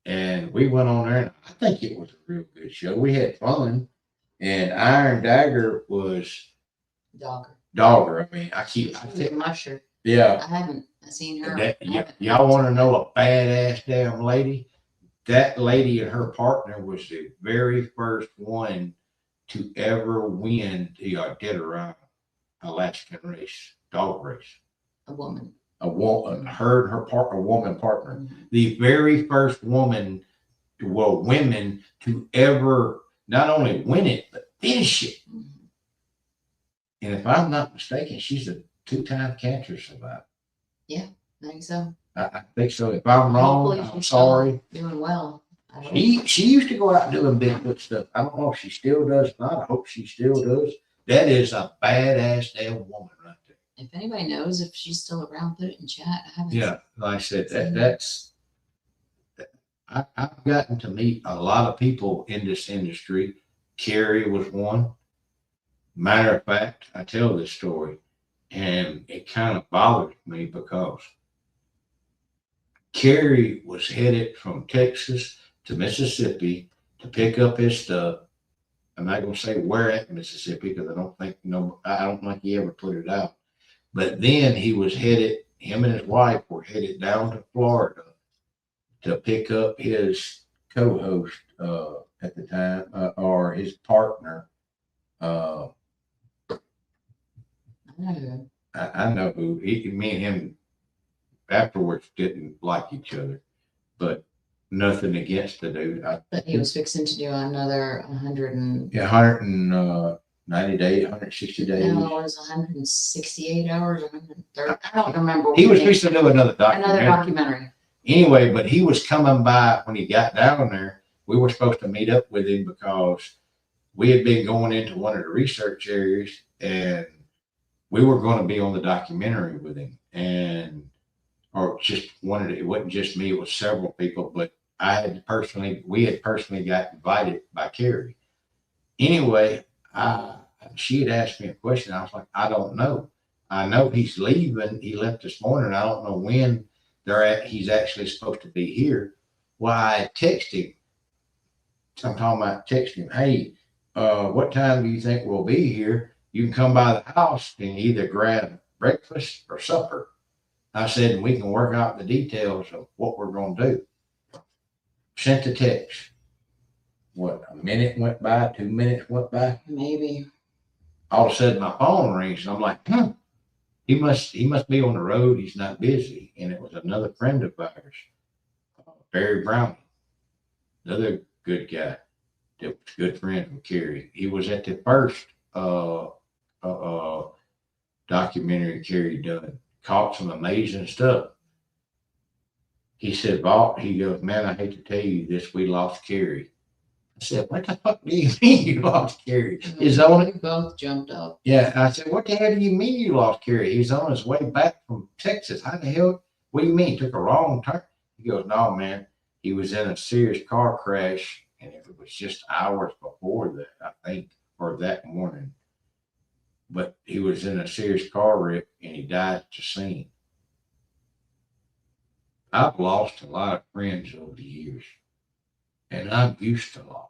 And we went on there, and I think it was a real good show. We had fun. And Iron Dagger was Dogger. I mean, I think my shirt. Yeah. I haven't seen her. Y'all want to know a badass damn lady? That lady and her partner was the very first one to ever win the Iditarod Alaskan race, dog race. A woman. Her and her partner, a woman partner. The very first women to ever not only win it, but finish it. And if I'm not mistaken, she's a 2-time cancer survivor. Yeah, I think so. I think so. If I'm wrong, I'm sorry. Doing well. I don't- She used to go out doing Bigfoot stuff. I don't know if she still does or not. I hope she still does. That is a badass damn woman right there. If anybody knows if she's still around, put it in chat. I haven't. Yeah, like I said, that's I've gotten to meet a lot of people in this industry. Carrie was one. Matter of fact, I tell this story, and it kind of bothers me because Carrie was headed from Texas to Mississippi to pick up his stuff. I'm not going to say where at Mississippi because I don't think he ever put it out. But then he was headed. Him and his wife were headed down to Florida to pick up his co-host at the time, or his partner. I know. I know who. Me and him afterwards didn't like each other, but nothing against the dude. But he was fixing to do another 100 and 190 days, 160 days. no, it was 168 hours, 130. I don't remember. He was when fixing to do another documentary. another documentary. Anyway, but he was coming by when he got down there. We were supposed to meet up with him because we had been going into one of the research areas and we were going to be on the documentary with him. And, or just wanted it wasn't just me, it was several people, but we had personally got invited by Carrie. Anyway, she had asked me a question. I was like, I don't know. I know he's leaving. He left this morning. I don't know when he's actually supposed to be here. Well, I texted him. I'm talking about texting him. Hey, what time do you think we'll be here? You can come by the house and either grab breakfast or supper. I said, we can work out the details of what we're going to do. Sent the text. What, a minute went by, 2 minutes went by. Maybe. All of a sudden my phone rings and I'm like, he must be on the road. He's not busy. And it was another friend of ours, Barry Brown, another good guy that was good friend with Carrie. He was at the first documentary Carrie done, caught some amazing stuff. He said, Vault, he goes, man, I hate to tell you this, we lost Carrie. I said, what the fuck do you mean you lost Carrie? He's on it. We both jumped up. Yeah, I said, what the hell do you mean you lost Carrie? He's on his way back from Texas. How the hell? What do you mean? Took a wrong turn? He goes, no, man. He was in a serious car crash, and it was just hours before that, I think, or that morning. But he was in a serious car wreck, and he died at the scene. I've lost a lot of friends over the years, and I'm used to loss.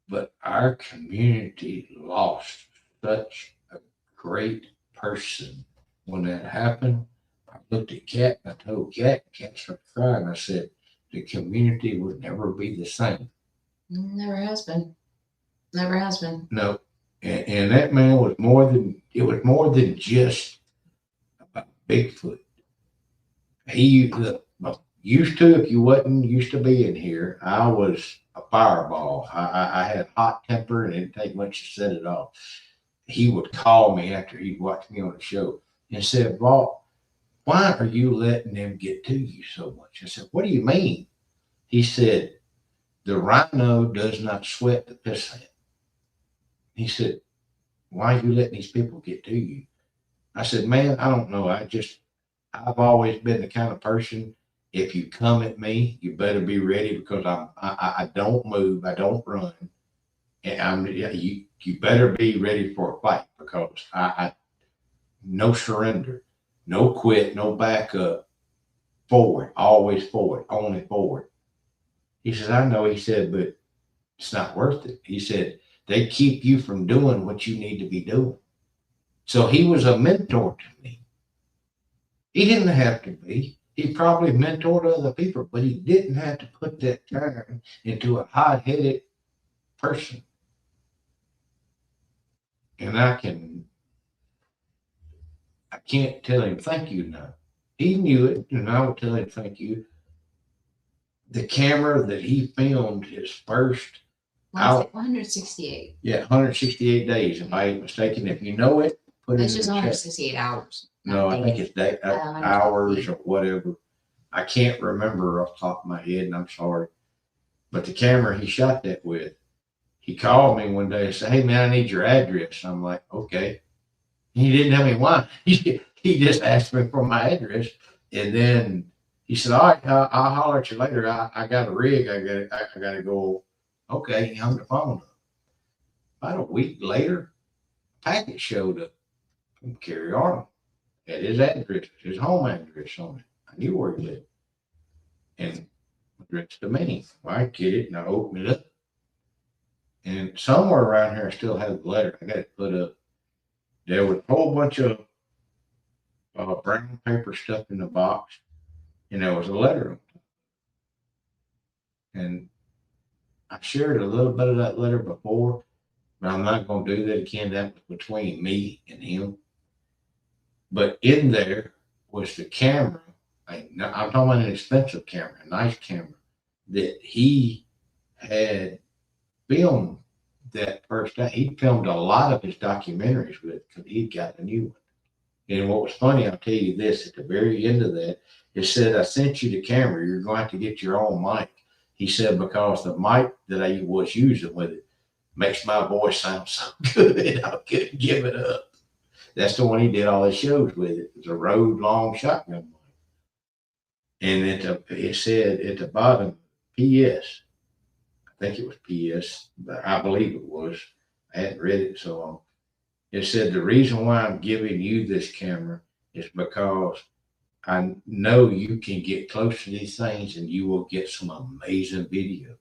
But our community lost such a great person when that happened. I looked at Cat and I told Cat started crying. I said, the community would never be the same. Never has been. Never has been. No. And that man was more than just about Bigfoot. He used to, if you wasn't used to being here, I was a fireball. I had hot temper and it didn't take much to set it off. He would call me after he'd watched me on the show and said, Vault, why are you letting them get to you so much? I said, what do you mean? He said, the rhino does not sweat the pissant. He said, why are you letting these people get to you? I said, man, I don't know. I've always been the kind of person, if you come at me, you better be ready because I don't move, I don't run. And you better be ready for a fight because I no surrender, no quit, no backup, forward, always forward, only forward. He says, I know, he said, but it's not worth it. He said, they keep you from doing what you need to be doing. So he was a mentor to me. He didn't have to be. He probably mentored other people, but he didn't have to put that time into a hot-headed person. And I can't tell him thank you now. He knew it, and I will tell him thank you. The camera that he filmed his first 168. Yeah, 168 days, if I ain't mistaken. If you know it, put it It's in just the chat. 168 hours. No, I think it's hours or whatever. I can't remember off the top of my head, and I'm sorry. But the camera he shot that with, he called me one day and said, "Hey man, I need your address." I'm like, "Okay." He didn't tell me why. He just asked me for my address, and then he said, "All right, I'll holler at you later. I got a rig. I got to go." Okay, he hung the phone up. About a week later, a package showed up from Kerry Arnold. Had his address, his home address on it. I knew where he lived, and addressed to me. Well, I get it, and I opened it up, and somewhere around here, I still have the letter. I got it put up. There was a whole bunch of brown paper stuff in the box, and there was a letter on top. And I shared a little bit of that letter before, but I'm not going to do that again. That was between me and him. But in there was the camera. I'm talking about an expensive camera, a nice camera that he had filmed that first time. He filmed a lot of his documentaries with because he'd got a new one. And what was funny, I'll tell you this, at the very end of that, it said, "I sent you the camera. You're going to have to get your own mic." He said, "Because the mic that I was using with it makes my voice sound so good, I couldn't give it up." That's the one he did all his shows with. It was a Rode long shotgun mic. And it said at the bottom, "P.S." I think it was P.S., but I believe it was. I hadn't read it so long. It said, "The reason why I'm giving you this camera is because I know you can get close to these things and you will get some amazing video.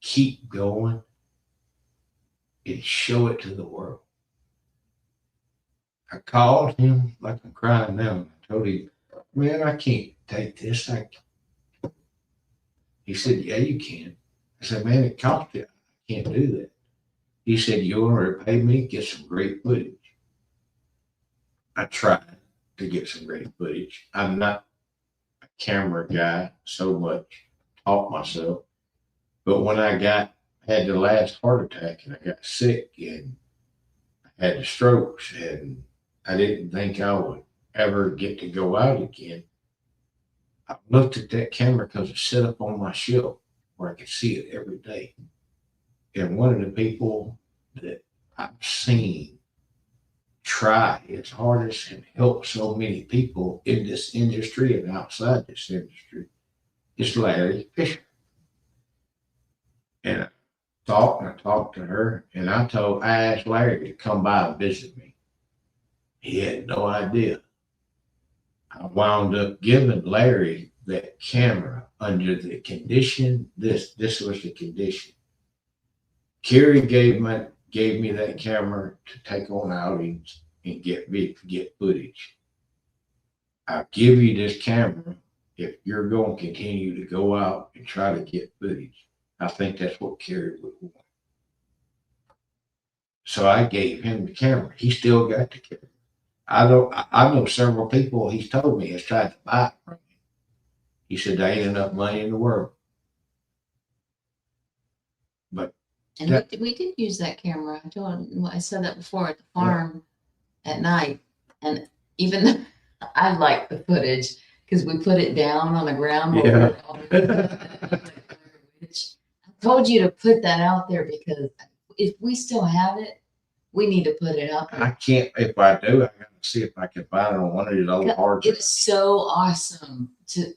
Keep going and show it to the world." I called him like I'm crying now. I told him, "Man, I can't take this." He said, "Yeah, you can." I said, "Man, it cost you. I can't do that." He said, "You want to repay me? Get some great footage." I tried to get some great footage. I'm not a camera guy so much, taught myself. But when I had the last heart attack and I got sick and I had the strokes and I didn't think I would ever get to go out again, I looked at that camera because it set up on my shelf where I could see it every day. And one of the people that I've seen try its hardest and help so many people in this industry and outside this industry is Larry Fisher. And I talked to her, and I asked Larry to come by and visit me. He had no idea. I wound up giving Larry that camera under the condition. This was the condition. Kerry gave me that camera to take on outings and get footage. I'll give you this camera if you're going to continue to go out and try to get footage. I think that's what Kerry would want. So I gave him the camera. He still got the camera. I know several people he's told me has tried to buy it from him. He said there ain't enough money in the world. But And we did use that camera. I said that before at the farm at night. And even though I like the footage because we put it down on the ground. Yeah. I told you to put that out there because if we still have it, we need to put it out there. I can't, if I do, I got to see if I can find it on one of these old hard drives. It's so awesome to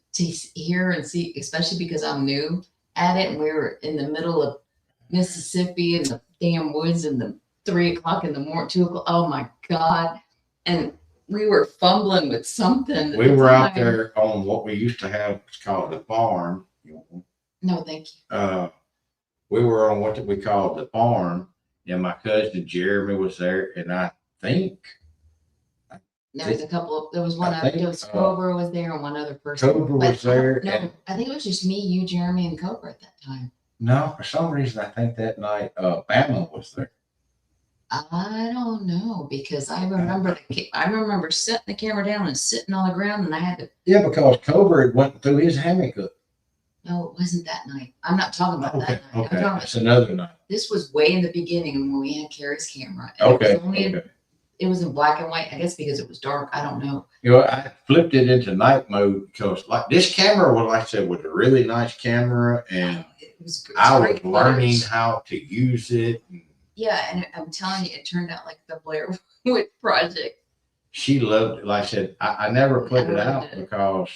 hear and see, especially because I'm new at it and we were in the middle of Mississippi in the damn woods in the 3 o'clock in the morning, 2 o'clock. Oh my God. And we were fumbling with something. We were out there on what we used to have, it's called the farm. No, thank you. We were on what we called the farm, and my cousin Jeremy was there, and I think there was a couple of, there was one other, there was Cobra was there and one other person. Cobra was there. No, I think it was just me, you, Jeremy, and Cobra at that time. No, for some reason, I think that night, Bama was there. I don't know because I remember setting the camera down and sitting on the ground, and I had to. Yeah, because Cobra went through his hammock. No, it wasn't that night. I'm not talking about that night. Okay, that's another night. This was way in the beginning when we had Carrie's camera. Okay. it was in black and white. I guess because it was dark. I don't know. You know, I flipped it into night mode because, like, this camera, was, like I said, was a really nice camera, and I was learning how to use it. Yeah, and I'm telling you, it turned out like the Blair Witch Project. She loved it. Like I said, I never put it out because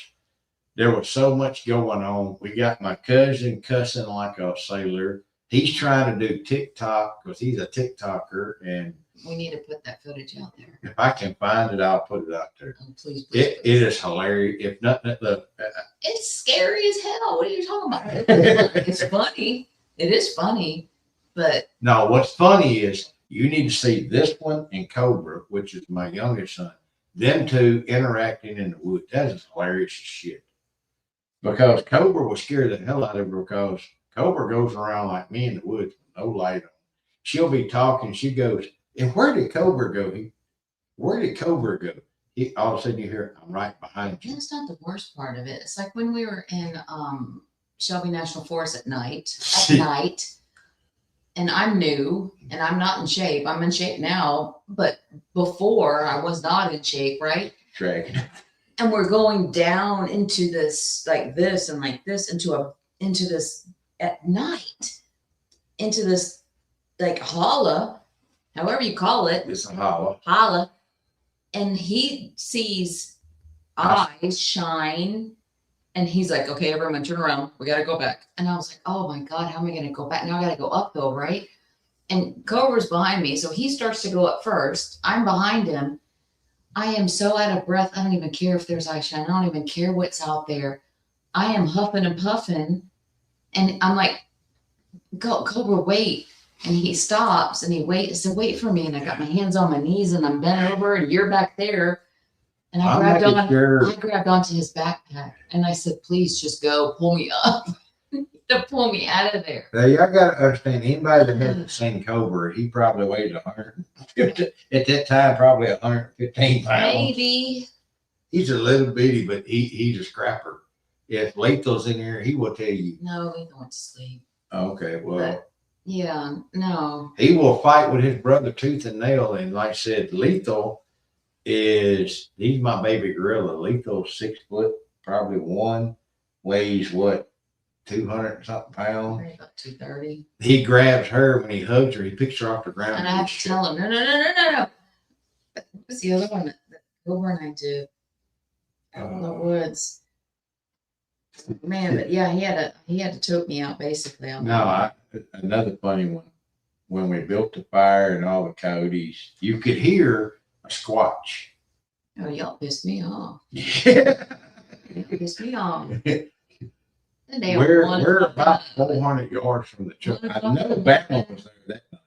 there was so much going on. We got my cousin cussing like a sailor. He's trying to do TikTok because he's a TikToker, and we need to put that footage out there. If I can find it, I'll put it out there. Oh, please, It is hilarious. If nothing, look, it's scary as hell. What are you talking about? It's funny. It is funny, but no. What's funny is you need to see this one and Cobra, which is my youngest son. Them two interacting in the woods. That is hilarious as shit. Because Cobra was scared the hell out of her because Cobra goes around like me in the woods with no light on. She'll be talking. She goes, and where did Cobra go? Where did Cobra go? All of a sudden you hear, I'm right behind you. That's not the worst part of it. It's like when we were in Shelby National Forest at night, and I'm new and I'm not in shape. I'm in shape now, but before I was not in shape, right? Dragging. And we're going down into this, like this and like this, into this at night, into this like holla, however you call it. It's a holla. Holla. And he sees eyes shine. And he's like, okay, everyone turn around. We got to go back. And I was like, oh my God, how am I going to go back? Now I got to go uphill, right? And Cobra's behind me. So he starts to go up first. I'm behind him. I am so out of breath. I don't even care if there's eye shine. I don't even care what's out there. I am huffing and puffing. And I'm like, Cobra, wait. And he stops and he waits. I said, wait for me. And I got my hands on my knees and I'm bent over and you're back there. And I grabbed onto his backpack and I said, please just go pull me up. To pull me out of there. Now, y'all got to understand, anybody that hasn't seen Cobra, he probably weighs 150, at that time, probably 115 pounds. Maybe. He's a little bitty, but he's a scrapper. If Lethal's in here, he will tell you. No, Lethal went to sleep. Okay, well. But, yeah, no. He will fight with his brother tooth and nail. And like I said, Lethal he's my baby gorilla. Lethal's 6 foot, probably one, weighs what? 200 something pounds. About 230. He grabs her when he hugs her. He picks her off the ground. And I have to tell him, no. What's the other one that Cobra and I did out in the woods? Man, but yeah, he had to tote me out basically. Another funny one. When we built the fire and all the coyotes, you could hear a squatch. Oh, y'all pissed me off. Yeah. Pissed me off. We're about 400 yards from the truck. I know Batman was there that night.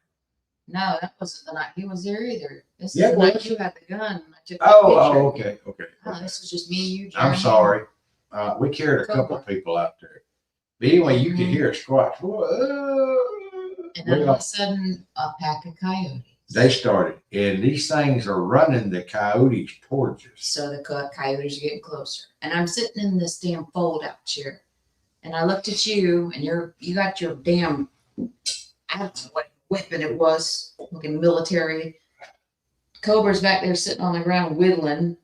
No, that wasn't the night he was there either. This is the night you had the gun. And I took okay. Oh, this was just me and you, Jeremy. I'm sorry. We carried a couple of people out there. But anyway, you could hear a squatch. And then all of a sudden, a pack of coyotes. They started. And these things are running the coyotes towards us. So the coyotes are getting closer. And I'm sitting in this damn fold-out chair. And I looked at you, and you got your damn, I don't know what weapon it was, looking military. Cobra's back there sitting on the ground whittling.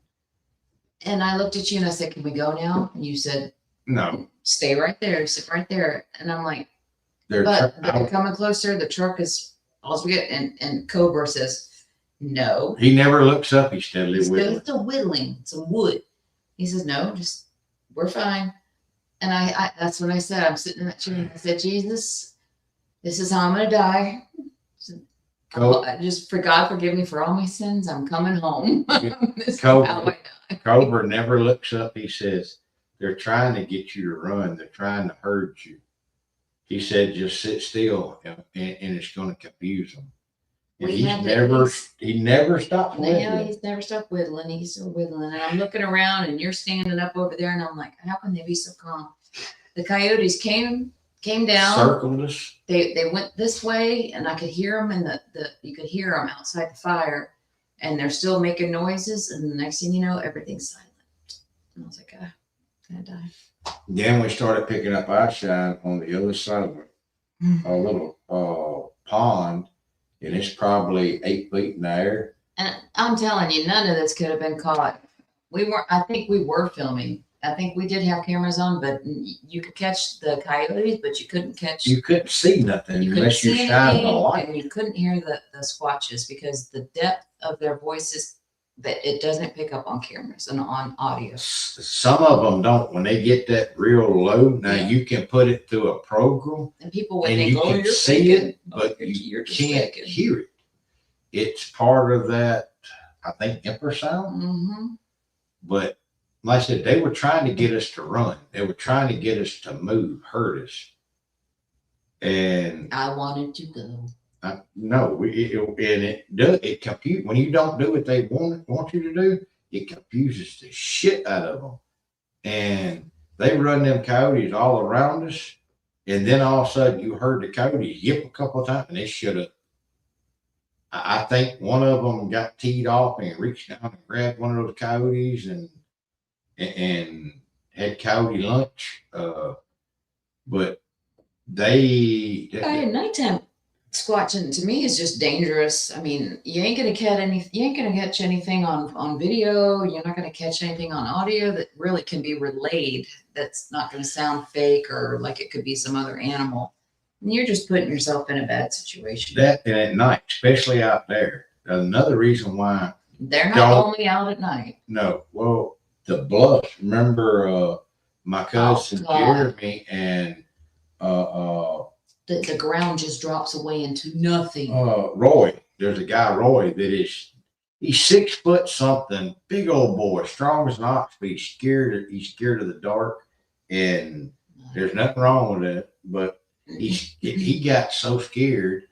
And I looked at you and I said, can we go now? And you said, no. Stay right there, sit right there. And I'm like, but they're coming closer. The truck is all we get. And Cobra says, no. He never looks up. He's steadily whittling. He's still whittling some wood. He says, no, we're fine. And I that's when I said, I'm sitting in that chair and I said, Jesus, this is how I'm going to die. Just for God, forgive me for all my sins. I'm coming home. Cobra never looks up. He says, they're trying to get you to run. They're trying to herd you. He said, just sit still and it's going to confuse them. And he never stopped whittling. Yeah, he's never stopped whittling. He's still whittling. And I'm looking around and you're standing up over there and I'm like, how can they be so calm? The coyotes came down. Circled us. They went this way and I could hear them and you could hear them outside the fire and they're still making noises. And the next thing you know, everything's silent. And I was like, I'm gonna die. Then we started picking up eye shine on the other side of a little pond. And it's probably 8 feet in the air. And I'm telling you, none of this could have been caught. I think we were filming. I think we did have cameras on, but you could catch the coyotes, but you couldn't catch, You couldn't see nothing you couldn't unless you're see shining a anything, light. and you couldn't hear the squatches because the depth of their voices, that it doesn't pick up on cameras and on audio. Some of them don't. When they get that real low, now Yeah. you can put it through a program And people would and think, you oh, can you're see faking. it, but Oh, you you're just can't faking. hear it. It's part of that, I think, infrasound. Mm-hmm. But like I said, they were trying to get us to run. They were trying to get us to move, hurt us. And I wanted to go. no, it confuse when you don't do what they want you to do. It confuses the shit out of them, and they run them coyotes all around us. And then all of a sudden, you heard the coyotes yip a couple of times, and they shut up. I think one of them got teed off and reached down and grabbed one of those coyotes and had coyote lunch. But they Nighttime squatching to me is just dangerous. I mean, you ain't gonna catch anything on video. You're not gonna catch anything on audio that really can be relayed. That's not gonna sound fake or like it could be some other animal. And you're just putting yourself in a bad situation. That and at night, especially out there. Another reason why they're not only out at night. No, well, the bluffs. Remember, my cousin Jeremy and the ground just drops away into nothing. Roy. There's a guy, Roy, he's 6 foot something, big old boy, strong as an ox, but he's scared of the dark, and there's nothing wrong with it. But he got so scared,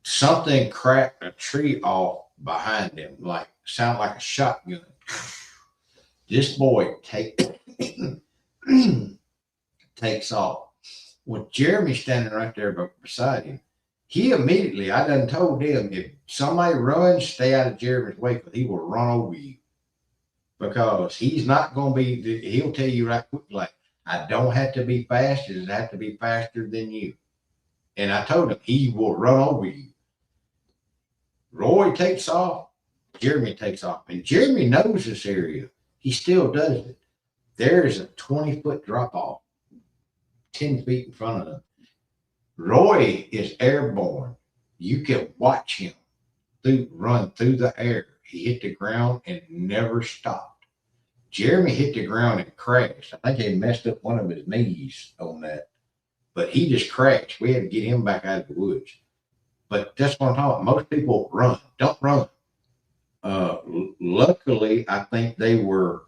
something cracked a tree off behind him, like sound like a shotgun. This boy takes off. With Jeremy standing right there beside him, he immediately, I done told him, if somebody runs, stay out of Jeremy's way, because he will run over you. Because he's not going to be, he'll tell you right quick, like, I don't have to be fast, it have to be faster than you. And I told him, he will run over you. Roy takes off, Jeremy takes off. And Jeremy knows this area. He still does it. There is a 20-foot drop off, 10 feet in front of them. Roy is airborne. You can watch him run through the air. He hit the ground and never stopped. Jeremy hit the ground and crashed. I think he messed up one of his knees on that, but he just crashed. We had to get him back out of the woods. But that's what I'm talking about. Most people run. Don't run. Luckily, I think they were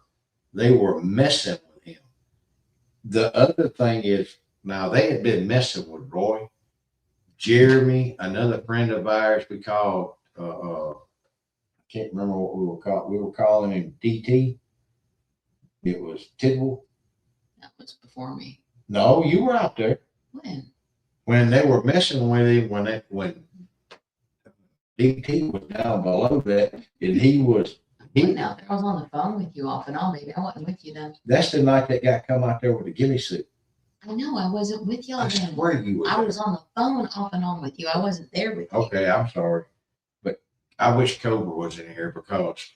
messing with him. The other thing is, now they had been messing with Roy. Jeremy, another friend of ours, we called, I can't remember what we were called. We were calling him DT. It was Tidwell. That was before me. No, you were out there. When? When they were messing with him, when DT was down below that, and he was out there. I was on the phone with you off and on. Maybe I wasn't with you then. That's the night that guy come out there with a ghillie suit. I know I wasn't with y'all I then. swear you were. I was on the phone off and on with you. I wasn't there with you. Okay, I'm sorry, but I wish Cobra was in here, because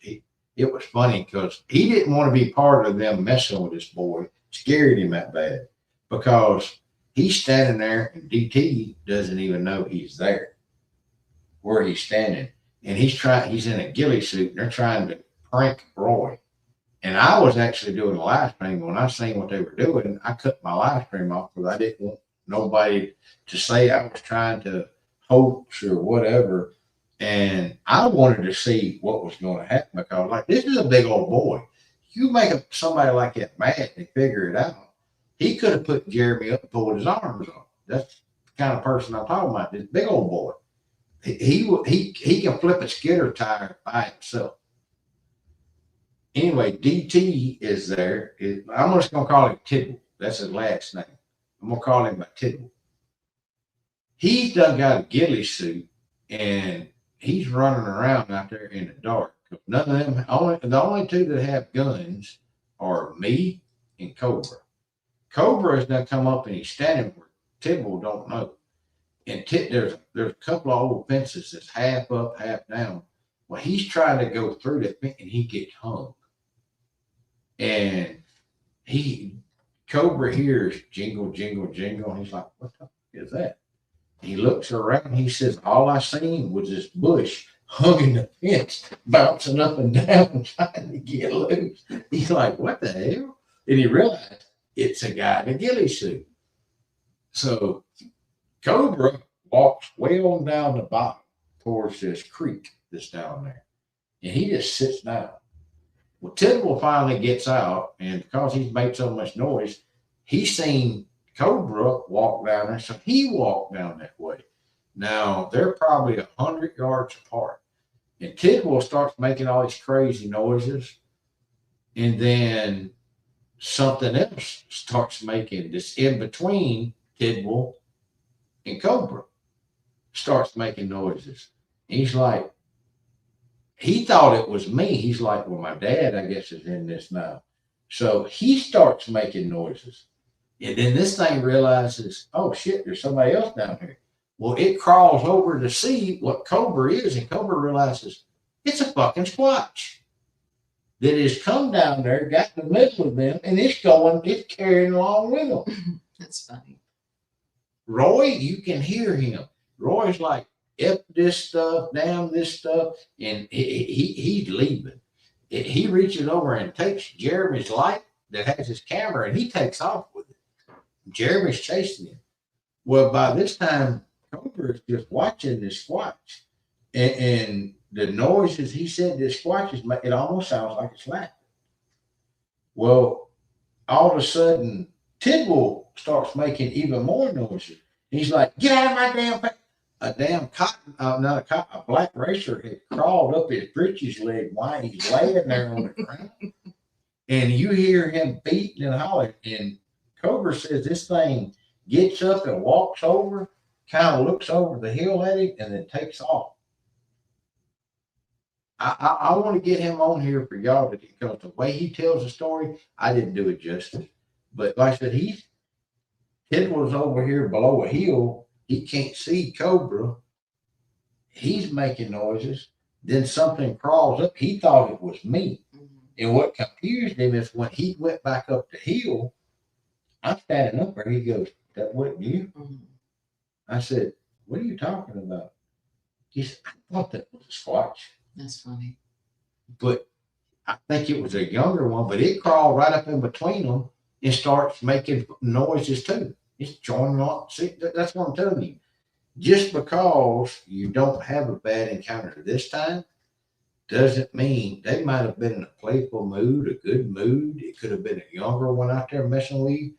it was funny, because he didn't want to be part of them messing with this boy. Scared him that bad, because he's standing there and DT doesn't even know he's there where he's standing, and he's in a ghillie suit, and they're trying to prank Roy. And I was actually doing a live stream. When I seen what they were doing, I cut my live stream off, because I didn't want nobody to say I was trying to hoax or whatever. And I wanted to see what was going to happen, because, like, this is a big old boy. You make somebody like that mad and figure it out. He could have put Jeremy up and pulled his arms off. That's the kind of person I'm talking about. This big old boy. He can flip a skidder tire by himself. Anyway, DT is there. I'm just going to call him Tidwell. That's his last name. I'm going to call him by Tidwell. He's done got a ghillie suit, and he's running around out there in the dark. None of them, the only two that have guns are me and Cobra. Cobra has now come up and he's standing where Tidwell don't know. And there's a couple of old fences that's half up, half down. Well, he's trying to go through the thing and he gets hung. And Cobra hears jingle, jingle, jingle. And he's like, what the fuck is that? He looks around. He says, all I seen was this bush hung in the fence, bouncing up and down, trying to get loose. He's like, what the hell? And he realized it's a guy in a ghillie suit. So Cobra walks way on down the bottom towards this creek that's down there. And he just sits down. Well, Tidwell finally gets out, and because he's made so much noise, he's seen Cobra walk down there, so he walked down that way. Now, they're probably 100 yards apart. And Tidwell starts making all these crazy noises, and then something else starts making this in between Tidwell and Cobra. Starts making noises. He's like, he thought it was me. He's like, well, my dad, I guess, is in this now. So he starts making noises. And then this thing realizes, oh, shit, there's somebody else down here. Well, it crawls over to see what Cobra is, and Cobra realizes it's a fucking squatch that has come down there, got in the middle of them, and it's carrying along with them. That's funny. Roy, you can hear him. Roy's like, F this stuff, damn this stuff, and he's leaving. He reaches over and takes Jeremy's light that has his camera, and he takes off with it. Jeremy's chasing him. Well, by this time, Cobra is just watching this squatch, and the noises he said this squatch is, it almost sounds like it's laughing. Well, all of a sudden, Tidwell starts making even more noises. He's like, get out of my damn face. A damn a black racer had crawled up his britches leg while he's laying there on the ground. And you hear him beating and hollering. And Cobra says this thing gets up and walks over, kind of looks over the hill at him, and then takes off. I want to get him on here for y'all because the way he tells the story, I didn't do it justice. But like I said, Tidwell's over here below a hill. He can't see Cobra. He's making noises. Then something crawls up. He thought it was me. Mm-hmm. And what confused him is when he went back up the hill, I'm standing up there. He goes, that wasn't you? Mm-hmm. I said, what are you talking about? He said, I thought that was a squatch. That's funny. But I think it was a younger one, but it crawled right up in between them and starts making noises too. It's joining on. See, that's what I'm telling you. Just because you don't have a bad encounter this time doesn't mean they might have been in a playful mood, a good mood. It could have been a younger one out there messing with you.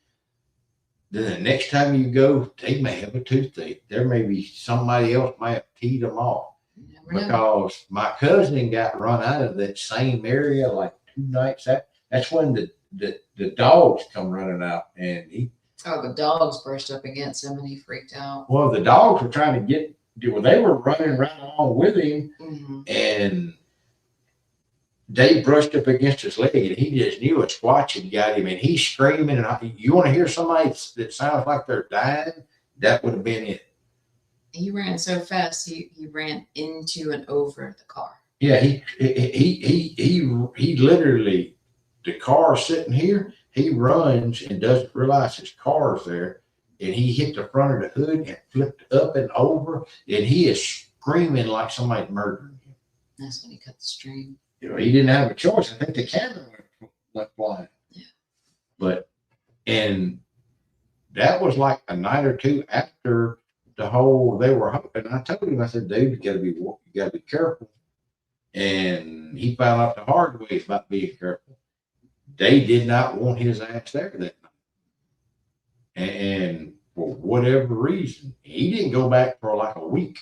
Then the next time you go, they may have a toothache. There may be somebody else might have teed them off. Because my cousin got run out of that same area like 2 nights after. That's when the dogs come running out, and the dogs brushed up against him and he freaked out. Well, the dogs were trying to they were running right along with him, mm-hmm. and they brushed up against his leg, and he just knew a squatch had got him, and he's screaming. And you want to hear somebody that sounds like they're dying? That would have been it. He ran so fast, he ran into and over the car. Yeah, he literally, the car sitting here, he runs and doesn't realize his car's there, and he hit the front of the hood and flipped up and over, and he is screaming like somebody's murdering him. That's when he cut the string. He didn't have a choice. I think the camera went blind. Yeah. And that was like a night or two after the whole, they were hoping. I told him, I said, dude, you gotta be careful. And he found out the hard way about being careful. They did not want his ass there that night. And for whatever reason, he didn't go back for like a week.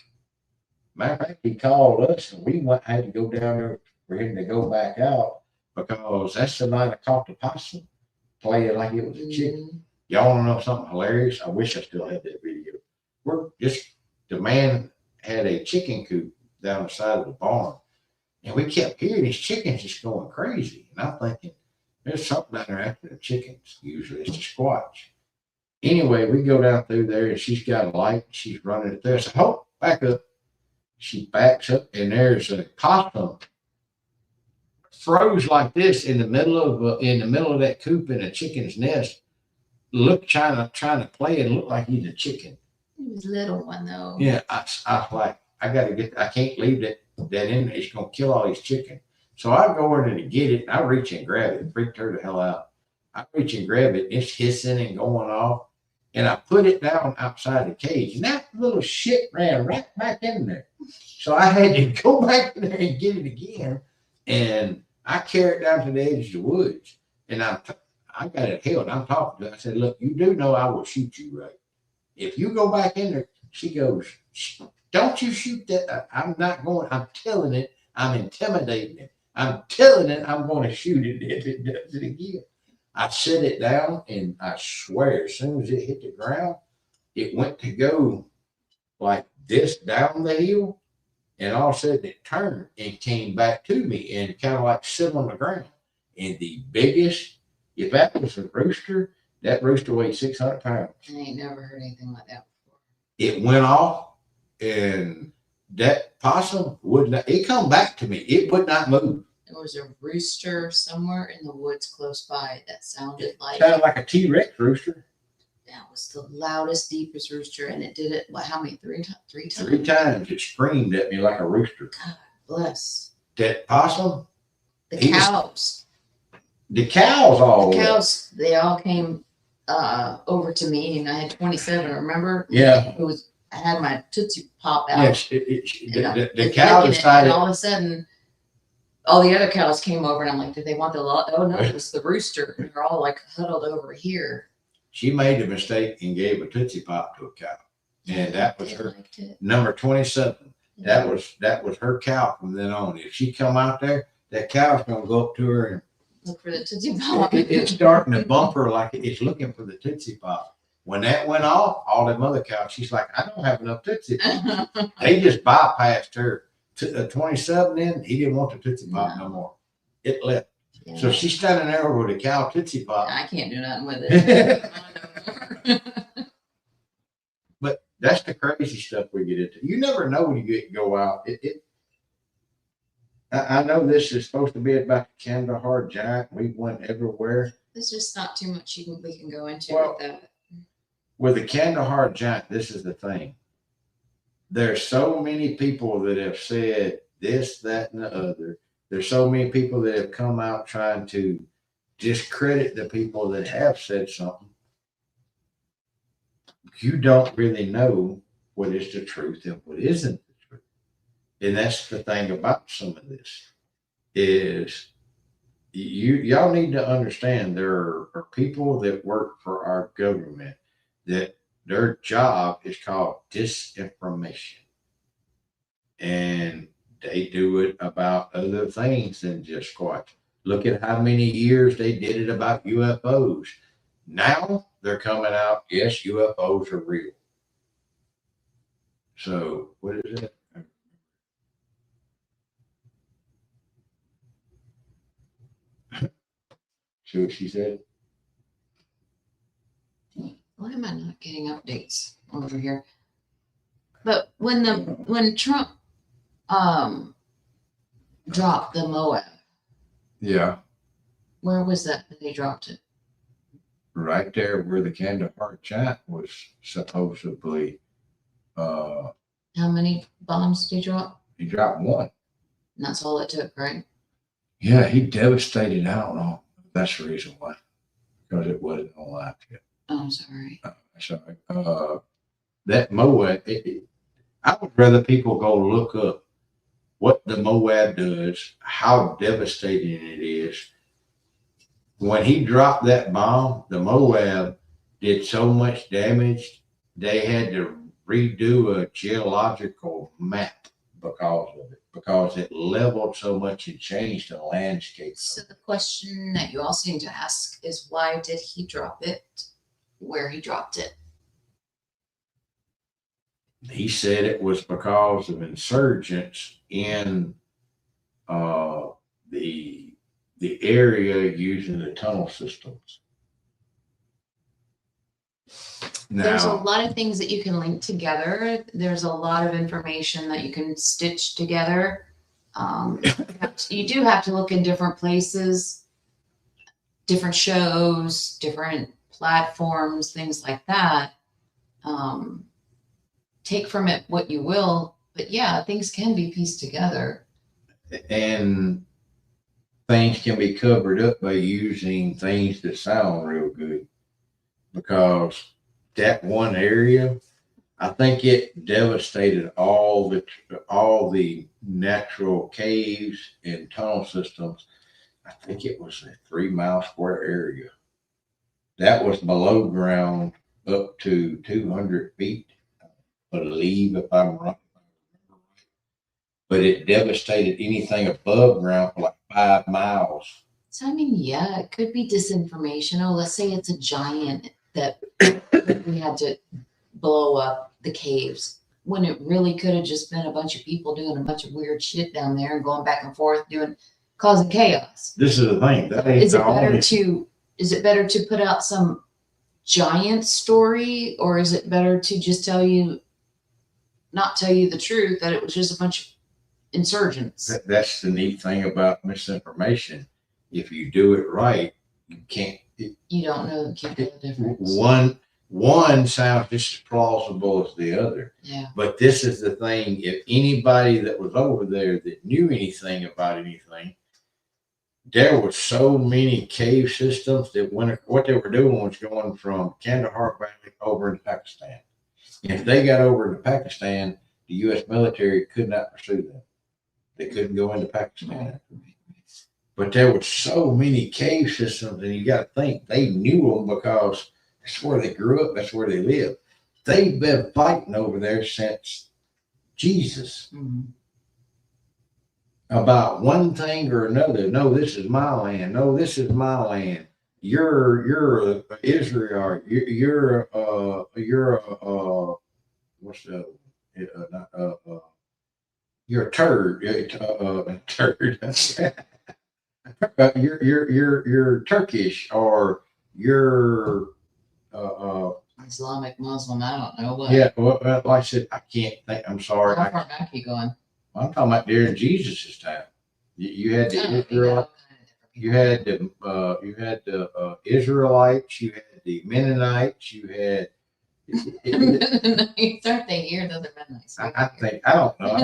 Matter of fact, he called us and we had to go down there for him to go back out because that's the night I caught the possum playing like it was a chicken. Y'all want to know something hilarious? I wish I still had that video. The man had a chicken coop down the side of the barn, and we kept hearing these chickens just going crazy. And I'm thinking, there's something down there after the chickens. Usually it's a squatch. Anyway, we go down through there, and she's got a light. She's running it there. I said, "Oh, back up." she backs up, and there's a possum froze like this in the middle of that coop in a chicken's nest. Look, trying to play and look like he's a chicken. He was a little one though. Yeah, I was like, I can't leave that in there. It's gonna kill all these chickens. So I go in there to get it. I reach and grab it. Freaked her the hell out. I reach and grab it. It's hissing and going off. And I put it down outside the cage. And that little shit ran right back in there. So I had to go back in there and get it again. And I carried it down to the edge of the woods. And I got it held. I'm talking to her. I said, look, you do know I will shoot you, right? If you go back in there, she goes, don't you shoot that. I'm not going. I'm telling it. I'm intimidating it. I'm telling it I'm going to shoot it if it does it again. I set it down, and I swear, as soon as it hit the ground, it went to go like this down the hill, and all of a sudden it turned and came back to me and kind of like sit on the ground. And the biggest, if that was a rooster, that rooster weighed 600 pounds. I ain't never heard anything like that before. It went off, and that possum would not, it come back to me. It would not move. There was a rooster somewhere in the woods close by that sounded like a T-Rex rooster. that was the loudest, deepest rooster, and it did it. What? How many? Three times. 3 times it screamed at me like a rooster. God bless That possum, the He was- cows. the cows all. The cows. They all came over to me, and I had 27. Remember? Yeah. It was. I had my Tootsie Pop out. Yes, and the cow licking it, decided. and all of a sudden, all the other cows came over, and I'm like, did they want the lot? Oh no, it was the rooster. And they're all like huddled over here. She made a mistake and gave a Tootsie Pop to a cow, and that was They her liked it. number 27. That was her cow from then on. If she come out there, that cow's gonna go up to her and Look for the Tootsie Pop. it's starting to bump her like it's looking for the Tootsie Pop. When that went off, all them other cows, she's like, I don't have enough Tootsie Pop. They just bypassed her. 27 in, he didn't want the Tootsie Pop no more. It left. Yeah. So she's standing there with a cow Tootsie Pop. I can't do nothing with it. But that's the crazy stuff we get into. You never know when you go out. I know this is supposed to be about the Kandahar Giant. We went everywhere. There's just not too much we can go into Well, with that. With the Kandahar Giant, this is the thing. There's so many people that have said this, that, and the other. There's so many people that have come out trying to discredit the people that have said something. You don't really know what is the truth and what isn't the truth. And that's the thing about some of this is y'all need to understand there are people that work for our government that their job is called disinformation. And they do it about other things than just squat. Look at how many years they did it about UFOs. Now they're coming out, yes, UFOs are real. So what is it? See what she said? Why am I not getting updates over here? But when Trump dropped the Moab, Yeah. where was that they dropped it? Right there where the Kandahar Giant was supposedly How many bombs did he drop? he dropped one. And that's all it took, right? Yeah, he devastated. I don't know. That's the reason why. Because it wasn't on live yet. Oh, I'm sorry. Sorry. That Moab, I would rather people go look up what the Moab does, how devastating it is. When he dropped that bomb, the Moab did so much damage, they had to redo a geological map because of it, because it leveled so much and changed the landscape. So the question that you also need to ask is why did he drop it where he dropped it? He said it was because of insurgents in the area using the tunnel systems. There's a Now, lot of things that you can link together. There's a lot of information that you can stitch together. You do have to look in different places, different shows, different platforms, things like that. Take from it what you will, but yeah, things can be pieced together. and things can be covered up by using things that sound real good, because that one area, I think it devastated all the natural caves and tunnel systems. I think it was a 3 mile square area. That was below ground up to 200 feet, I believe, if I'm right. But it devastated anything above ground for like 5 miles. So, I mean, yeah, it could be disinformation. Oh, let's say it's a giant that we had to blow up the caves when it really could have just been a bunch of people doing a bunch of weird shit down there and going back and forth causing chaos. This is the thing. That ain't Is it the better only. to put out some giant story, or is it better to just not tell you the truth, that it was just a bunch of insurgents? That's the neat thing about misinformation. If you do it right, you can't. You don't know the difference. One sounds just as plausible as the other. Yeah. But this is the thing. If anybody that was over there that knew anything about anything, there were so many cave systems that what they were doing was going from Kandahar Valley over into Pakistan. If they got over into Pakistan, the U.S. military could not pursue them. They couldn't go into Pakistan. But there were so many cave systems, and you got to think they knew them because that's where they grew up. That's where they lived. They've been fighting over there since Jesus. Mm-hmm. About one thing or another. No, this is my land. No, this is my land. You're Israel. You're what's the you're a turd. Turd. You're Turkish, or you're Islamic, Muslim, I don't know what. yeah. Well, like I said, I can't think. I'm sorry. How far back are you going? I'm talking about during Jesus' time. You had the Israel. You had the Israelites. You had the Mennonites. You had. Mennonites, aren't they here? Those are Mennonites. I think I don't know.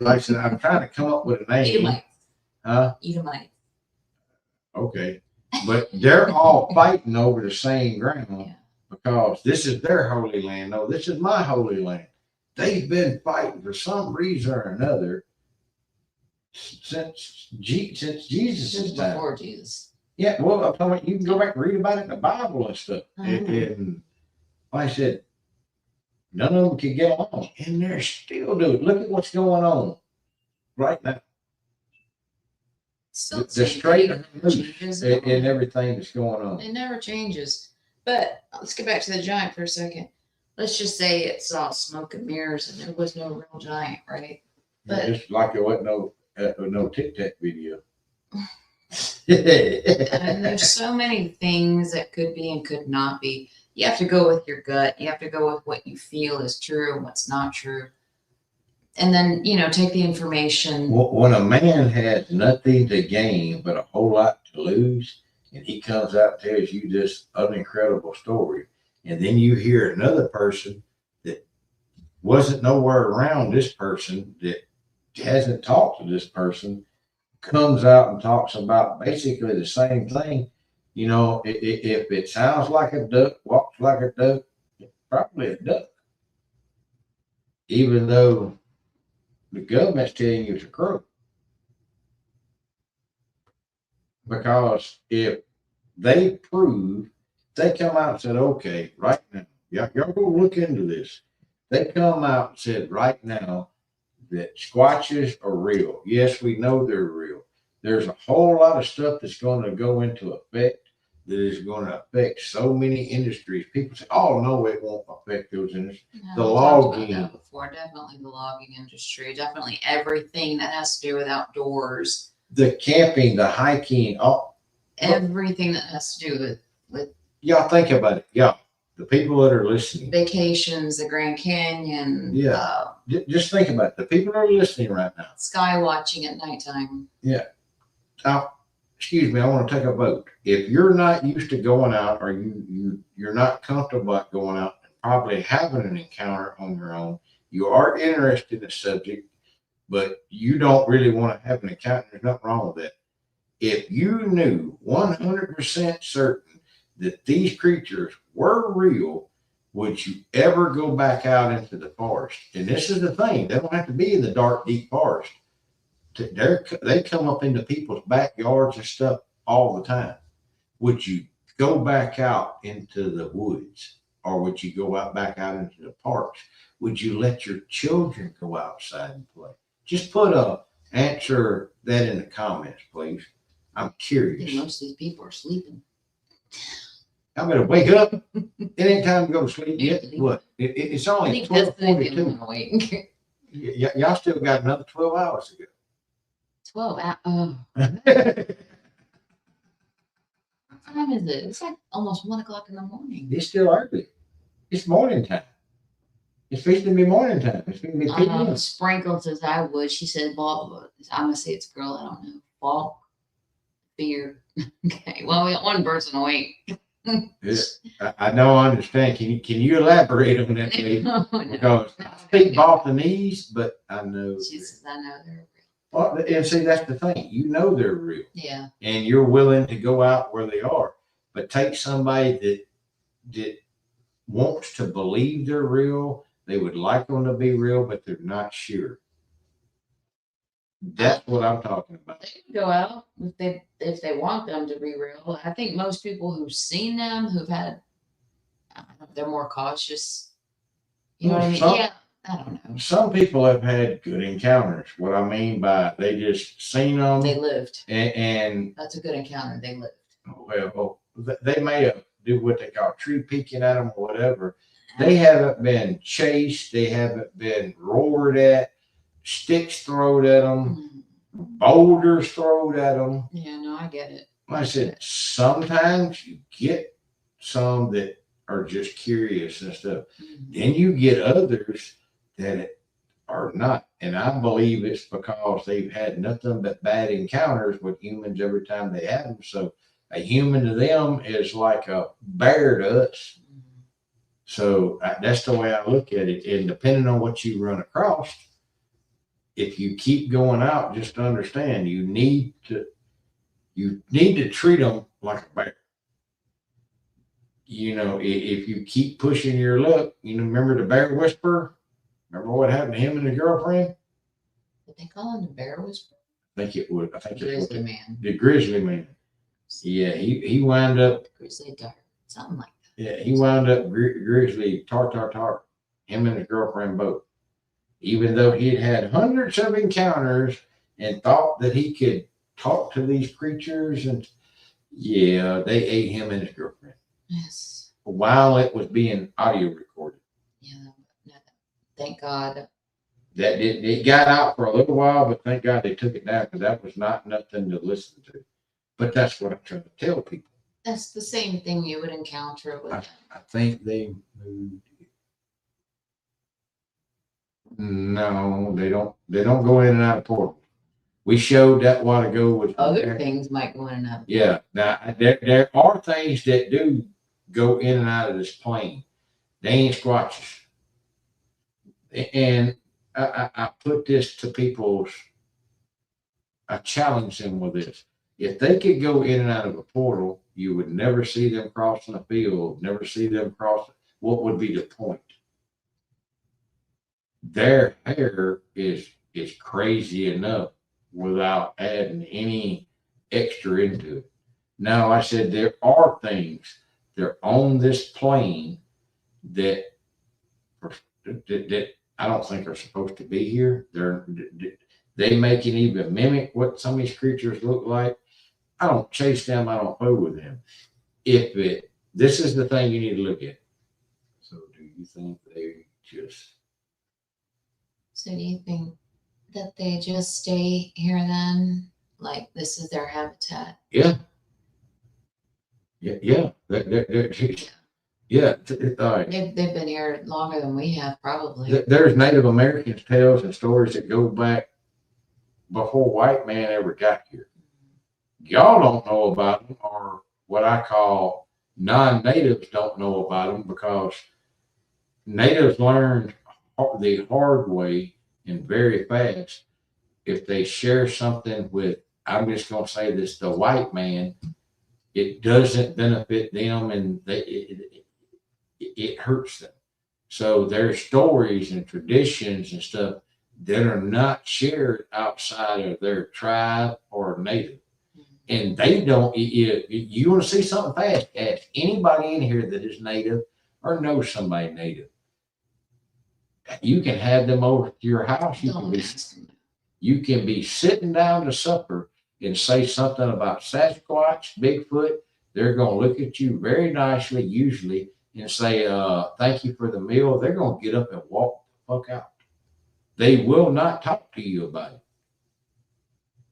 Like I said, I'm trying to come up with a name. Edomites. Huh? Edomites. Okay, but they're all fighting over the same ground. Yeah. Because this is their holy land. No, this is my holy land. They've been fighting for some reason or another since Jesus' time. Before Jesus. Yeah, well, I'm talking about, you can go back and read about it in the Bible and stuff. And like I said, none of them could get along, and they're still doing. Look at what's going on right now. The straight and everything that's going on. It never changes. But let's get back to the giant for a second. Let's just say it's all smoke and mirrors and there was no real giant, right? But just like there wasn't no Tic Tac video. and there's so many things that could be and could not be. You have to go with your gut. You have to go with what you feel is true and what's not true. And then, take the information. When a man has nothing to gain but a whole lot to lose, and he comes out and tells you this incredible story, and then you hear another person that wasn't nowhere around this person, that hasn't talked to this person, comes out and talks about basically the same thing. If it sounds like a duck, walks like a duck, it's probably a duck. Even though the government's telling you it's a crow. Because if they come out and said, okay, right now, y'all go look into this. They come out and said right now that squatches are real. Yes, we know they're real. There's a whole lot of stuff that's going to go into effect that is going to affect so many industries. People say, oh, no, it won't affect those industries. Yeah, the logging. Before, definitely the logging industry, definitely everything that has to do with outdoors. The camping, the hiking, everything that has to do with y'all think about it. Y'all, the people that are listening, Vacations, the Grand Canyon. Yeah. Just think about it. The people that are listening right now. Sky watching at nighttime. Yeah. Now, excuse me, I want to take a vote. If you're not used to going out, or you're not comfortable about going out and probably having an encounter on your own, you are interested in the subject, but you don't really want to have an encounter, there's nothing wrong with that. If you knew 100% certain that these creatures were real, would you ever go back out into the forest? And this is the thing, they don't have to be in the dark, deep forest. They come up into people's backyards and stuff all the time. Would you go back out into the woods, or would you go back out into the parks? Would you let your children go outside and play? Just answer that in the comments, please. I'm I curious. think most of these people are sleeping. I better wake up. It ain't time to go to sleep yet. What? It's I only think that's the 12:42. awake. Y'all still got another 12 hours to go. 12 hours. Oh, what time is it? It's like almost 1 o'clock in the morning. It's still early. It's morning time. It's fixing to be morning time. It's going to be PM. Sprinkle says I would. She said, well, I'm going to say it's a girl. I don't know. Fall, fear. Okay. Well, we got one person awake. I don't understand. Can you elaborate on that, please? No. Because I speak Baltimore, but I know. She says, I know they're real. Well, and see, that's the thing. You know they're real. Yeah. And you're willing to go out where they are. But take somebody that wants to believe they're real. They would like them to be real, but they're not sure. That's what I'm talking about. They can go out if they want them to be real. I think most people who've seen them, who've had, I don't know, they're more cautious. You know what I mean? Yeah. I don't know. Some people have had good encounters. What I mean by they just seen them. They lived. And that's a good encounter. They lived. Well, they may have do what they call tree peeking at them or whatever. They haven't been chased. They haven't been roared at. Sticks thrown at them. Boulders thrown at them. Yeah, no, I get it. Like I said, sometimes you get some that are just curious and stuff. Then you get others that are not. And I believe it's because they've had nothing but bad encounters with humans every time they have them. So a human to them is like a bear to us. So that's the way I look at it. And depending on what you run across, if you keep going out, just understand you need to treat them like a bear. You know, if you keep pushing your luck, remember the bear whisperer? Remember what happened to him and his girlfriend? Did they call him the bear whisperer? I think it was. Grizzly man. The grizzly man. Yeah, he wound up. Grizzly dart, something like that. Yeah, he wound up grizzly tar. Him and his girlfriend both. Even though he had hundreds of encounters and thought that he could talk to these creatures, and yeah, they ate him and his girlfriend. Yes. While it was being audio recorded. Yeah. Thank God. That it got out for a little while, but thank God they took it down because that was not nothing to listen to. But that's what I'm trying to tell people. That's the same thing you would encounter with. I think they moved. No, they don't. They don't go in and out of portals. We showed that a while ago with Other things might go in and out. Yeah. Now there are things that do go in and out of this plane. They ain't squatches. And I put this to people's. I challenge them with this. If they could go in and out of a portal, you would never see them crossing a field. Never see them cross. What would be the point? Their hair is crazy enough without adding any extra into it. Now, I said there are things they're on this plane that I don't think are supposed to be here. They make it even mimic what some of these creatures look like. I don't chase them. I don't fool with them. This is the thing you need to look at. So, do you think they just? So do you think that they just stay here then? Like this is their habitat? Yeah. Yeah. Yeah, They've been here longer than we have, probably. there's Native Americans tales and stories that go back before white man ever got here. Y'all don't know about them, or what I call non-natives don't know about them, because natives learned the hard way and very fast. If they share something with, I'm just going to say this, the white man, it doesn't benefit them, and it hurts them. So there's stories and traditions and stuff that are not shared outside of their tribe or native. And they don't, you want to see something fast, ask anybody in here that is native or knows somebody native. You can have them over to your house. You can be sitting down to supper and say something about Sasquatch, Bigfoot. They're going to look at you very nicely, usually, and say, thank you for the meal. They're going to get up and walk the fuck out. They will not talk to you about it,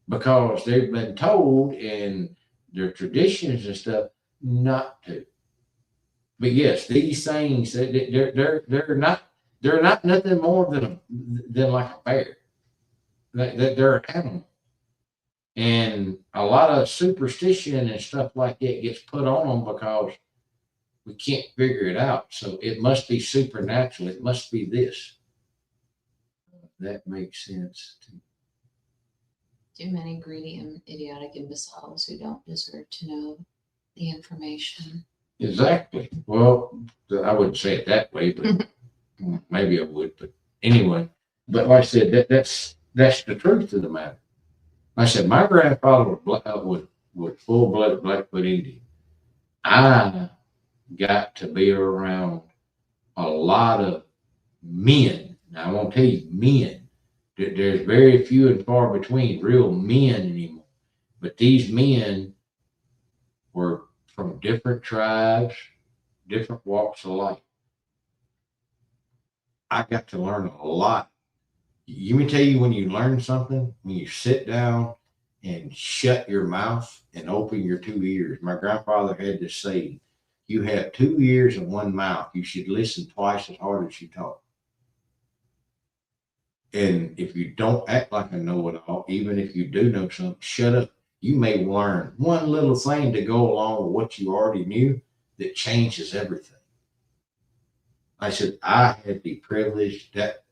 because they've been told in their traditions and stuff not to. But yes, these things, they're not nothing more than like a bear. They're an animal. And a lot of superstition and stuff like that gets put on them because we can't figure it out. So it must be supernatural. It must be this. That makes sense. Too many greedy and idiotic imbeciles who don't deserve to know the information. Exactly. Well, I wouldn't say it that way, but maybe I would. But anyway, but like I said, that's the truth of the matter. Like I said, my grandfather was full-blooded Blackfoot Indian. I got to be around a lot of men. Now, I won't tell you men. There's very few and far between real men anymore. But these men were from different tribes, different walks of life. I got to learn a lot. You me tell you, when you learn something, when you sit down and shut your mouth and open your two ears. My grandfather had this saying, you have two ears and one mouth. You should listen twice as hard as you talk. And if you don't act like a know-it-all, even if you do know something, shut up. You may learn one little thing to go along with what you already knew that changes everything. I said, I had the privilege that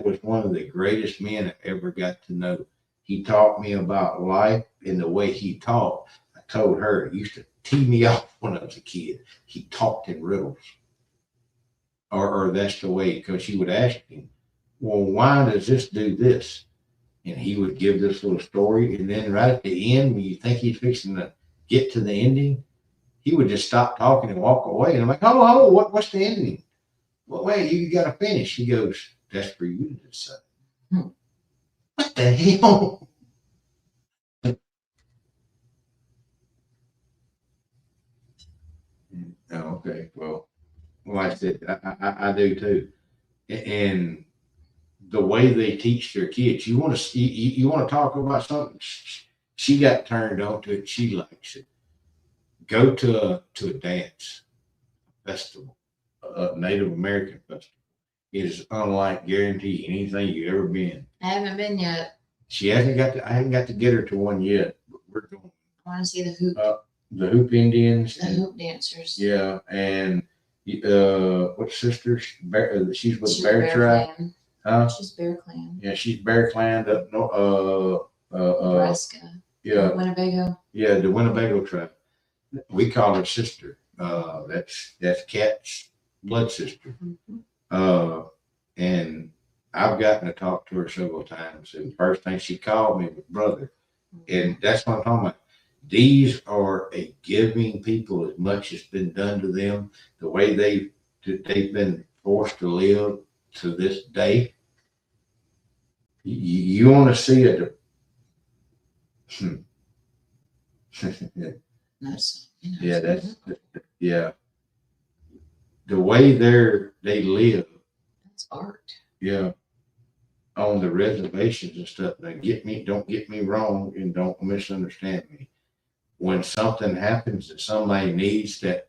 was one of the greatest men I ever got to know. He taught me about life, and the way he taught, I told her, it used to tee me off when I was a kid. He talked in riddles. Or that's the way, because she would ask him, well, why does this do this? And he would give this little story. And then right at the end, when you think he's fixing to get to the ending, he would just stop talking and walk away. And I'm like, oh, what's the ending? Well, wait, you got to finish. He goes, that's for you to decide. What the hell? Okay, well, I said, I do too. And the way they teach their kids, you want to talk about something. She got turned on to it. She likes it. Go to a dance festival, a Native American festival. It is unlike guarantee anything you've ever been. I haven't been yet. She hasn't got to. I haven't got to get her to one yet. But we're going. I want to see the hoop. The hoop Indians. The hoop dancers. Yeah, and what sister? She's with Bear Tribe. Huh? She's Bear Clan. Yeah, she's Bear Clan up Nebraska. Yeah. Winnebago. Yeah, the Winnebago tribe. We call her sister. That's Cat's blood sister. Mm-hmm. And I've gotten to talk to her several times. And the first thing she called me was brother. And that's what I'm talking about. These are a giving people as much as been done to them, the way they've been forced to live to this day. You want to see it. Yeah. The way they live. That's art. Yeah. On the reservations and stuff. Now don't get me wrong, and don't misunderstand me. When something happens that somebody needs that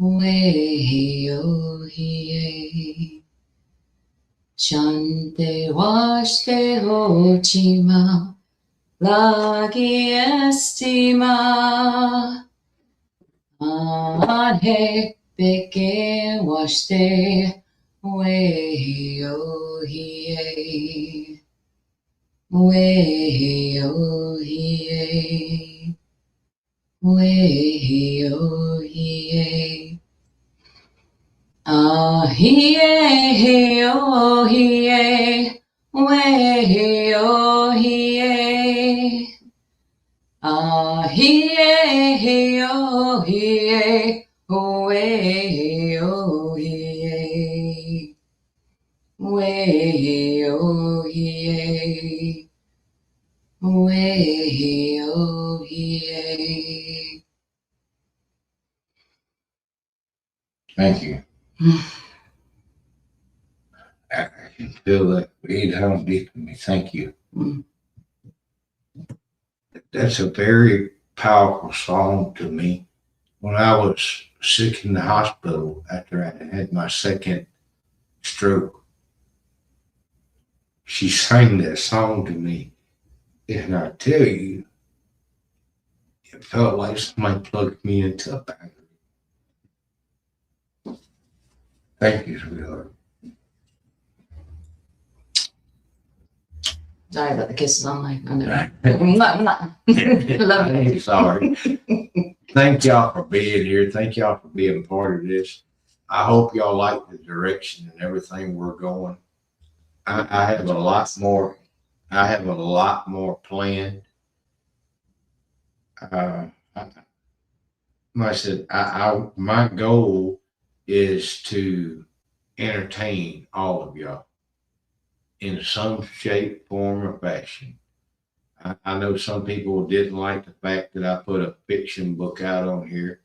Weyohie. Chante washte hochima. Lagi estima. Anhe beke washte. Weyohie. Weyohie. Weyohie. Ahie, ohie, way, ohie. Ahie, ohie, way, ohie. Way, ohie. Way, ohie. Thank you. I can feel that beat down deep in me. Thank you. Mm. That's a very powerful song to me. When I was sick in the hospital after I had my second stroke, she sang that song to me. And I tell you, it felt like somebody plugged me into a battery. Thank you, sweetheart. Sorry about the kisses on my. Love I'm you. sorry. Thank y'all for being here. Thank y'all for being part of this. I hope y'all like the direction and everything we're going. I have a lot more. I have a lot more planned. Like I said, my goal is to entertain all of y'all in some shape, form, or fashion. I know some people didn't like the fact that I put a fiction book out on here,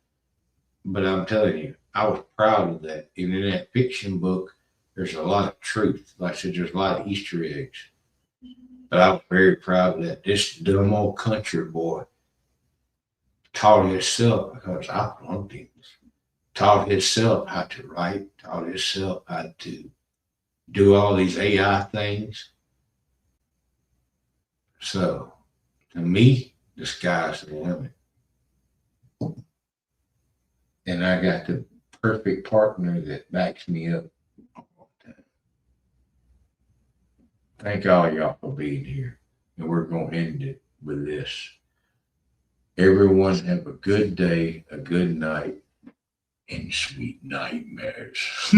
but I'm telling you, I was proud of that. And in that fiction book, there's a lot of truth. Like I said, there's a lot of Easter eggs. But I was very proud of that. This dumb old country boy taught himself, because I flunked him, taught himself how to write, taught himself how to do all these AI things. So to me, the sky's the limit. And I got the perfect partner that backs me up all the time. Thank all y'all for being here. And we're going to end it with this. Everyone have a good day, a good night, and sweet nightmares.